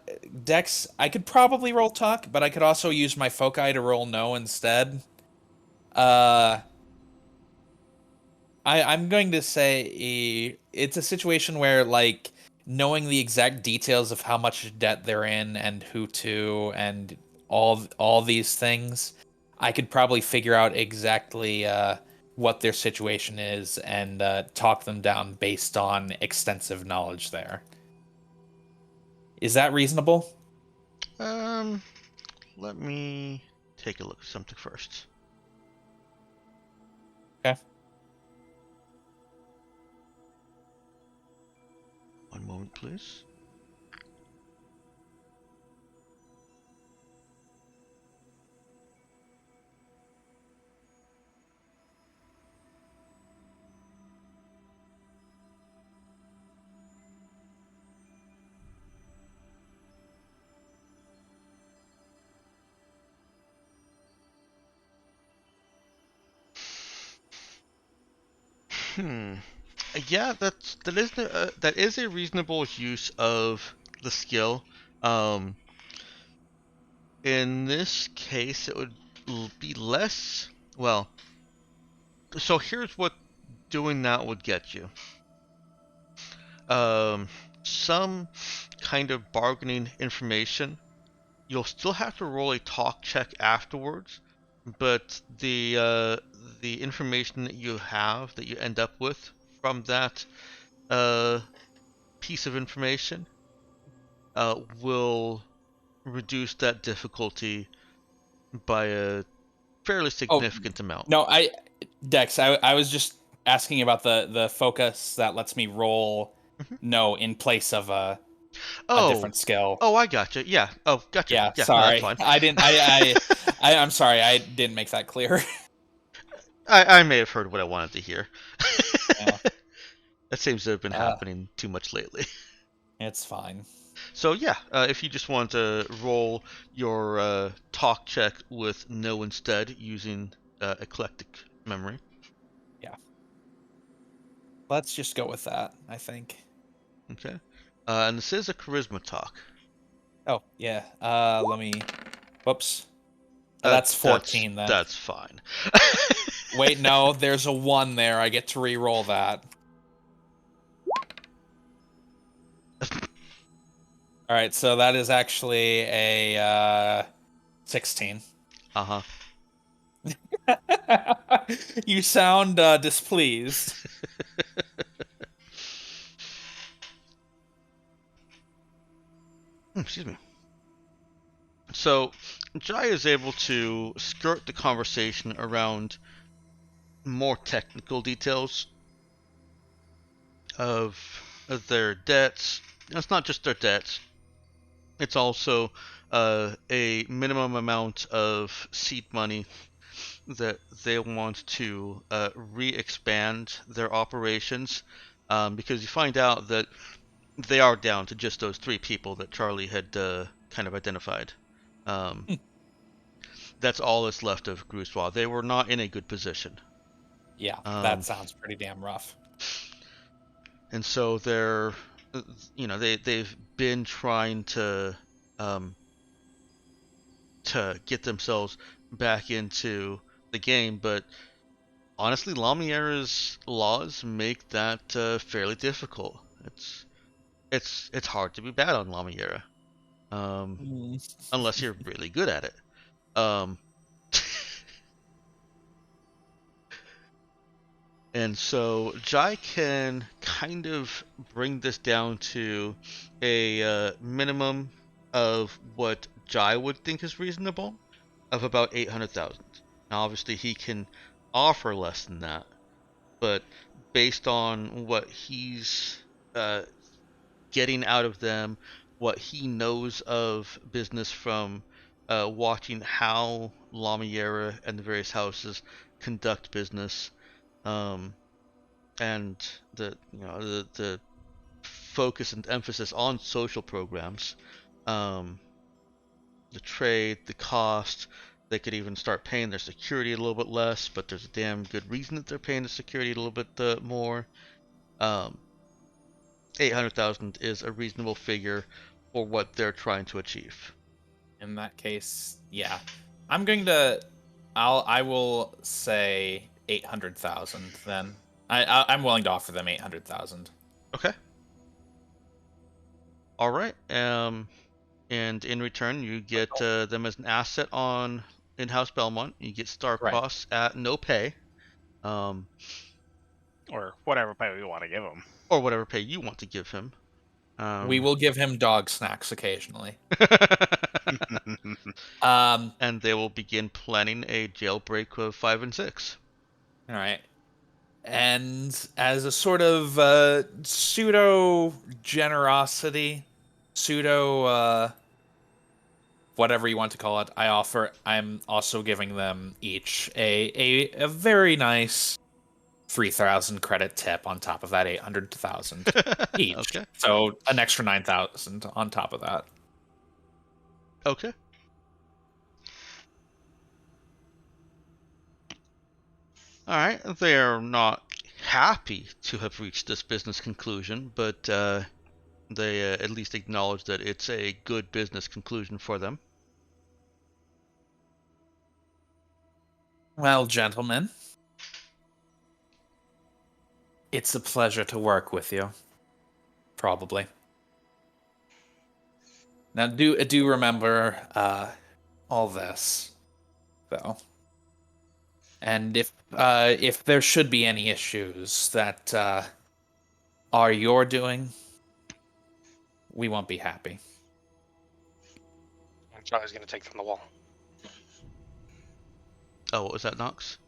S2: Dex, I could probably roll talk, but I could also use my foci to roll no instead. I'm going to say it's a situation where, like, knowing the exact details of how much debt they're in and who to and all these things, I could probably figure out exactly what their situation is and talk them down based on extensive knowledge there. Is that reasonable?
S1: Um, let me take a look at something first.
S2: Okay.
S1: One moment, please. Hmm. Yeah, that is a reasonable use of the skill. Um, in this case, it would be less. Well, so here's what doing that would get you. Um, some kind of bargaining information. You'll still have to roll a talk check afterwards, but the information that you have that you end up with from that uh, piece of information will reduce that difficulty by a fairly
S2: Oh,
S1: significant amount.
S2: no, Dex, I was just asking about the focus that lets me roll
S1: Mhm.
S2: no in place of a
S1: Oh,
S2: different skill.
S1: oh, I gotcha. Yeah. Oh, gotcha.
S2: Yeah,
S1: Yeah. No, that's
S2: sorry.
S1: fine.
S2: I didn't I'm sorry, I didn't make that clear.
S1: I may have heard what I wanted to hear.
S2: Yeah.
S1: That seems to have been
S2: Uh,
S1: happening too much lately.
S2: it's fine.
S1: So yeah, if you just want to roll your talk check with no instead using eclectic memory.
S2: Yeah. Let's just go with that, I think.
S1: Okay. And this is a charisma talk.
S2: Oh, yeah. Let me whoops. That's 14 then.
S1: That's fine.
S2: Wait, no, there's a 1 there. I get to re-roll that. All right, so that is actually a 16.
S1: Uh-huh.
S2: You sound displeased.
S1: Excuse me. So, Jai is able to skirt the conversation around more technical details of their debts. It's not just their debts. It's also a minimum amount of seed money that they want to re-expand their operations, because you find out that they are down to just those 3 people that Charlie had kind of identified. Um, that's all that's left of Grousois. They were not in a good position.
S2: Yeah, that
S1: Um,
S2: sounds pretty damn rough.
S1: and so they're, they've been trying um, to get themselves back into the game, but honestly, Lamiera's laws make that fairly difficult. It's hard to be bad on Lamiera, um,
S2: Mm.
S1: unless you're really good at it. Um, and so Jai can kind of bring this down to a minimum of what Jai would think is reasonable, of about 800,000. Now, obviously, he can offer less than that, but based on what he's uh, getting out of them, what he knows of business from watching how Lamiera and the various houses conduct business, um, and the focus and emphasis on social programs, um, the trade, the cost. They could even start paying their security a little bit less, but there's a damn good reason that they're paying the security a little bit more. Um, 800,000 is a reasonable figure for what they're trying to achieve.
S2: In that case, yeah. I'm going to I will say 800,000 then. I'm willing to offer them 800,000.
S1: Okay. All right. And in return, you get them as an asset on in House Belmont. You get Star-Crossed at no pay, um,
S3: Or whatever pay we want to give him.
S1: or whatever pay you want to give him.
S2: We will give him dog snacks occasionally.
S1: And they will begin planning a jailbreak of 5 and 6.
S2: All right. And as a sort of pseudo generosity, pseudo whatever you want to call it, I'm also giving them each a very nice 3,000 credit tip on top of that 800,000 each.
S1: Okay.
S2: So an extra 9,000 on top of that.
S1: Okay. All right. They are not happy to have reached this business conclusion, but they at least acknowledge that it's a good business conclusion for them.
S2: Well, gentlemen, it's a pleasure to work with you. Probably. Now, do remember all this, though. And if there should be any issues that are your doing, we won't be happy.
S4: Charlie's gonna take from the wall.
S1: Oh, what was that, Nox?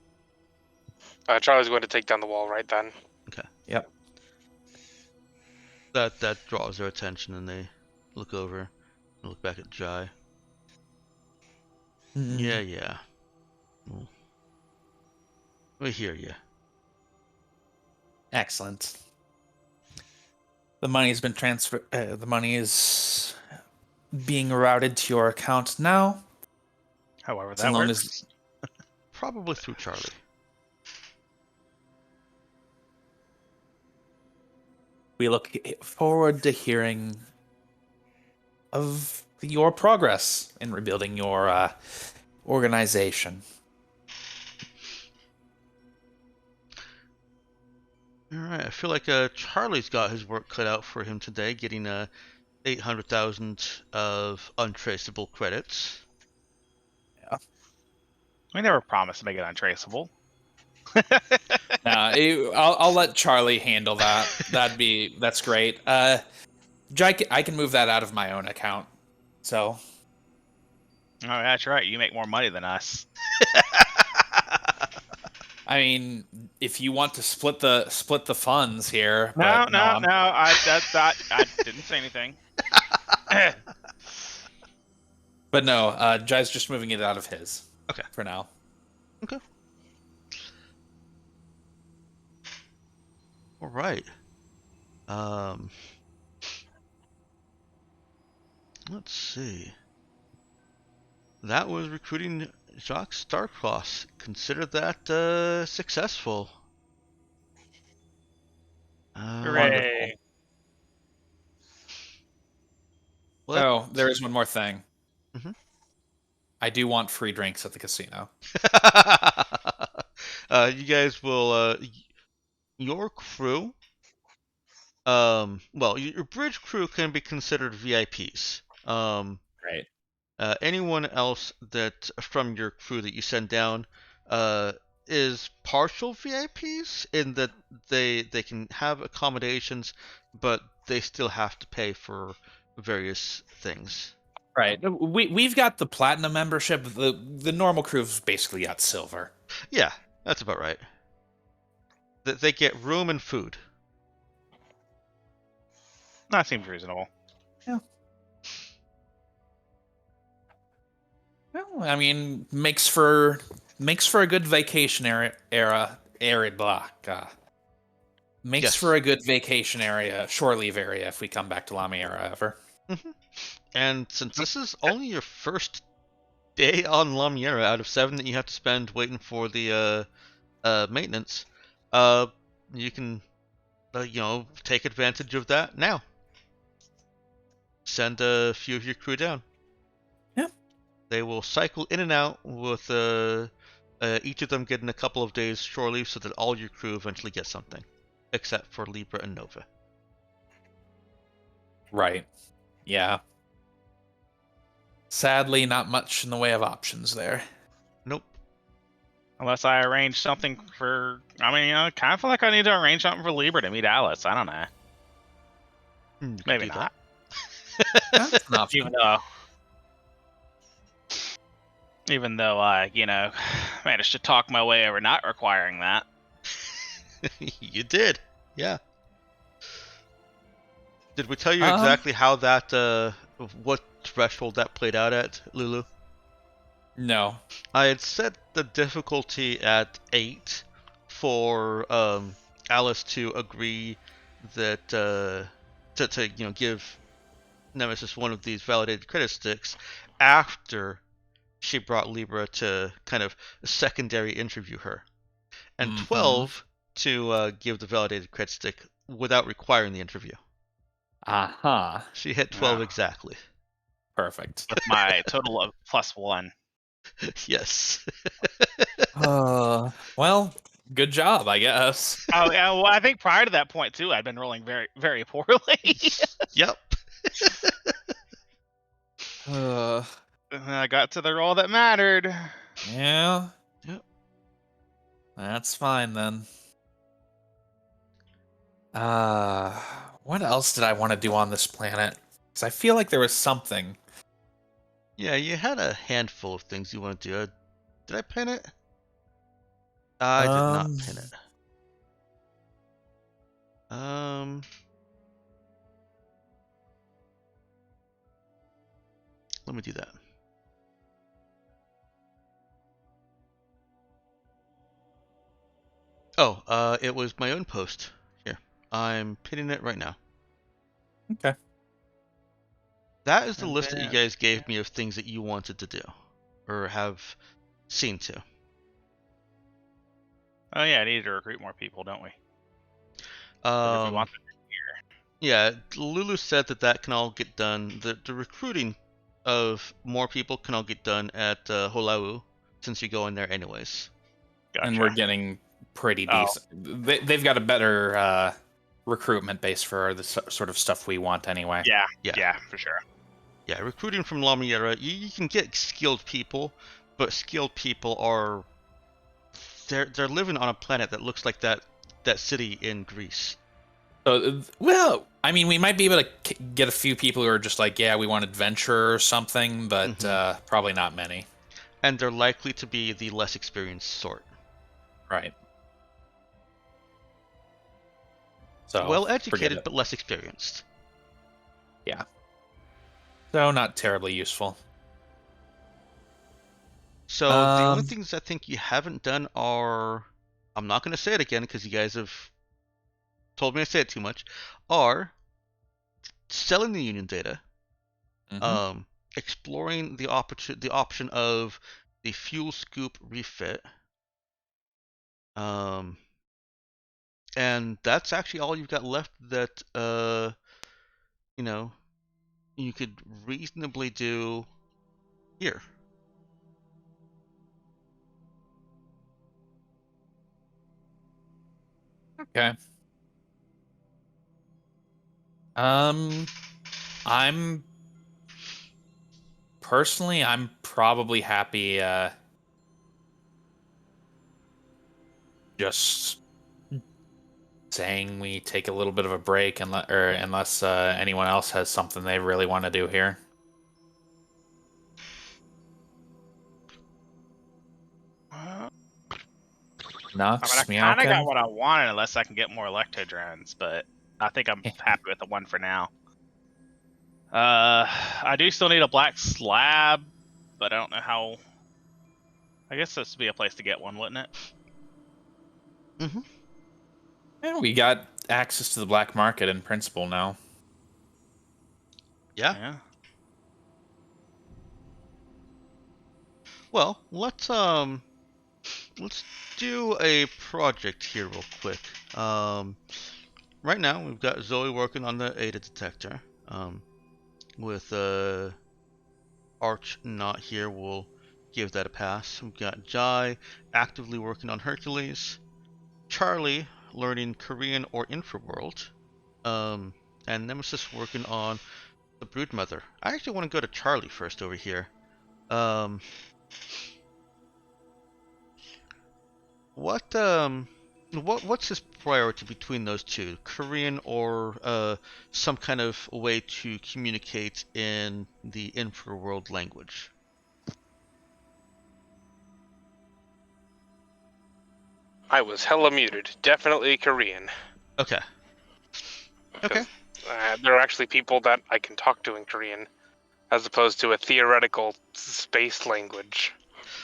S4: Charlie's going to take down the wall right then.
S1: Okay.
S2: Yep.
S1: That draws their attention, and they look over and look back at Jai. Yeah. Well, we hear you.
S2: Excellent. The money's been transferred. The money is being routed to your account now.
S3: However
S2: So
S3: that
S2: long
S3: works.
S1: Probably through Charlie.
S2: We look forward to hearing of your progress in rebuilding your organization.
S1: Alright, I feel like Charlie's got his work cut out for him today, getting 800,000 of untraceable credits.
S3: We never promised to make it untraceable.
S2: I'll let Charlie handle that. That's great. Jai, I can move that out of my own account. So
S3: Oh, that's right. You make more money than us.
S2: I mean, if you want to split the funds here,
S3: No,
S2: but
S3: no. I didn't say anything.
S2: But no, Jai's just moving it out of his.
S1: Okay.
S2: For now.
S1: Okay. All right. Let's see. That was recruiting Jacques Starcross. Consider that successful.
S3: Hooray.
S2: Oh, there is one more thing.
S1: Mhm.
S2: I do want free drinks at the casino.
S1: You guys will, your crew, well, your bridge crew can be considered VIPs.
S2: Right.
S1: Anyone else that from your crew that you send down, is partial VIPs in that they can have accommodations, but they still have to pay for various things.
S2: Right. We've got the platinum membership. The normal crew's basically got silver.
S1: Yeah, that's about right. They get room and food.
S3: That seems reasonable.
S2: Yeah. Well, I mean, makes for a good vacation makes
S1: Yes.
S2: for a good vacation area, shore leave area if we come back to Lamiera ever.
S1: And since this is only your first day on Lamiera out of 7 that you have to spend waiting for the maintenance, you can take advantage of that now. Send a few of your crew down.
S2: Yeah.
S1: They will cycle in and out with each of them getting a couple of days shore leave so that all your crew eventually get something, except for Libra and Nova.
S2: Right. Yeah. Sadly, not much in the way of options there.
S3: Unless I arrange something for, I mean, kind of feel like I need to arrange something for Libra to meet Alice. I don't know.
S1: You could
S3: Maybe
S1: do
S3: not.
S2: That's an option.
S3: Even though I, managed to talk my way over not requiring that.
S1: that. You did. Yeah. Did we tell you exactly how that, what threshold that played out at, Lulu?
S2: No.
S1: I had set the difficulty at 8 for Alice to agree that to give Nemesis one of these validated credit sticks after she brought Libra to kind of secondary interview her, and 12 to give the validated credit stick without requiring the interview.
S2: Uh-huh.
S1: She hit 12
S3: Yeah.
S1: exactly.
S2: Perfect.
S3: With my total of +1.
S1: Yes.
S2: Well, good job, I guess.
S3: Oh, yeah, well, I think prior to that point, too, I'd been rolling very, very poorly.
S1: Yep.
S2: Uh,
S3: And then I got to the roll that mattered.
S2: yeah.
S1: Yep.
S2: That's fine then. What else did I want to do on this planet? Because I feel like there was something.
S1: Yeah, you had a handful of things you want to do. Did I pin it? I did not pin it. Let me do that. Oh, it was my own post. Here, I'm pinning it right now.
S2: Okay.
S1: That is the
S3: And
S1: list that you
S3: then-
S1: guys gave me of things that you wanted to do, or have seen to.
S3: Oh, yeah, I need to recruit more people, don't we? If we want them.
S1: Yeah, Lulu said that can all get done. The recruiting of more people can all get done at Holau, since you go in there anyways.
S3: Gotcha.
S2: And we're getting pretty
S3: Oh.
S2: decent. They've got a better recruitment base for the sort of stuff we want anyway.
S3: Yeah, for sure.
S1: Yeah, recruiting from La Miera, you can get skilled people, but skilled people are they're living on a planet that looks like that city in Greece.
S2: So, well, I mean, we might be able to get a few people who are just like, yeah, we want adventure or something, but probably not many.
S1: And they're likely to be the less experienced sort.
S2: Right. So
S1: Well
S2: forget
S1: educated,
S2: it.
S1: but less experienced.
S2: Yeah. So not terribly useful.
S1: So the only things I think you haven't done are, I'm not going to say it again because you guys have told me I say it too much, are selling the union data, exploring the option of the fuel scoop refit, and that's actually all you've got left that you could reasonably do here.
S2: Okay. I'm personally, I'm probably happy just saying we take a little bit of a break unless anyone else has something they really want to do here. Nux,
S3: I mean, I kind of got
S2: Meowkin?
S3: what I wanted, unless I can get more electro drones, but I think I'm happy with the one for now. I do still need a black slab, but I don't know how. I guess this would be a place to get one, wouldn't it?
S1: Mm-hmm.
S2: Yeah, we got access to the black market in principle now.
S1: Yeah. Well, let's do a project here real quick. Right now we've got Zoe working on the ADA detector. With Arch not here, we'll give that a pass. We've got Jai actively working on Hercules, Charlie learning Korean or Infraworld, and Nemesis working on the Broodmother. I actually want to go to Charlie first over here. what's his priority between those two, Korean or some kind of way to communicate in the infraworld language?
S4: I was hella muted. Definitely Korean.
S1: Okay. Okay.
S4: Because there are actually people that I can talk to in Korean, as opposed to a theoretical space language.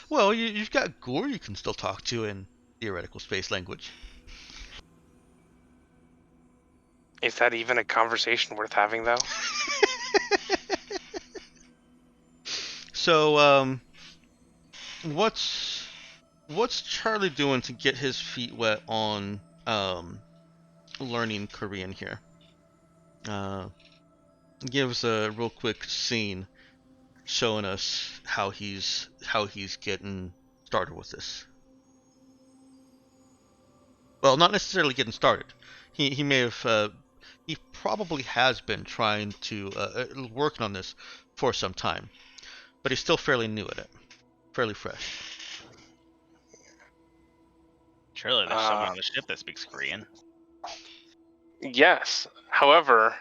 S1: Well, you've got Gore you can still talk to in theoretical space language.
S4: Is that even a conversation worth having, though?
S1: So, what's Charlie doing to get his feet wet on learning Korean here? Give us a real quick scene showing us how he's getting started with this. Well, not necessarily getting started. He may have he probably has been trying to working on this for some time, but he's still fairly new at it, fairly fresh.
S3: Surely there's someone on the ship that speaks Korean.
S4: Yes. However,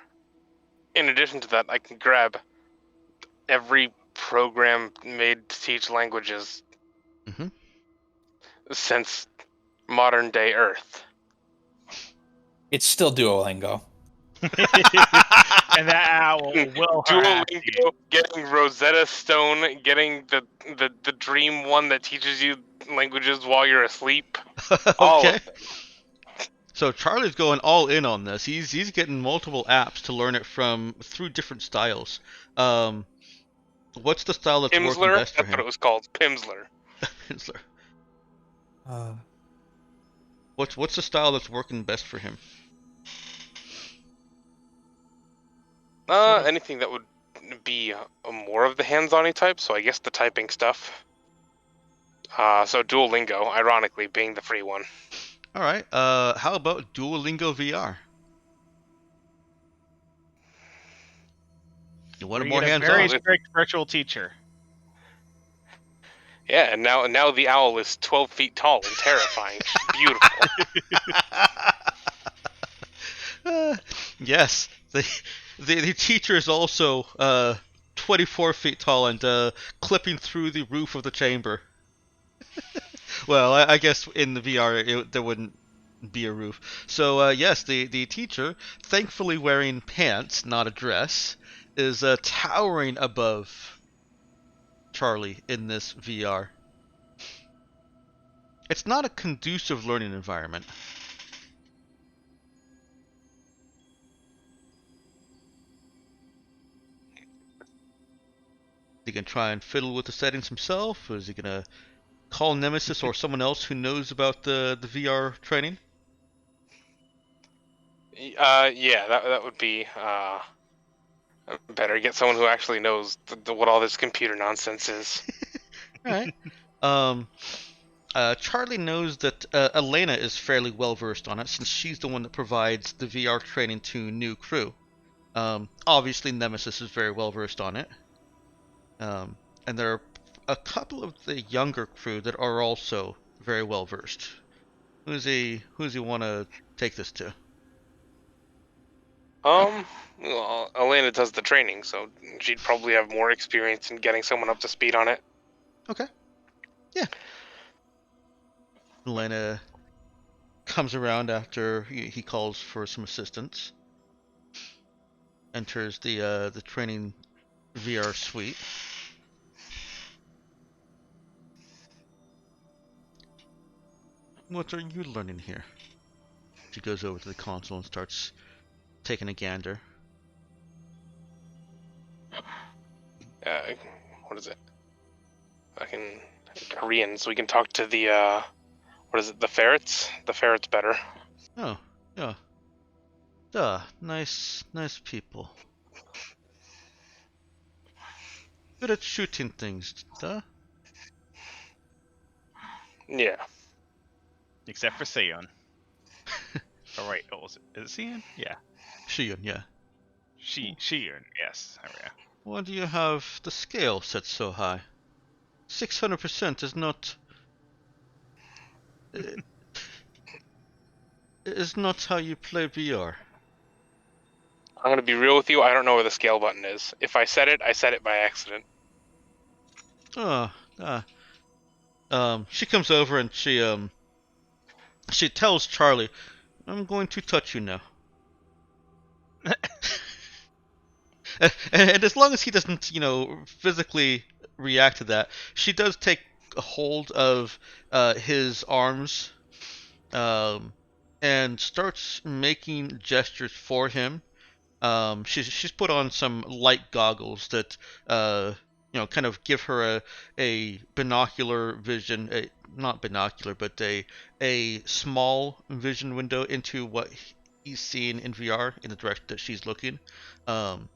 S4: in addition to that, I can grab every program made to teach languages
S1: Mm-hmm.
S4: since modern day Earth.
S2: It's still Duolingo.
S3: And that owl will harass you.
S4: Duolingo, getting Rosetta Stone, getting the dream one that teaches you languages while you're asleep. All
S1: Okay.
S4: of it.
S1: So Charlie's going all in on this. He's getting multiple apps to learn it from through different styles. What's the style that's working
S4: Pimsleur,
S1: best for
S4: that's what
S1: him?
S4: it was called. Pimsleur.
S1: Pinsler.
S2: Uh,
S1: What's the style that's working best for him?
S4: Anything that would be more of the hands-on-y type, so I guess the typing stuff. So Duolingo, ironically, being the free one.
S1: All right. How about Duolingo VR? You want it
S3: We
S1: more
S3: get a
S1: hands
S3: very
S1: on?
S3: strict virtual teacher.
S4: Yeah, and now the owl is 12 feet tall and terrifying. She's beautiful.
S1: Yes. The teacher is also 24 feet tall and clipping through the roof of the chamber. Well, I guess in the VR there wouldn't be a roof. So yes, the teacher, thankfully wearing pants, not a dress, is towering above Charlie in this VR. It's not a conducive learning environment. Is he gonna try and fiddle with the settings himself, or is he gonna call Nemesis or someone else who knows about the VR training?
S4: Yeah, that would be better. Get someone who actually knows what all this computer nonsense is.
S1: All right. Charlie knows that Elena is fairly well versed on it since she's the one that provides the VR training to new crew. Obviously, Nemesis is very well versed on it. And there are a couple of the younger crew that are also very well versed. Who's he want to take this to?
S4: Well, Elena does the training, so she'd probably have more experience in getting someone up to speed on it.
S1: Okay. Yeah. Elena comes around after he calls for some assistance. Enters the training VR suite. What are you learning here? She goes over to the console and starts taking a gander.
S4: What is it? Fucking Korean, so we can talk to the what is it? The ferrets. The ferrets better.
S1: Oh, yeah. Duh, nice people. Good at shooting things, duh.
S4: Yeah.
S3: Except for Seon. Oh, wait. Oh, is it Seon? Yeah.
S1: Shion, yeah.
S3: Sheon. Yes. There we go.
S1: Why do you have the scale set so high? 600% is not... It's not how you play VR.
S4: I'm gonna be real with you. I don't know where the scale button is. If I said it, I said it by accident.
S1: Oh, she comes over and she tells Charlie, "I'm going to touch you now." And as long as he doesn't, physically react to that, she does take a hold of his arms, um, and starts making gestures for him. She's put on some light goggles that kind of give her a binocular vision, not binocular, but a small vision window into what he's seeing in VR in the direction that she's looking. Um,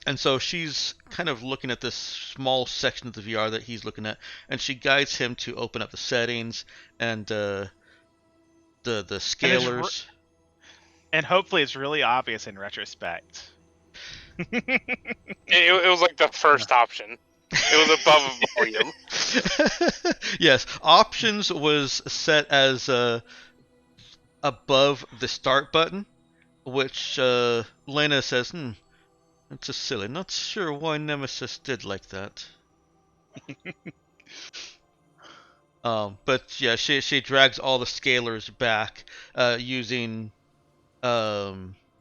S1: and so she's kind of looking at this small section of the VR that he's looking at, and she guides him to open up the settings and the scalars.
S3: And hopefully it's really obvious in retrospect.
S4: It was like the first option. It was above volume.
S1: Yes, options was set as above the start button, which Lena says, "It's just silly. Not sure why Nemesis did like that." But yeah, she drags all the scalars back using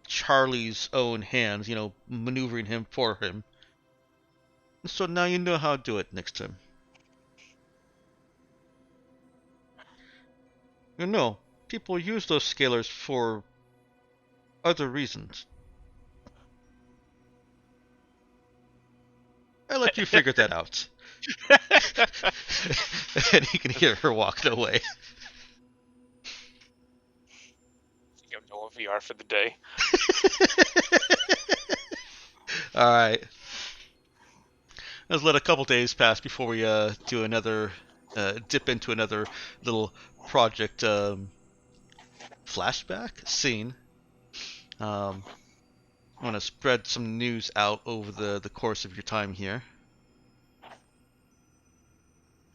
S1: Charlie's own hands, maneuvering him for him. So now you know how to do it next time. People use those scalars for other reasons. I let you figure that out. And you can hear her walking away.
S4: I'm no VR for the day.
S1: Alright. Let's let a couple days pass before we do another dip into another little project flashback scene. I want to spread some news out over the course of your time here.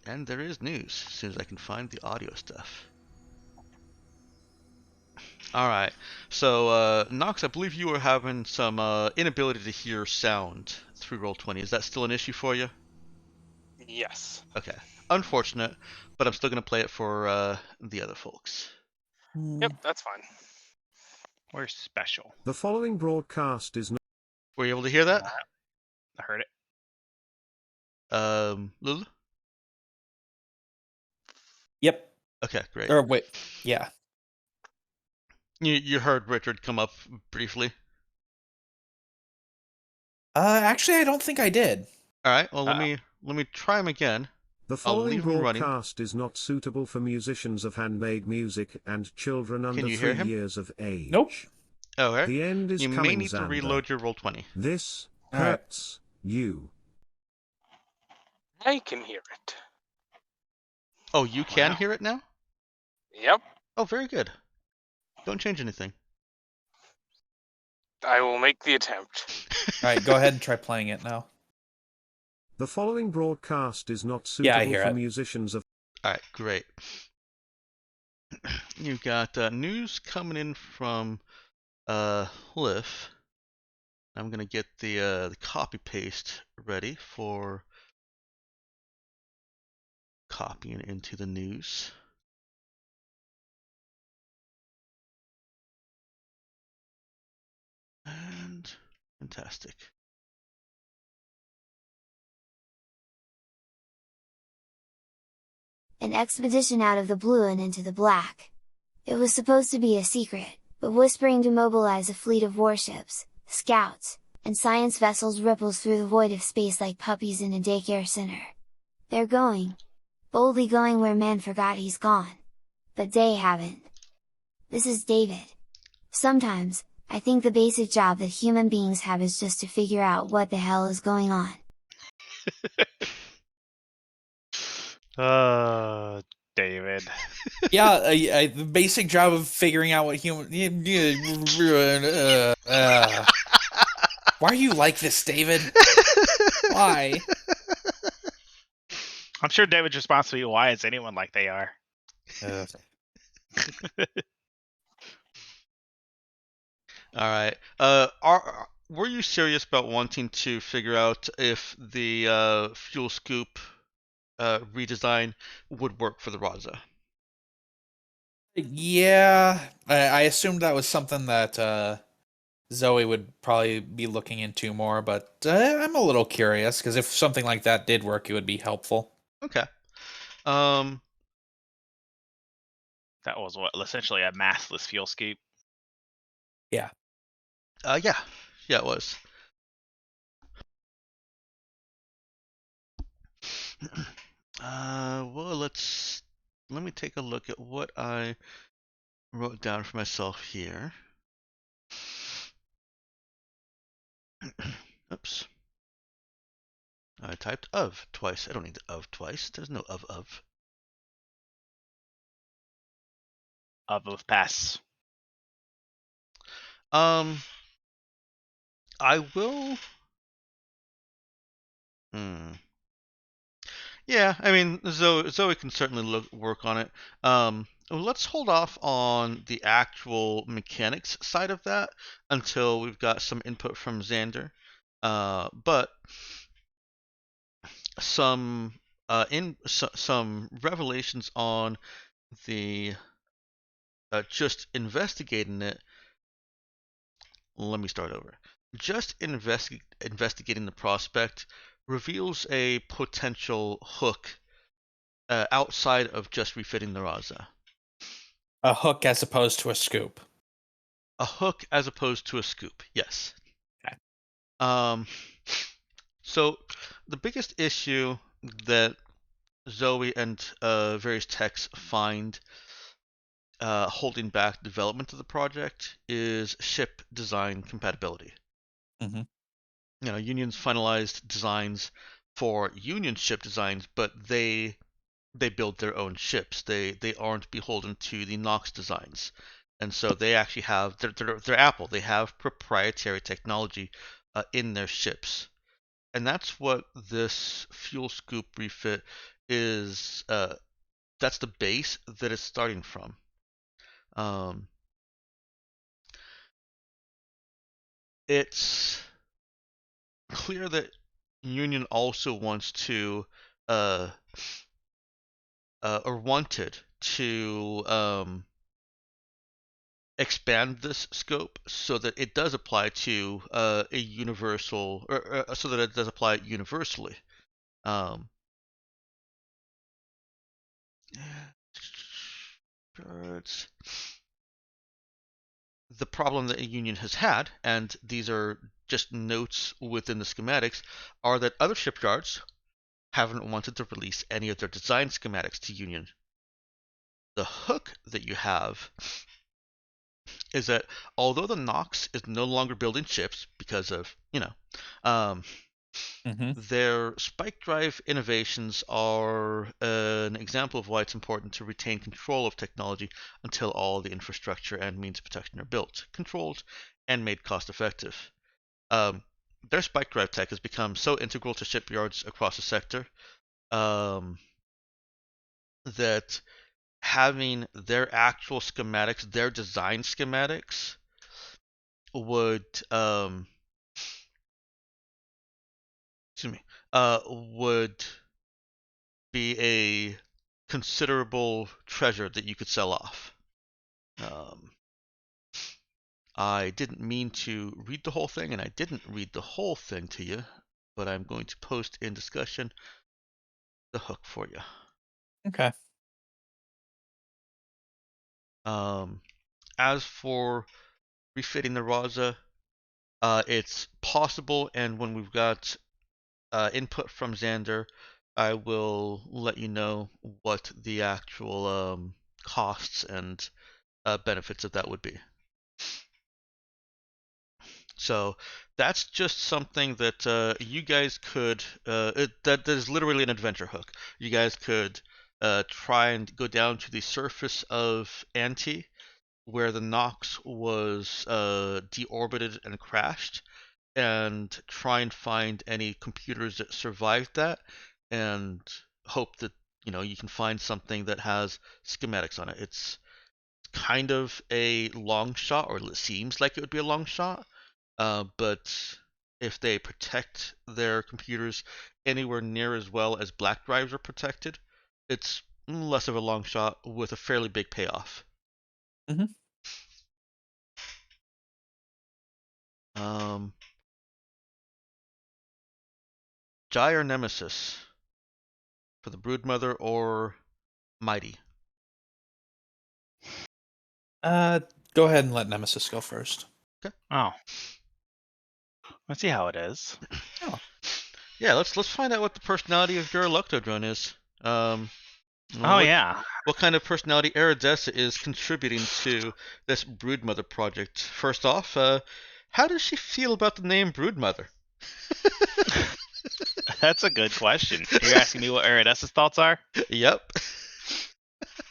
S1: And there is news, as soon as I can find the audio stuff. Alright, so Nox, I believe you were having some inability to hear sound through Roll20. Is that still an issue for you?
S4: Yes.
S1: Okay. Unfortunate, but I'm still going to play it for the other folks.
S4: Yep, that's fine.
S3: We're special.
S5: The following broadcast is not.
S1: Were you able to hear that?
S3: I heard it.
S1: Lulu?
S2: Yep.
S1: Okay, great.
S2: Or wait. Yeah.
S1: You heard Richard come up briefly.
S2: Actually, I don't think I did.
S1: All right. Well, let me try him again.
S5: The following
S1: leave him running.
S5: broadcast is not suitable for musicians of handmade music and children under
S1: you hear
S5: 3
S1: him?
S5: years of age.
S2: Nope.
S1: Oh, right.
S5: The end is
S1: You
S5: coming,
S1: may need to
S5: Xander.
S1: reload your Roll20.
S5: This
S2: All right.
S5: hurts you.
S4: I can hear it.
S1: Oh, you can
S3: Wow.
S1: hear it now?
S4: Yep.
S1: Oh, very good. Don't change anything.
S4: I will make the attempt.
S2: All right, go ahead and try playing it now.
S5: The following broadcast is not
S2: Yeah, I
S5: suitable
S2: hear
S5: for
S2: it.
S5: musicians of.
S1: All right, great. You've got news coming in from Cliff. I'm gonna get the copy paste ready for copying into the news. And fantastic.
S6: An expedition out of the blue and into the black. It was supposed to be a secret, but whispering to mobilize a fleet of warships, scouts, and science vessels ripples through the void of space like puppies in a daycare center. They're going. Boldly going where man forgot he's gone. But they haven't. This is David. Sometimes, I think the basic job that human beings have is just to figure out what the hell is going on.
S3: David.
S2: Yeah, the basic job of figuring out what human. Why are you like this, David? Why?
S3: I'm sure David's response to be, why is anyone like they are?
S2: Uh,
S1: All right. Were you serious about wanting to figure out if the fuel scoop redesign would work for the Raza?
S2: yeah, I assumed that was something that Zoe would probably be looking into more, but I'm a little curious because if something like that did work, it would be helpful.
S1: Okay. Um.
S3: That was what essentially a massless fuel scoop.
S2: Yeah.
S1: Yeah. Yeah, it was. Well, let me take a look at what I wrote down for myself here. Oops. I typed of twice. I don't need the of twice. There's no of.
S3: Of pass.
S1: Um, I will. Hmm. Yeah, I mean, Zoe can certainly work on it. Let's hold off on the actual mechanics side of that until we've got some input from Xander. But some some revelations on the just investigating it. Let me start over. Just investigating the prospect reveals a potential hook outside of just refitting the Raza.
S2: A hook as opposed to a scoop.
S1: A hook as opposed to a scoop, yes.
S2: Okay.
S1: Um, so the biggest issue that Zoe and various techs find holding back development of the project is ship design compatibility.
S2: Mm-hmm.
S1: You know, unions finalized designs for union ship designs, but they build their own ships. They aren't beholden to the Nox designs, and so they actually have they're Apple. They have proprietary technology in their ships, and that's what this fuel scoop refit is. That's the base that it's starting from. Um, it's clear that Union also wants to uh, or wanted to expand this scope so that it does apply to a universal, or so that it does apply universally. Um, the problem that a union has had, and these are just notes within the schematics, are that other shipyards haven't wanted to release any of their design schematics to Union. The hook that you have is that although the Nox is no longer building ships because of, um,
S2: Mm-hmm.
S1: their spike drive innovations are an example of why it's important to retain control of technology until all the infrastructure and means of protection are built, controlled, and made cost effective. Um, their spike drive tech has become so integral to shipyards across the sector um, that having their actual schematics, their design schematics, would excuse me, would be a considerable treasure that you could sell off. Um, I didn't mean to read the whole thing, and I didn't read the whole thing to you, but I'm going to post in discussion the hook for you.
S2: Okay.
S1: As for refitting the Raza, it's possible, and when we've got input from Xander, I will let you know what the actual costs and benefits of that would be. So that's just something that you guys could. That is literally an adventure hook. You guys could try and go down to the surface of Anti, where the Nox was deorbited and crashed, and try and find any computers that survived that, and hope that you can find something that has schematics on it. It's kind of a long shot, or it seems like it would be a long shot. But if they protect their computers anywhere near as well as black drives are protected, it's less of a long shot with a fairly big payoff.
S2: Mhm.
S1: Jai or Nemesis for the Broodmother or Mighty?
S2: Go ahead and let Nemesis go first.
S3: Oh, let's see how it is.
S2: Oh.
S1: Yeah, let's find out what the personality of your Electrodrone is.
S3: Oh
S1: what,
S3: yeah.
S1: What kind of personality Aradessa is contributing to this Broodmother project? First off, how does she feel about the name Broodmother?
S3: That's a good question. You're asking me what Aradessa's thoughts are?
S1: Yep.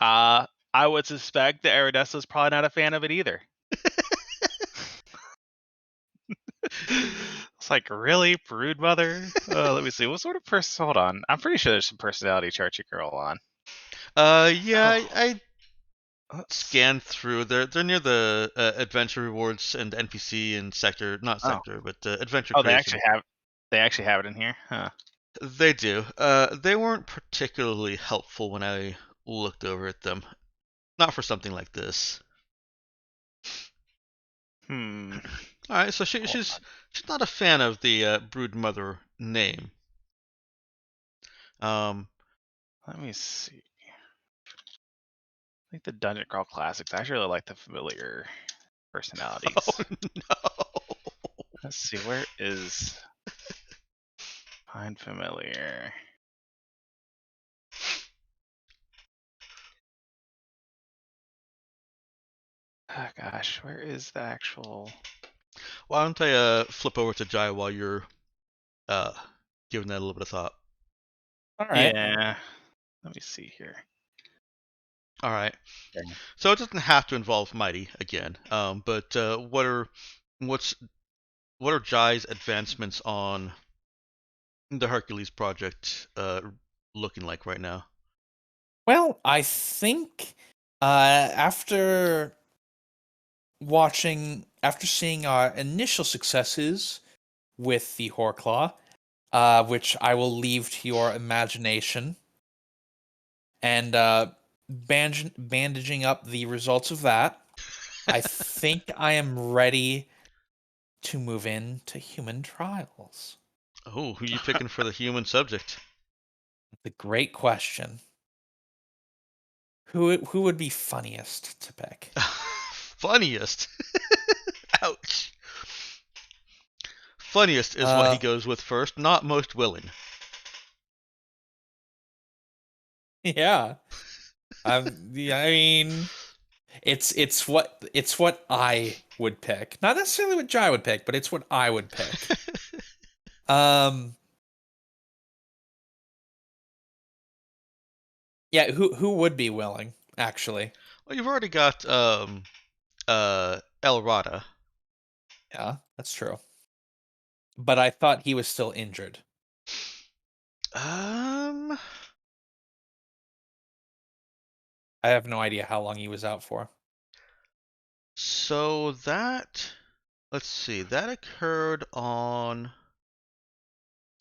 S3: I would suspect that Aradessa's probably not a fan of it either. It's like, really? Broodmother? Let me see. What sort of person? Hold on. I'm pretty sure there's some personality charts you can roll on.
S1: Yeah,
S3: Oh,
S1: I
S3: let's-
S1: scanned through. They're near the adventure rewards and NPC and sector, not
S3: Oh,
S1: sector, but adventure
S3: oh,
S1: creation.
S3: they actually have it in here, huh?
S1: They do. They weren't particularly helpful when I looked over at them. Not for something like this.
S3: Hmm.
S1: All right, so
S3: Hold
S1: she's
S3: on.
S1: not a fan of the Broodmother name. Um,
S3: Let me see. I think the Dungeon Crawl Classics. I actually really like the familiar personalities.
S1: oh no.
S3: Let's see. Where is find familiar? Oh gosh, where is the actual?
S1: Why don't I flip over to Jai while you're uh giving that a little bit of thought?
S2: All right.
S3: Yeah. Let me see here.
S1: All right.
S3: Okay.
S1: So it doesn't have to involve Mighty again. But what's what are Jai's advancements on the Hercules project looking like right now?
S2: Well, I think after seeing our initial successes with the Horclaw, which I will leave to your imagination, and bandaging up the results of that, I think I am ready to move into human trials.
S1: Oh, who you picking for the human subject?
S2: The great question. Who would be funniest to pick?
S1: Funniest. Ouch. Funniest is what he
S2: Uh,
S1: goes with first, not most willing.
S2: yeah. Yeah, I mean, it's what I would pick. Not necessarily what Jai would pick, but it's what I would pick. Um, yeah, who would be willing, actually?
S1: Well, you've already got El Rada.
S2: Yeah, that's true. But I thought he was still injured.
S1: Um,
S2: I have no idea how long he was out for.
S1: so that, let's see, that occurred on,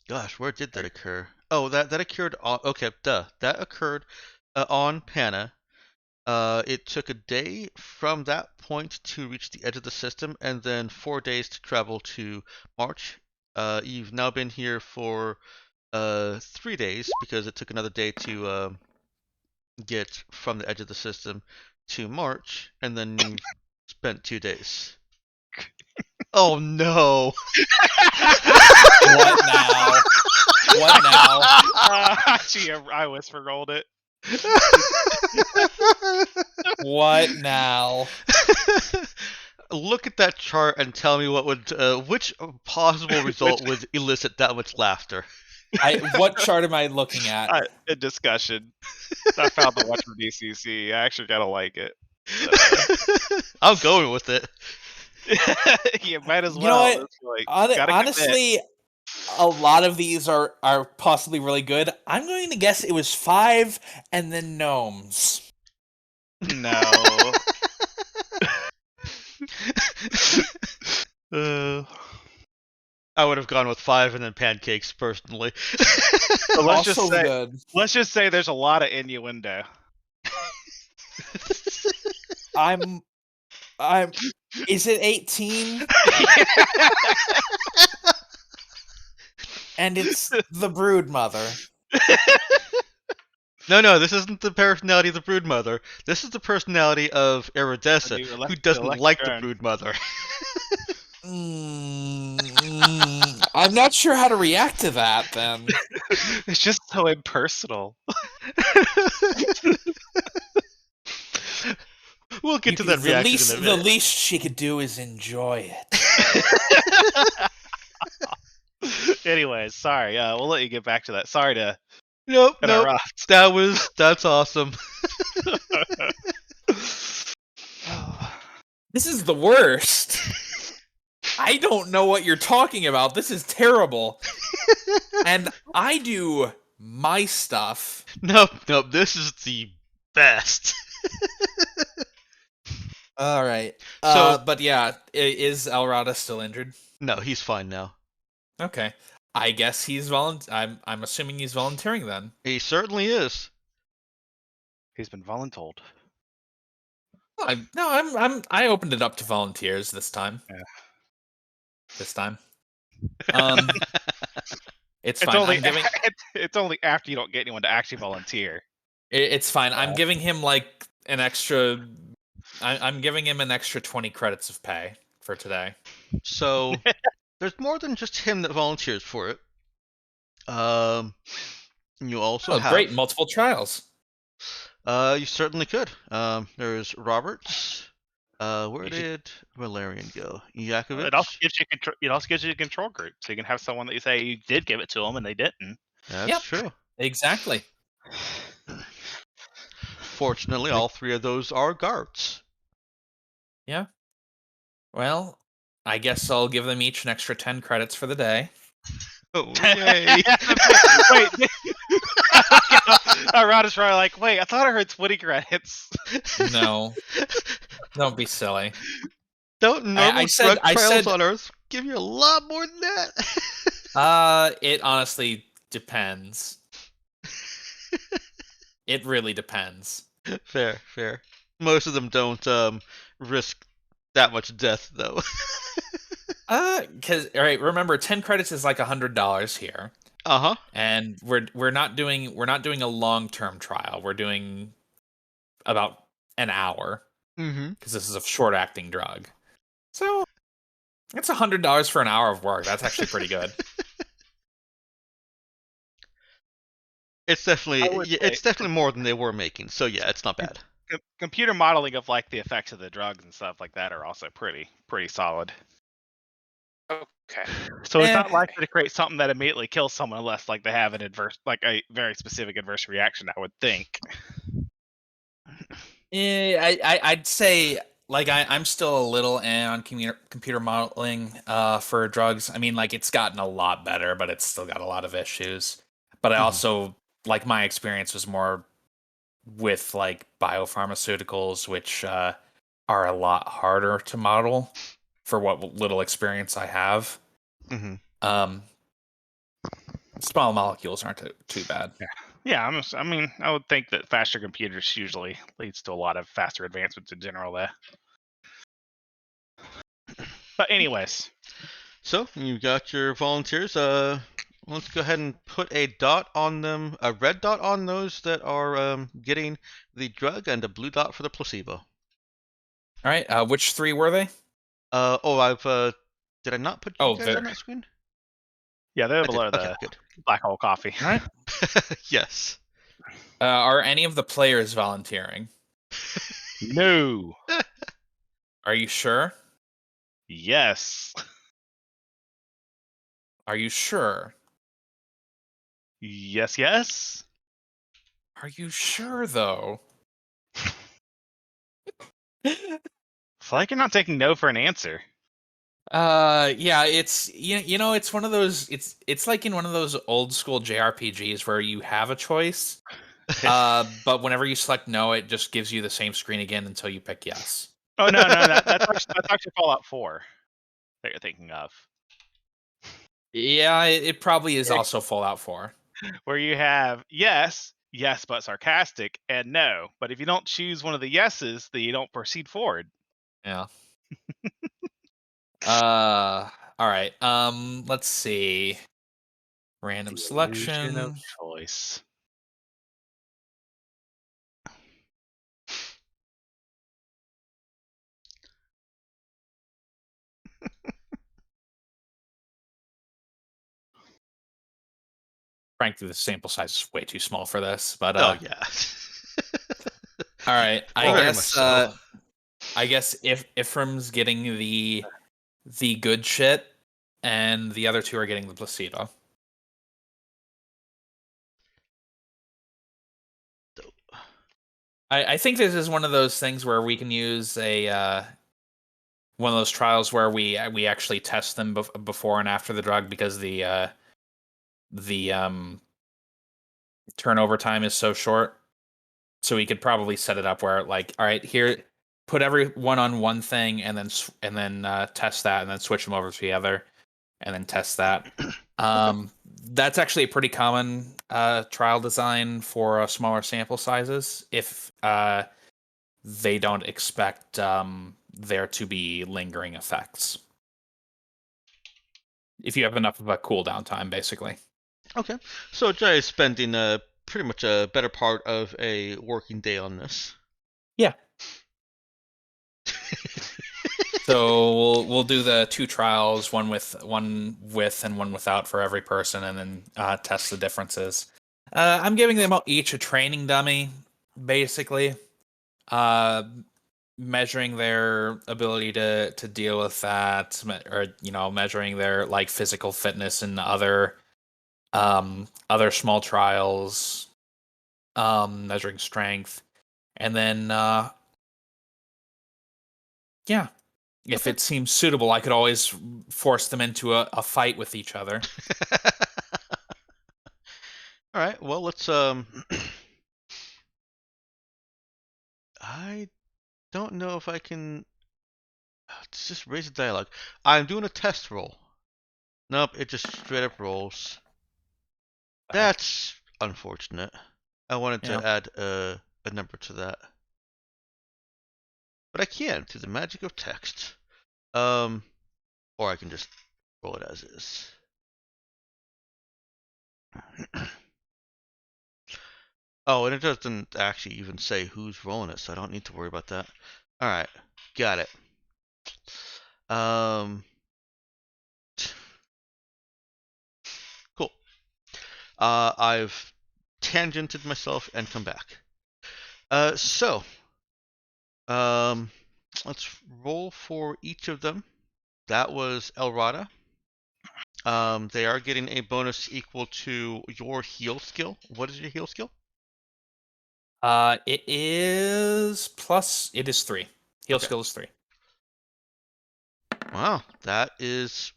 S1: gosh, where did that occur? Oh, that occurred on, okay, duh, that occurred on Pana. It took a day from that point to reach the edge of the system, and then 4 days to travel to March. You've now been here for 3 days because it took another day to get from the edge of the system to March, and then you spent 2 days. Oh no!
S2: What now? What now?
S3: Gee, I whisper rolled it.
S2: What now?
S1: Look at that chart and tell me which possible result would elicit that much laughter.
S2: What chart am I looking at?
S3: A discussion. I found the watch from DCC. I actually kind of like it.
S1: I'm going with it.
S3: You might as well.
S2: You know what?
S3: It's like, gotta
S2: Honestly, a lot of these are possibly really good. I'm going to guess it was 5 and then gnomes.
S3: No.
S1: I would have gone with 5 and then pancakes personally.
S3: But let's just
S2: Also
S3: say
S2: good.
S3: let's just say there's a lot of innuendo.
S2: I'm is it 18? And it's the brood mother.
S1: No, this isn't the personality of the broodmother. This is the personality of Iridessa,
S3: The new
S1: who
S3: the
S1: doesn't like the
S3: drone.
S1: broodmother.
S2: I'm not sure how to react to that then.
S3: It's just so impersonal.
S1: We'll get to that
S2: The
S1: reaction in a minute.
S2: least she could do is enjoy it.
S3: Anyways, sorry. We'll let you get back to that. Sorry to
S1: Nope.
S3: interrupt.
S1: That's awesome.
S2: This is the worst. I don't know what you're talking about. This is terrible. And I do my stuff.
S1: Nope. This is the best.
S2: All right.
S1: So-
S2: But yeah, is Alrada still injured?
S1: No, he's fine now.
S2: Okay. I guess he's I'm assuming he's volunteering then.
S1: He certainly is.
S3: He's been voluntold.
S2: I opened it up to volunteers this time.
S3: Yeah.
S2: This time. It's
S3: It's
S2: fine.
S3: only
S2: I'm giving
S3: it's only after you don't get anyone to actually volunteer.
S2: it's fine. I'm giving him like an extra I'm giving him an extra 20 credits of pay for today.
S1: So there's more than just him that volunteers for it. You also have
S2: Great, multiple trials.
S1: You certainly could. There's Roberts. Where
S3: You should-
S1: did Valerian go?
S3: It
S1: Yakovich.
S3: also gives you control. It also gives you a control group, so you can have someone that you say you did give it to them and they didn't.
S1: That's
S2: Yep.
S1: true.
S2: Exactly.
S1: Fortunately, all 3 of those are guards.
S2: Yeah. Well, I guess I'll give them each an extra 10 credits for the day.
S1: Oh, yay.
S3: Wait. Rod is probably like, wait, I thought I heard 20 credits.
S2: No. Don't be silly.
S1: Don't normal
S2: I said-
S1: drug trials
S2: said-
S1: on Earth give you a lot more than that?
S2: It honestly depends. It really depends.
S1: Fair. Most of them don't risk that much death, though.
S2: Cause all right, remember 10 credits is like $100 here.
S1: Uh-huh.
S2: And we're not doing a long-term trial. We're doing about an hour
S1: Mm-hmm.
S2: because this is a short-acting drug. So it's $100 for an hour of work. That's actually pretty good.
S1: It's
S3: I
S1: definitely
S3: would
S1: it's
S3: say-
S1: definitely more than they were making. So yeah, it's not bad.
S3: Computer modeling of like the effects of the drugs and stuff like that are also pretty solid.
S4: Okay.
S3: So it's
S2: Eh.
S3: not likely to create something that immediately kills someone unless like they have an adverse, like a very specific adverse reaction. I would think.
S2: I'd say like I'm still a little on computer modeling for drugs. I mean, like it's gotten a lot better, but it's still got a lot of issues. But I
S1: Mhm.
S2: also like my experience was more with like biopharmaceuticals, which are a lot harder to model for what little experience I have.
S1: Mm-hmm.
S2: Small molecules aren't too bad.
S3: Yeah, I mean, I would think that faster computers usually leads to a lot of faster advancements in general there. But anyways,
S1: So you got your volunteers. Let's go ahead and put a dot on them, a red dot on those that are getting the drug, and a blue dot for the placebo.
S2: All right, which 3 were they?
S1: I've did I not put you
S2: Oh,
S1: guys
S2: there.
S1: on that screen?
S3: yeah, they're
S1: I did.
S3: below
S1: Okay,
S3: the
S1: good.
S3: black hole coffee.
S2: All right.
S1: Yes.
S2: Are any of the players volunteering?
S3: No.
S2: Are you sure?
S3: Yes.
S2: Are you sure?
S3: Yes.
S2: Are you sure though?
S3: It's like you're not taking no for an answer.
S2: Yeah, it's it's one of those it's like in one of those old school JRPGs where you have a choice. But whenever you select no, it just gives you the same screen again until you pick yes.
S3: Oh no, that's actually Fallout 4 that you're thinking of,
S2: Yeah, it probably is also Fallout 4.
S3: where you have yes, yes, but sarcastic, and no. But if you don't choose one of the yeses, then you don't proceed forward.
S2: Yeah. Uh, all right. Let's see. Random
S3: The illusion of
S2: selection.
S3: choice.
S2: Frankly, the sample size is way too small for this, but
S1: Oh yeah.
S2: all right. I
S1: Very much
S2: guess
S1: so.
S2: I guess if Ephraim's getting the good shit, and the other two are getting the placebo. I think this is one of those things where we can use a one of those trials where we actually test them before and after the drug because the turnover time is so short. So we could probably set it up where like, all right, here, put everyone on one thing and then test that and then switch them over to the other and then test that. Um, that's actually a pretty common trial design for smaller sample sizes if they don't expect there to be lingering effects. If you have enough of a cooldown time, basically.
S1: Okay. So Jay is spending pretty much a better part of a working day on this.
S2: Yeah. So we'll do the two trials, one with and one without for every person, and then test the differences. I'm giving them each a training dummy, basically, measuring their ability to deal with that, or measuring their like physical fitness and other small trials, measuring strength, and then yeah. If
S1: Okay.
S2: it seems suitable, I could always force them into a fight with each other.
S1: All right. Well, let's I don't know if I can. Let's just raise the dialogue. I'm doing a test roll. Nope, it just straight up rolls. That's unfortunate. I wanted
S2: Yeah.
S1: to add a number to that, but I can't through the magic of text. Um, or I can just roll it as is. Oh, and it doesn't actually even say who's rolling it, so I don't need to worry about that. All right, got it. Um, cool. I've tangented myself and come back. So, um, let's roll for each of them. That was Elrada. They are getting a bonus equal to your heal skill. What is your heal skill?
S2: It is plus. It is 3. Heal
S1: Okay.
S2: skill is 3.
S1: Wow, that is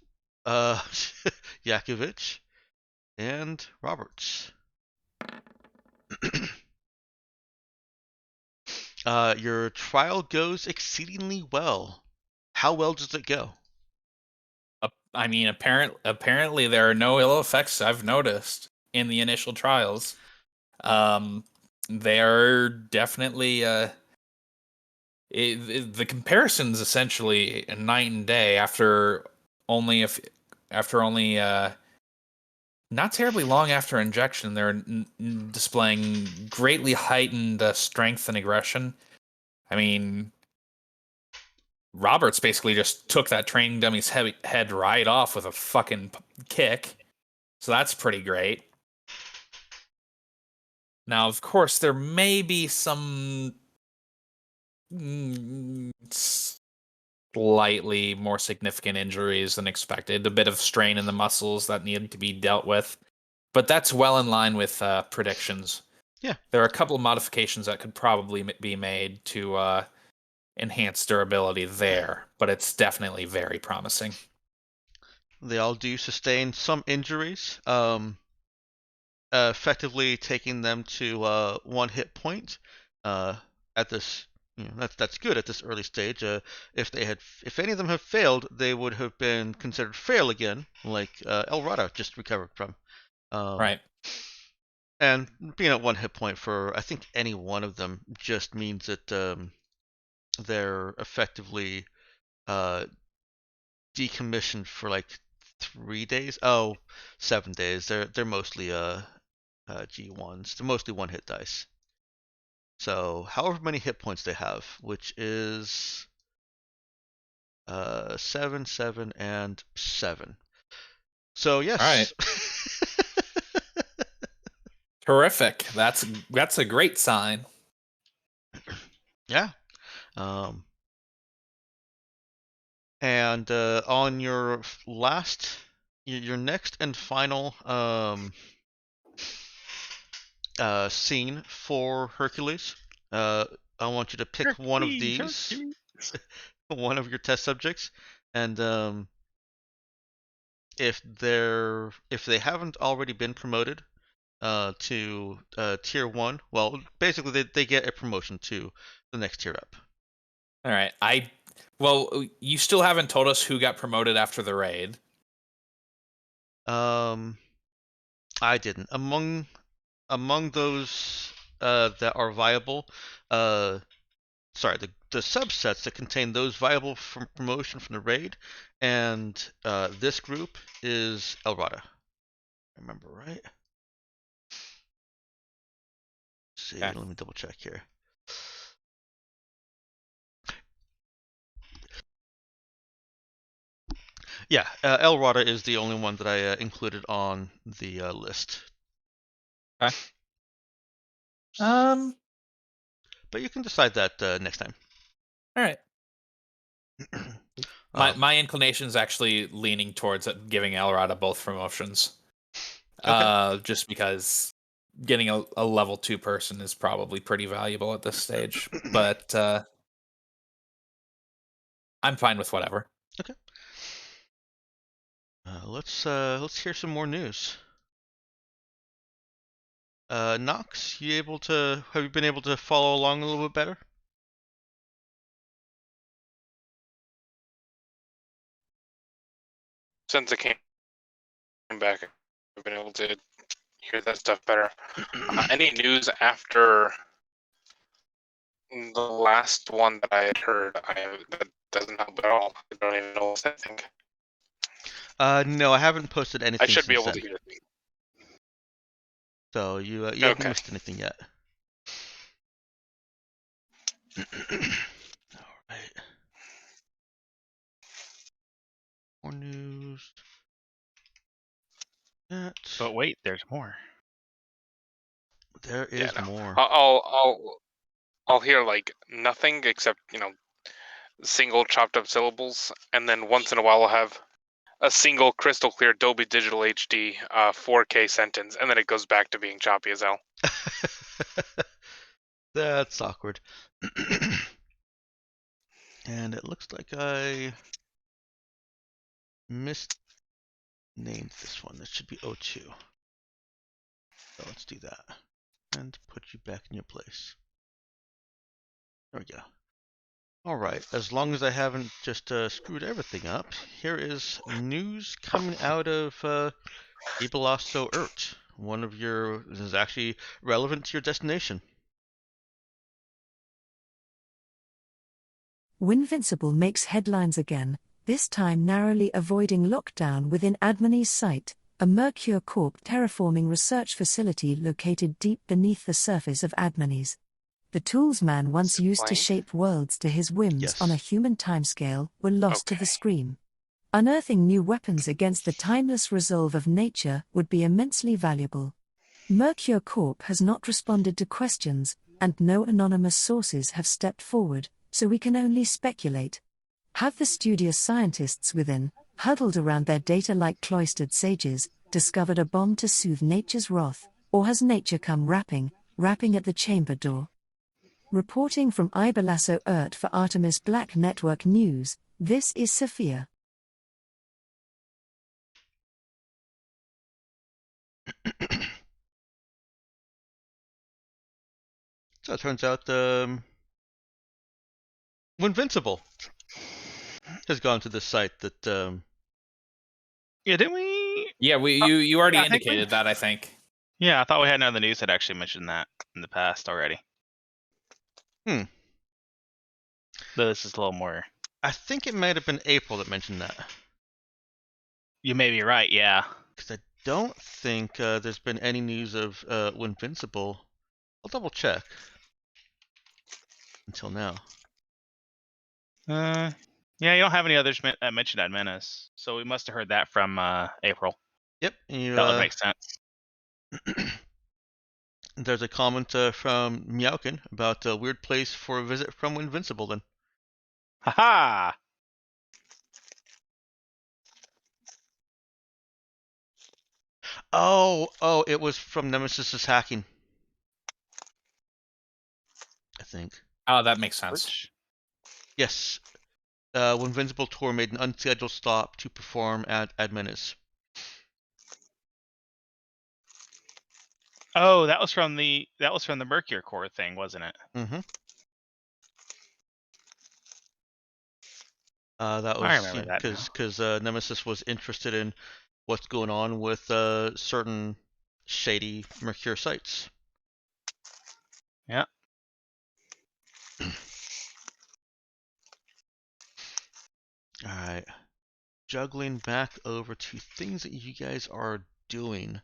S1: uh Yakovich and Roberts. Your trial goes exceedingly well. How well does it go?
S2: I mean, apparently there are no ill effects I've noticed in the initial trials. Um, they're definitely the comparison's essentially night and day only if after only not terribly long after injection. They're displaying greatly heightened strength and aggression. I mean, Roberts basically just took that training dummy's head right off with a fucking kick. So that's pretty great. Now, of course, there may be some slightly more significant injuries than expected, a bit of strain in the muscles that need to be dealt with. But that's well in line with predictions.
S1: Yeah.
S2: There are a couple of modifications that could probably be made to enhanced durability there, but it's definitely very promising.
S1: They all do sustain some injuries, effectively taking them to 1 hit point. At this, that's good at this early stage. If any of them have failed, they would have been considered fail again, like El Rada just recovered from.
S2: Right.
S1: And being at 1 hit point for, I think, any one of them just means that they're effectively decommissioned for like 3 days. Oh, 7 days. They're mostly G1s. They're mostly one-hit dice. So however many hit points they have, which is 7, 7, and 7. So yes.
S2: All right. Terrific. That's a great sign.
S1: Yeah. And on your next and final scene for Hercules, I want you to pick one of these, one of your test subjects, and if they haven't already been promoted to tier 1, well, basically they get a promotion to the next tier up.
S2: All right. Well, you still haven't told us who got promoted after the raid.
S1: I didn't. Among those that are viable, sorry, the subsets that contain those viable from promotion from the raid, and this group is El Rada. Remember, right? Let's see,
S2: Okay.
S1: let me double check here. Yeah, El Rada is the only one that I included on the list.
S2: Okay.
S1: But you can decide that next time.
S2: All right. My inclination is actually leaning towards giving El Rada both promotions.
S1: Okay.
S2: Just because getting a level 2 person is probably pretty valuable at this stage. But I'm fine with whatever.
S1: Okay. Let's hear some more news. Nox, have you been able to follow along a little bit better?
S4: Since it came back, I've been able to hear that stuff better. Any news after the last one that I had heard? That doesn't help at all. I don't even know what I think.
S1: No, I haven't posted anything.
S4: I should be
S1: since
S4: able
S1: then.
S4: to hear.
S1: So you haven't
S4: Okay.
S1: missed anything yet. All right. More news.
S3: But wait, there's more.
S1: There is more.
S4: I'll hear like nothing except single chopped up syllables, and then once in a while I'll have a single crystal clear Dolby Digital HD 4K sentence, and then it goes back to being choppy as hell.
S1: That's awkward. And it looks like I misnamed this one. This should be O2. So let's do that. And put you back in your place. There we go. Alright, as long as I haven't just screwed everything up, here is news coming out of Ibalasto Urt. This is actually relevant to your destination.
S7: Winvincible makes headlines again, this time narrowly avoiding lockdown within Admony's site, a Mercure Corp terraforming research facility located deep beneath the surface of Admony's. The tools man once used to shape worlds to his whims on a human timescale were lost to the scream. Unearthing new weapons against the timeless resolve of nature would be immensely valuable. Mercure Corp has not responded to questions, and no anonymous sources have stepped forward, so we can only speculate. Have the studious scientists within, huddled around their data like cloistered sages, discovered a bomb to soothe nature's wrath, or has nature come rapping at the chamber door? Reporting from Ibelasso Ert for Artemis Black Network News, this is Sophia.
S1: So it turns out Invincible has gone to this site that
S3: Yeah, didn't we?
S2: Yeah, you already
S3: Yeah, I think
S2: indicated that, I think.
S3: Yeah, I thought we had none of the news that actually mentioned that in the past already.
S1: Hmm.
S3: Though this is a little more.
S1: I think it might have been April that mentioned that.
S3: You may be right. Yeah.
S1: Because I don't think there's been any news of Invincible. I'll double check. Until now.
S3: Yeah, you don't have any others mentioned at Menace, so we must have heard that from April.
S1: Yep. You,
S3: That would make sense.
S1: There's a comment from Meowkin about a weird place for a visit from Invincible then.
S3: Haha!
S1: Oh, it was from Nemesis's hacking. I think.
S2: Oh, that makes sense.
S3: Which?
S1: Yes. When Invincible Tour made an unscheduled stop to perform at Admenis.
S3: Oh, that was from the Mercure Core thing, wasn't it?
S1: Mm-hmm. That was
S3: I remember that
S1: because Nemesis was interested in what's going on with certain shady Mercure sites.
S3: Yeah.
S1: All right. Juggling back over to things that you guys are doing.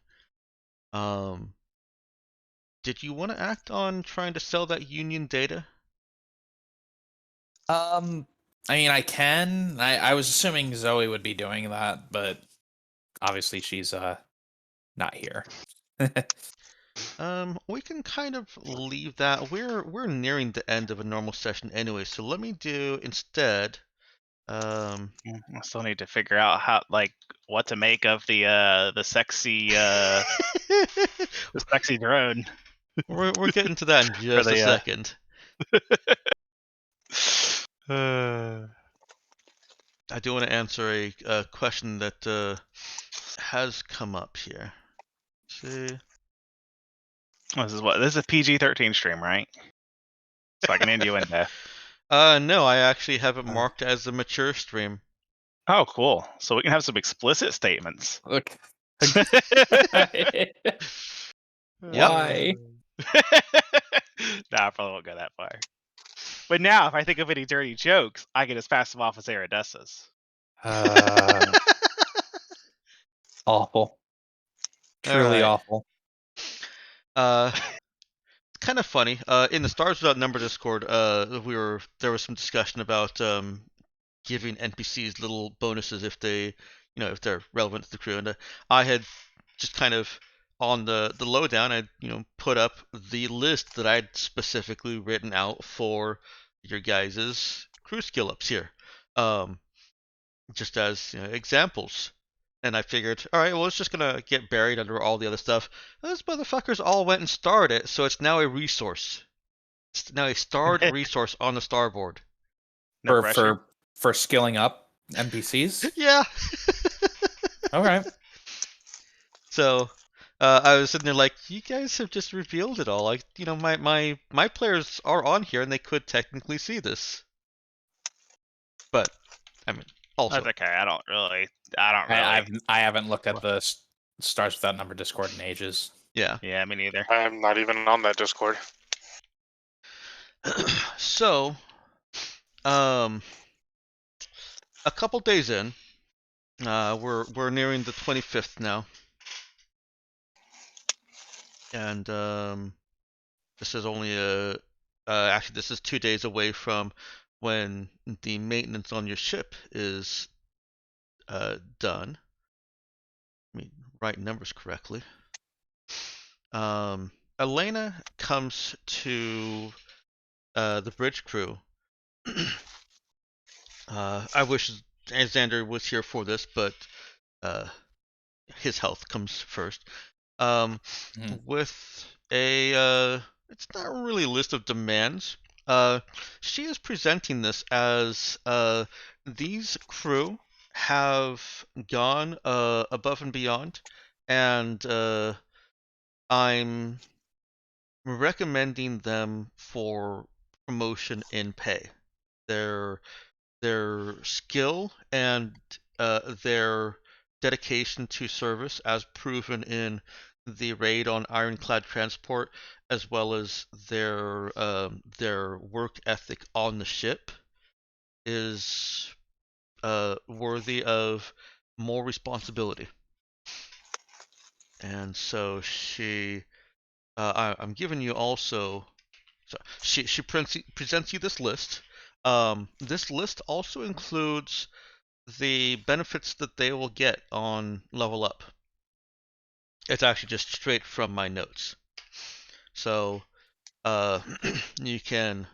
S1: Did you want to act on trying to sell that union data?
S2: I mean, I can. I was assuming Zoe would be doing that, but obviously she's not here.
S1: We can kind of leave that. We're nearing the end of a normal session anyway, so let me do instead.
S3: I still need to figure out what to make of the sexy the sexy drone.
S1: we're getting to that in just a second. I do want to answer a question that has come up here. Let's see.
S3: This is a PG-13 stream, right? So I can innuendo.
S1: No, I actually have it marked as a mature stream.
S3: Oh, cool. So we can have some explicit statements.
S2: Look.
S1: Why?
S3: Nah, I probably won't go that far. But now, if I think of any dirty jokes, I can just pass them off as Aerodesas.
S2: Awful. Truly awful.
S1: Kind of funny. In the Stars Without Number Discord, there was some discussion about giving NPCs little bonuses if they, if they're relevant to the crew. And I had just kind of on the lowdown, I put up the list that I'd specifically written out for your guys' crew skill ups here, just as examples. And I figured, all right, well, it's just gonna get buried under all the other stuff. Those motherfuckers all went and starred it, so it's now a resource. It's now a starred resource on the starboard.
S3: No
S2: for skilling up NPCs.
S1: Yeah.
S2: All right.
S1: So I was sitting there like, you guys have just revealed it all. Like, my players are on here and they could technically see this. But I mean, also,
S3: that's okay. I don't really.
S2: I haven't looked at the Stars Without Number Discord in ages.
S1: Yeah.
S3: Yeah, me neither.
S4: I'm not even on that Discord.
S1: So, a couple days in, we're nearing the 25th now, and this is only actually this is 2 days away from when the maintenance on your ship is done. Let me write numbers correctly. Elena comes to the bridge crew. I wish Xander was here for this, but his health comes first. With a it's not really a list of demands. She is presenting this as these crew have gone above and beyond, and I'm recommending them for promotion in pay. Their their skill and their dedication to service, as proven in the raid on Ironclad Transport, as well as their work ethic on the ship, is worthy of more responsibility. And so I'm giving you also. So she presents you this list. This list also includes the benefits that they will get on level up. It's actually just straight from my notes. So you can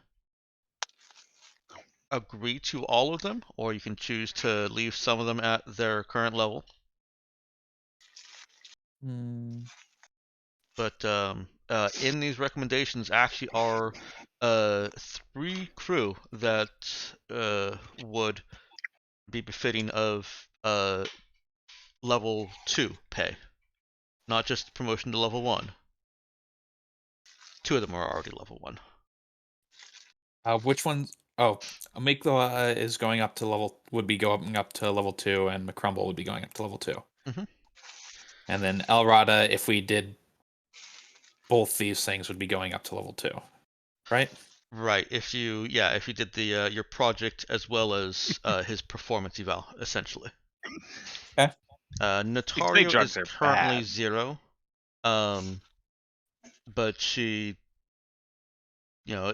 S1: agree to all of them, or you can choose to leave some of them at their current level. But in these recommendations actually are 3 crew that would be befitting of level 2 pay, not just promotion to level 1. 2 of them are already level 1.
S2: Which ones? Oh, Amygdala is going up to level would be going up to level 2, and McCrumble would be going up to level 2.
S1: Mhm.
S2: And then Elrada, if we did both these things, would be going up to level 2, right?
S1: Right. If you did the your project as well as his performance eval, essentially.
S2: Okay.
S3: These big
S1: Notario
S3: drugs
S1: is
S3: are
S1: currently
S3: bad.
S1: 0. But she,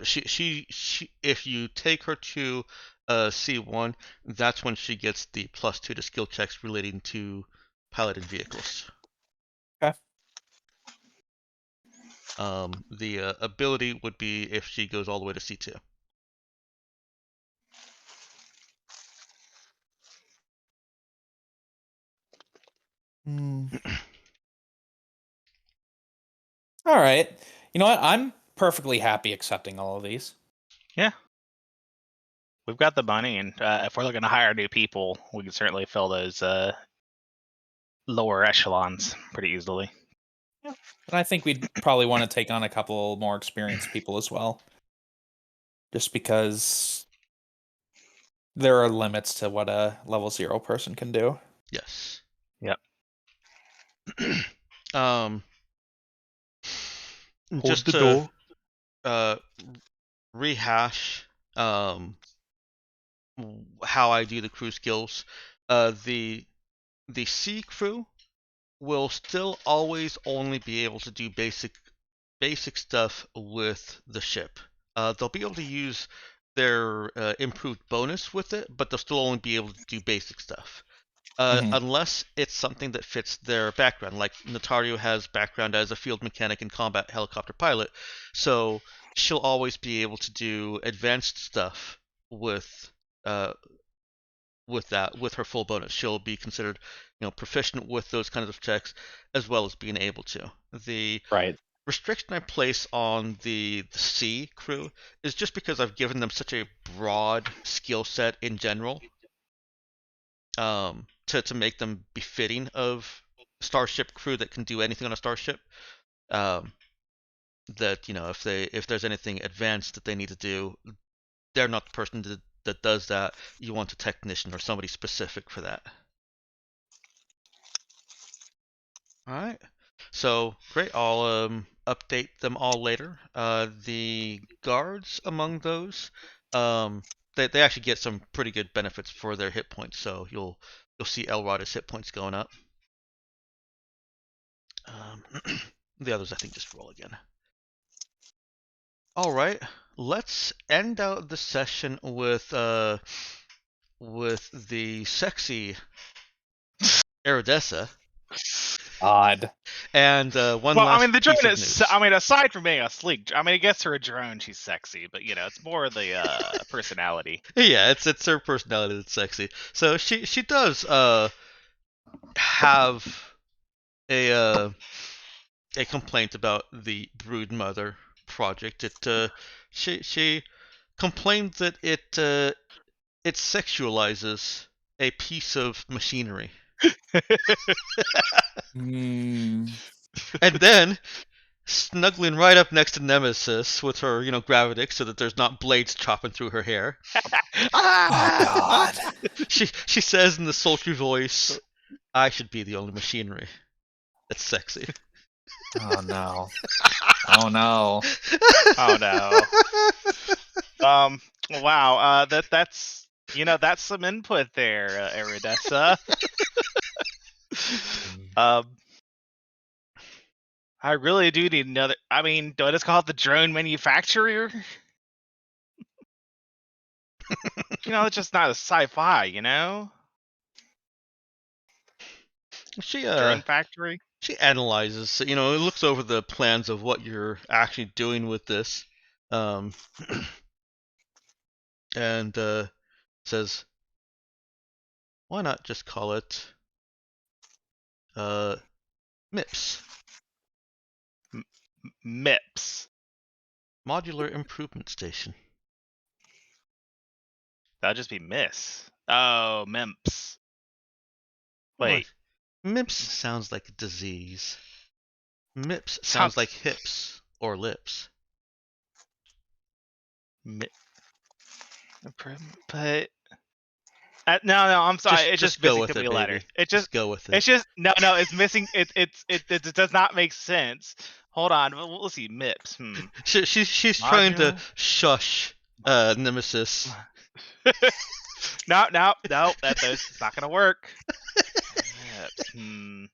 S1: she if you take her to C1, that's when she gets the +2 to skill checks relating to piloted vehicles.
S2: Okay.
S1: The ability would be if she goes all the way to C2.
S2: All right. You know what? I'm perfectly happy accepting all of these.
S3: Yeah. We've got the money, and if we're looking to hire new people, we can certainly fill those lower echelons pretty easily.
S2: And I think we'd probably want to take on a couple more experienced people as well. Just because there are limits to what a level 0 person can do.
S1: Yes.
S3: Yep.
S1: Just to rehash how I do the crew skills, the C crew will still always only be able to do basic stuff with the ship. They'll be able to use their improved bonus with it, but they'll still only be able to do basic stuff. Unless it's something that fits their background. Like Notario has background as a field mechanic and combat helicopter pilot, so she'll always be able to do advanced stuff with with her full bonus. She'll be considered, proficient with those kinds of checks, as well as being able to. The
S2: Right.
S1: restriction I place on the C crew is just because I've given them such a broad skill set in general, to make them befitting of starship crew that can do anything on a starship. Um, that if there's anything advanced that they need to do, they're not the person that does that. You want a technician or somebody specific for that. All right. So great. I'll update them all later. The guards among those, they actually get some pretty good benefits for their hit points. So you'll see Elrada's hit points going up. The others I think just roll again. All right. Let's end out the session with the sexy Aerodessa.
S2: Odd.
S1: And one
S3: Well,
S1: last
S3: I mean, the drone
S1: piece of
S3: is.
S1: news.
S3: I mean, aside from being a sleek, I mean, it gets her a drone. She's sexy, but it's more the personality.
S1: Yeah, it's her personality that's sexy. So she does have a complaint about the brood mother project. She complained that it sexualizes a piece of machinery.
S2: Hmm.
S1: And then, snuggling right up next to Nemesis with her, Gravitic, so that there's not blades chopping through her hair,
S2: Oh God.
S1: she says in the sultry voice, "I should be the only machinery that's sexy."
S2: Oh no. Oh no.
S3: Oh no. Wow. That's that's some input there, Iridessa. um, I really do need another. I mean, do I just call it the drone manufacturer? It's just not a sci-fi,
S1: She
S3: Drone factory.
S1: she analyzes, it looks over the plans of what you're actually doing with this, um, and says, "Why not just call it MIPS,
S3: MIPS.
S1: Modular Improvement Station."
S3: That'll just be Miss. Oh, Mimps. Wait.
S1: MIPS sounds like a disease. MIPS sounds
S3: Sounds.
S1: like hips or lips.
S3: But no, I'm sorry. It's just
S1: go
S3: missing
S1: with
S3: to
S1: it,
S3: be a letter.
S1: baby.
S3: It's
S1: Just go with it.
S3: It's just no. It's missing. It does not make sense. Hold on. We'll see. MIPS.
S1: She's trying to shush Nemesis.
S3: No. It's not gonna work. MIPS.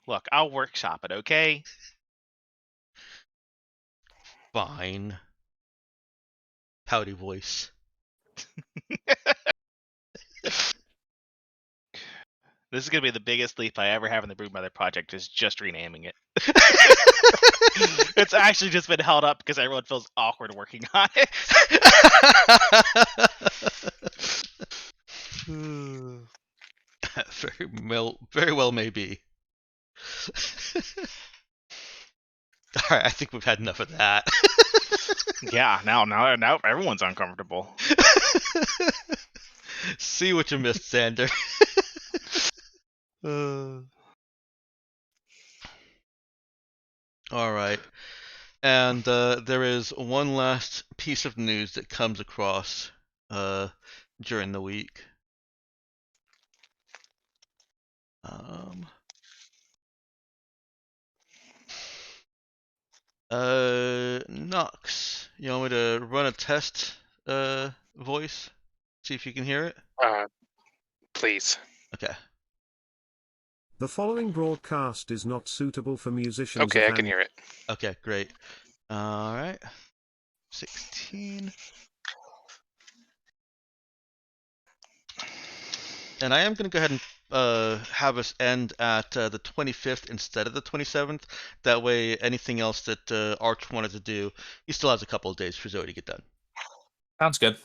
S3: Look, I'll workshop it. Okay.
S1: Fine. Pouty voice.
S3: This is gonna be the biggest leap I ever have in the Broodmother project. Is just renaming it. It's actually just been held up because everyone feels awkward working on it.
S1: Very well may be. Alright, I think we've had enough of that.
S3: Yeah, now everyone's uncomfortable.
S1: See what you missed, Xander. Alright. And there is one last piece of news that comes across during the week. Nox, you want me to run a test voice? See if you can hear it?
S4: Please.
S1: Okay.
S5: The following broadcast is not suitable for musicians.
S4: Okay, I can hear it.
S1: Okay, great. Alright. 16. And I am going to go ahead and have us end at the 25th instead of the 27th. That way, anything else that Arch wanted to do, he still has a couple of days for Zoe to get done.
S2: Sounds good.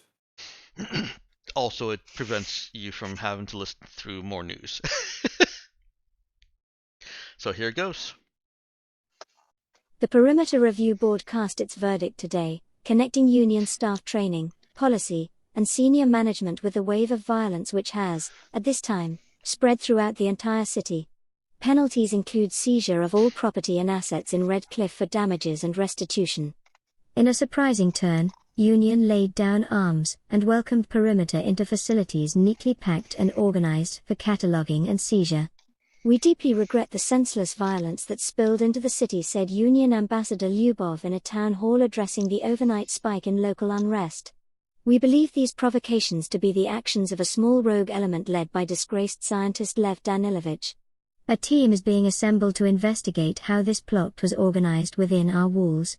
S1: Also, it prevents you from having to listen through more news. So here it goes.
S8: The Perimeter Review Board cast its verdict today, connecting union staff training, policy, and senior management with the wave of violence which has, at this time, spread throughout the entire city. Penalties include seizure of all property and assets in Red Cliff for damages and restitution. In a surprising turn, Union laid down arms and welcomed Perimeter into facilities neatly packed and organized for cataloging and seizure. "We deeply regret the senseless violence that spilled into the city," said Union Ambassador Lyubov in a town hall addressing the overnight spike in local unrest. "We believe these provocations to be the actions of a small rogue element led by disgraced scientist Lev Danilovich. A team is being assembled to investigate how this plot was organized within our walls.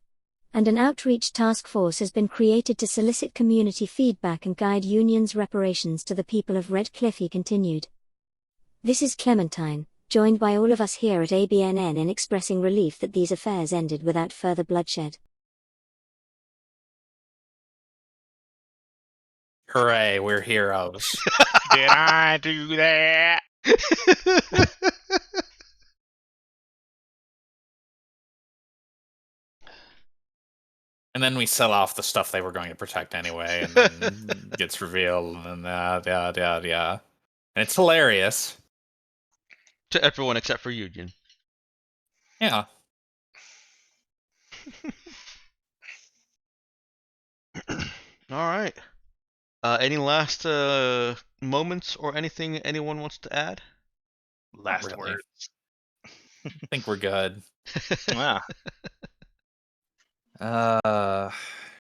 S8: And an outreach task force has been created to solicit community feedback and guide Union's reparations to the people of Red Cliff," he continued. "This is Clementine, joined by all of us here at ABNN in expressing relief that these affairs ended without further bloodshed."
S2: Hooray, we're heroes.
S3: Did I do that?
S2: And then we sell off the stuff they were going to protect anyway, and then gets revealed, and then yeah. And it's hilarious.
S1: To everyone except for Union.
S2: Yeah.
S1: All right. Any last moments or anything anyone wants to add?
S3: Last
S2: really.
S3: words.
S2: I think we're good.
S3: Yeah.